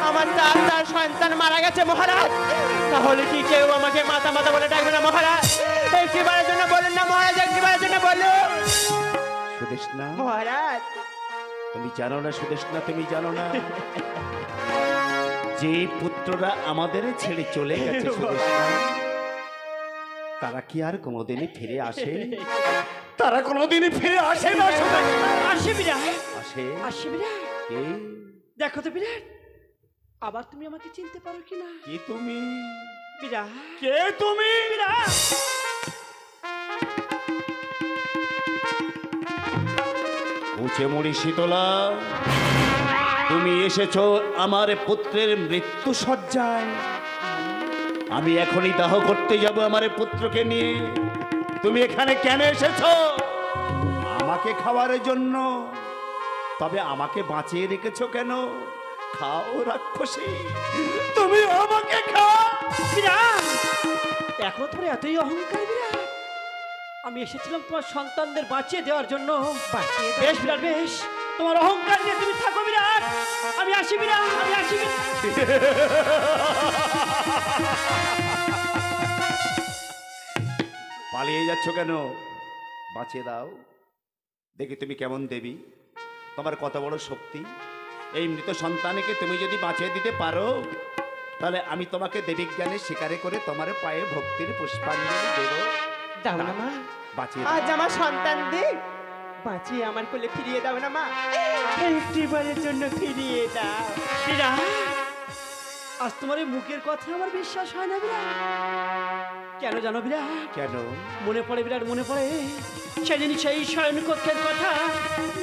আমার তার সন্তান মারা গেছে মহারাজ, তাহলে কি কেউ আমাকে মাতা বলে ডাকবে না মহারাজ? একটিবারের জন্য বলুন না মহারাজ, একটিবারের জন্য বলুন। সুদেষ্ণা, মহারাজ, তুমি জানো না সুদেষ্ণা, তুমি জানো না যে পুত্ররা আমাদের ছেড়ে চলে গেছে সুদেষ্ণা, তারা কি আর কোনোদিনই ফিরে আসে? তারা কোনোদিনই ফিরে আসে না সুদেষ্ণা। আসে বিরাট, আসে আসে বিরাট। কে? দেখো তো বিরাট, আবার তুমি আমাকে চিনতে পারো কি না? কি তুমি? বিরাট, কে তুমি? বিরাট, উঁচে মুড়ি শীতলা, তুমি এসেছো আমার পুত্রের মৃত্যু সজ্জায়। আমি এখনই দাহ করতে যাব আমার পুত্রকে নিয়ে। তুমি এখানে কেন এসেছো? আমাকে খাওয়ার জন্য। তবে আমাকে বাঁচিয়ে রেখেছো কেন? খাও রাক্ষসী, তুমি আমাকে খাও। বিরাট, এখন তোর এতই অহংকার বিরাট। আমি এসেছিলাম তোমার সন্তানদের বাঁচিয়ে দেওয়ার জন্য। বেশ বিরাট, বেশ, তোমার অহংকার নিয়ে তুমি থাকো বিরাট। আমি আসি বিরাট, আমি আসি বিরাট। পালিয়ে যাচ্ছ কেন? বাঁচিয়ে দাও, দেখি তুমি কেমন দেবী, তোমার কত বড় শক্তি। এই মৃত সন্তানকে তুমি যদি বাঁচিয়ে দিতে পারো, তাহলে আমি তোমাকে দেবী জ্ঞানে স্বীকারে করে তোমার পায়ে ভক্তির পুষ্পাঞ্জলি দেব। দাও না মা, বাঁচিয়ে আজ দাও। আমার সন্তান দিক বাঁচিয়ে আমার কোলে ফিরিয়ে দাও না মা, একটিবারের জন্য ফিরিয়ে দাও। বিরাট, আজ তোমার এই মুখের কথা আমার বিশ্বাস হয় না বিরাট। কেন জানো বিরাট? কেন? মনে পড়ে বিরাট, মনে পড়ে সেদিন সেই শয়নকক্ষের কথা।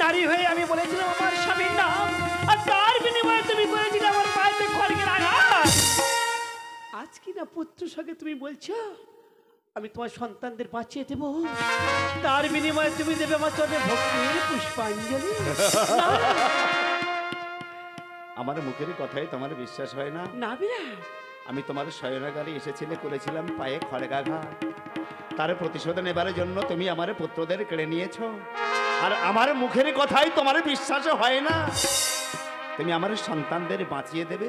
নারী হয়ে আমি বলেছিলাম আমার স্বামীর নাম, আর তার বিনিময়ে তুমি করেছিলে আমার পায়েতে খড়গের আঘাত। আজ কি না পুত্র সঙ্গে তুমি বলছো আমি তোমার সন্তানদের বাঁচিয়ে দেব, তার বিনিময়ে তুমি দেবে আমার চরণে ভক্তির পুষ্পাঞ্জলি। না, আমার মুখের কথাই তোমার বিশ্বাস হয় না? না বিরাট, আমি তোমার শয়নাগারে এসেছিলে, করেছিলাম পায়ে খড়গাঘাত। তার প্রতিশোধ নেবার জন্য তুমি আমার পুত্রদের কেড়ে নিয়েছো, আর আমার মুখের কথাই তোমার বিশ্বাস হয় না। তুমি আমার সন্তানদের বাঁচিয়ে দেবে,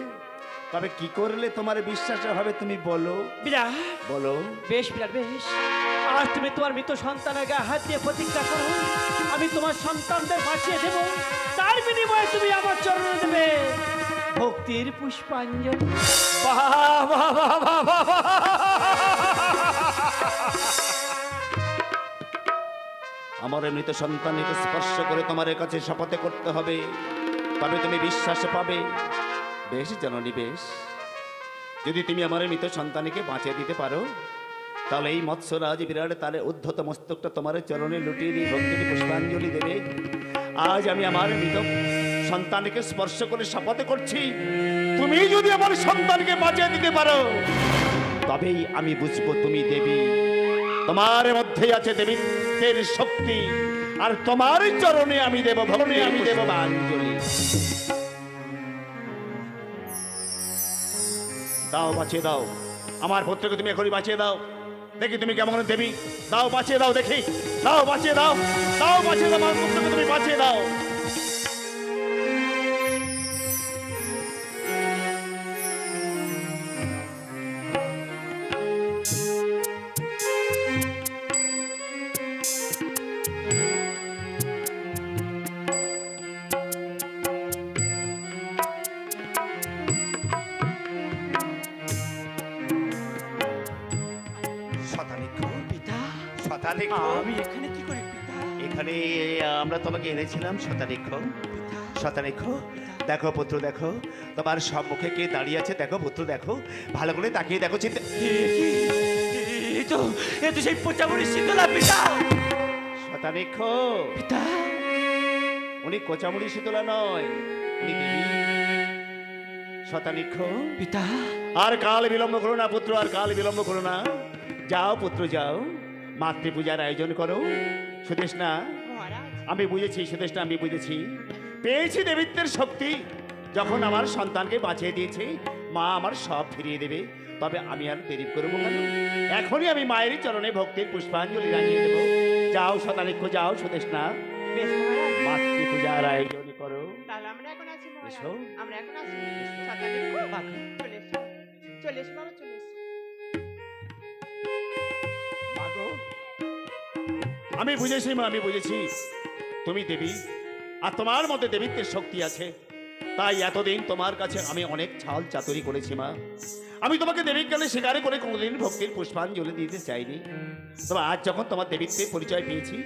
তবে কি করলে তোমার বিশ্বাস হবে তুমি বলো, বিরাট, বলো। বেশ বিরাট, বেশ, আজ তুমি তোমার মৃত সন্তানের গায়ে হাত দিয়ে প্রতিজ্ঞা করো আমি তোমার সন্তানদের বাঁচিয়ে দেব, তার বিনিময়ে তুমি আমার চরণে দেবে ভক্তির পুষ্পাঞ্জলি। বাহ, বাহ, বাহ, বাহ, বাহ, বাহ। আমার মৃত সন্তানকে স্পর্শ করে তোমার কাছে শপথ করতে হবে, তবে তুমি বিশ্বাস পাবে। বেশ জননী, বেশ, যদি তুমি আমার মৃত সন্তানকে বাঁচিয়ে দিতে পারো, তাহলে এই মৎস্যরাজ বিরাট তার উদ্ধত মস্তকটা তোমার চরণে লুটিয়ে দিয়ে ভক্তির পুষ্পাঞ্জলি দেবে। আজ আমি আমার মৃত সন্তানকে স্পর্শ করে শপথ করছি, তুমি যদি আমার সন্তানকে বাঁচিয়ে দিতে পারো, তবেই আমি বুঝবো তুমি দেবী। তোমার মধ্যেই আছে দেবীত্বের শক্তি, আর তোমার চরণে আমি দেব ভক্তি, আমি দেব অঞ্জলি। দাও, বাঁচিয়ে দাও আমার পুত্রকে, তুমি এখনই বাঁচিয়ে দাও, দেখি তুমি কেমন দেবী। দাও, বাঁচিয়ে দাও, দেখি, দাও, বাঁচিয়ে দাও, দাও, বাঁচিয়ে দাও আমার পুত্রকে, তুমি বাঁচিয়ে দাও। আমি এখানে কি করি পিতা? এখানে আমরা তোমাকে এনেছিলাম শতানিক্ষ। শতানিক্ষ, দেখো পুত্র, দেখো তোমার সম্মুখে কে দাঁড়িয়ে আছে, দেখো পুত্র, দেখো ভালো করে তাকিয়ে দেখো। চিন্তা, এ তো সেই পোচামুড়ি শীতলা পিতা। শতানিক্ষ, পিতা, উনি কোচামুড়ি শীতলা নয়, উনি দেবী। শতানিক্ষ, পিতা, আর কাল বিলম্ব করো না পুত্র, আর কাল বিলম্ব করো না। যাও পুত্র, যাও, মাতৃপূজার আয়োজন করো। সুদেষ্ণা, আমি বুঝেছি, সুদেষ্ণা, আমি বুঝেছি, পেয়েছি দেবীত্বের শক্তি। যখন আমার সন্তানকে বাঁচিয়ে দিয়েছি, মা আমার সব ফিরিয়ে দেবে। তবে আমি আর দেরি করবো কেন? এখনই আমি মায়ের চরণে ভক্তির পুষ্পাঞ্জলি রাঙিয়ে দেবো। যাও শতানিক্ষ, যাও সুদেষ্ণা, বেশ মহারাজ, মাতৃপূজার আয়োজন করো। তাহলে আমরা এখন আছি মহারাজ, এসো। আমরা এখন আছি। শতানিক্ষ, চলে এসো, চলে এসো বাবা, চলে এসো। মাগো, আমি বুঝেছি মা, আমি বুঝেছি তুমি দেবী, আর তোমার মধ্যে দেবীত্বের শক্তি আছে। তাই এতদিন তোমার কাছে আমি অনেক ছাল চাতুরি করেছি মা। আমি তোমাকে দেবীজ্ঞানে স্বীকারে করে কোনোদিন ভক্তির পুষ্পাঞ্জলি দিতে চাইনি। তবে আজ যখন তোমার দেবীত্বের পরিচয় পেয়েছি,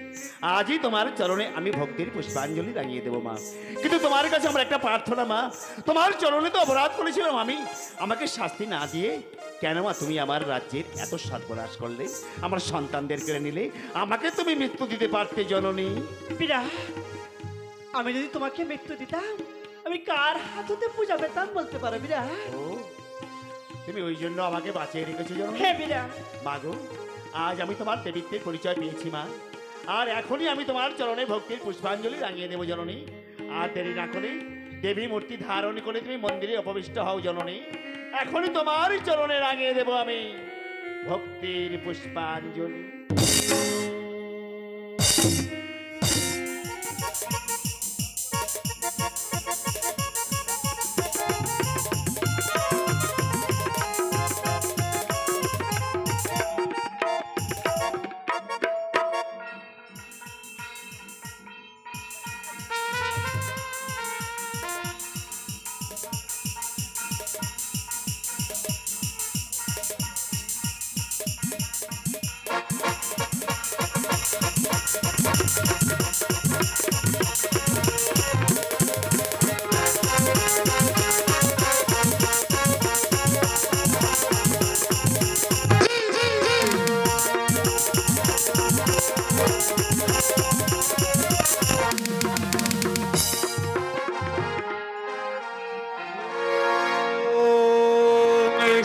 আজই তোমার চরণে আমি ভক্তির পুষ্পাঞ্জলি রাঙিয়ে দেবো মা। কিন্তু তোমার কাছে আমার একটা প্রার্থনা মা, তোমার চরণে তো অপরাধ করেছিলাম আমি, আমাকে শাস্তি না দিয়ে কেন মা তুমি আমার রাজ্যের এত সর্বনাশ করলে, আমার সন্তানদের কেড়ে নিলে, আমাকে তুমি মৃত্যু দিতে পারতে জননী। বিরাট, আমি যদি তোমাকে মৃত্যু দিতাম আমি কার হাত হতে পূজা পেতাম বলতে পারো বিরাট? ও, তুমি ওই জন্য আমাকে বাঁচিয়ে রেখেছো জননী। হ্যাঁ বিরাট। মা গো, আজ আমি তোমার দেবীত্বের পরিচয় পেয়েছি মা, আর এখনই আমি তোমার চরণে ভক্তির পুষ্পাঞ্জলি রাঙিয়ে দেবো জননী। আর দেরি না করে দেবী মূর্তি ধারণ করে তুমি মন্দিরে উপবিষ্ট হও জননী। এখনই তোমার চরণে রাঙিয়ে দেবো আমি ভক্তির পুষ্পাঞ্জলি।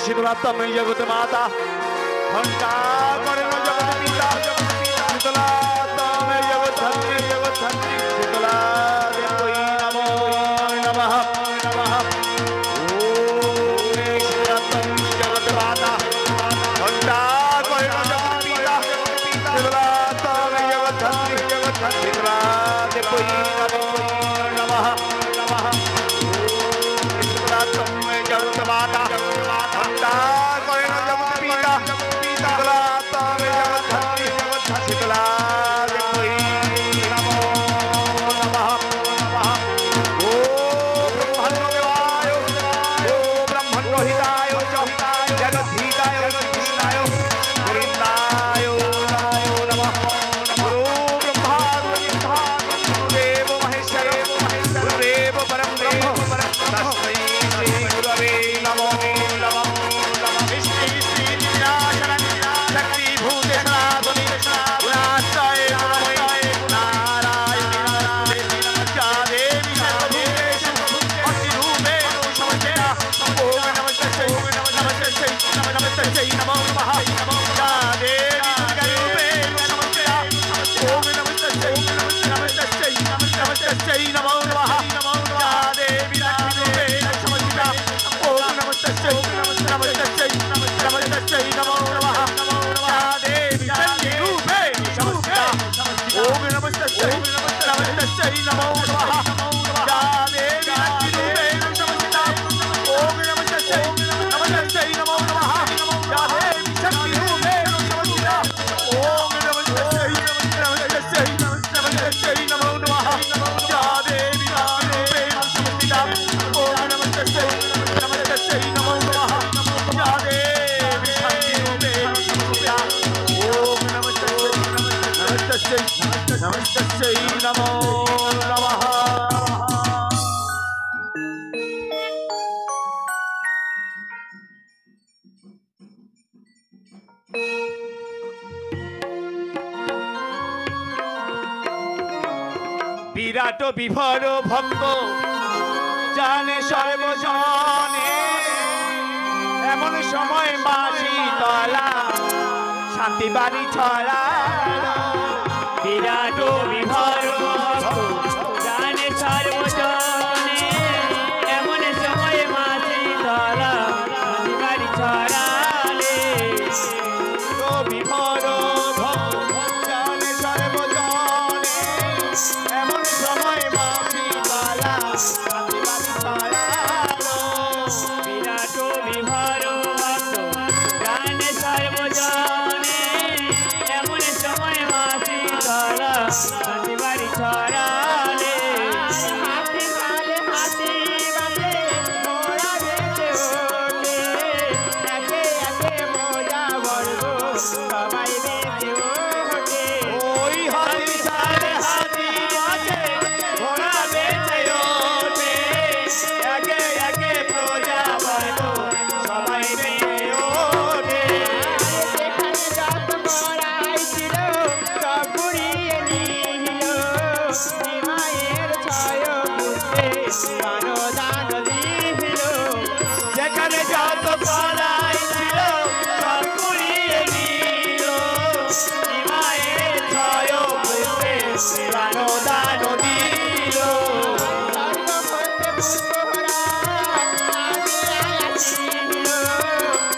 शीतलात्म जगत माता घंटा करे न जगत पिता शीतलात्म जगत धन्य शीतला देवी नमो नमः नमः ओम शीतलात्म जगत माता घंटा करे न जगत पिता शीतलात्म जगत धन्य शीतला देवी नमो नमः नमः ओम शीतलात्म जगत माता বিরাট বিভর ভক্ত জানে সর্বজনে এমন সময় মাঝি তলা শান্তি বাড়ি ছড়া বিরাট বিভর ভক্ত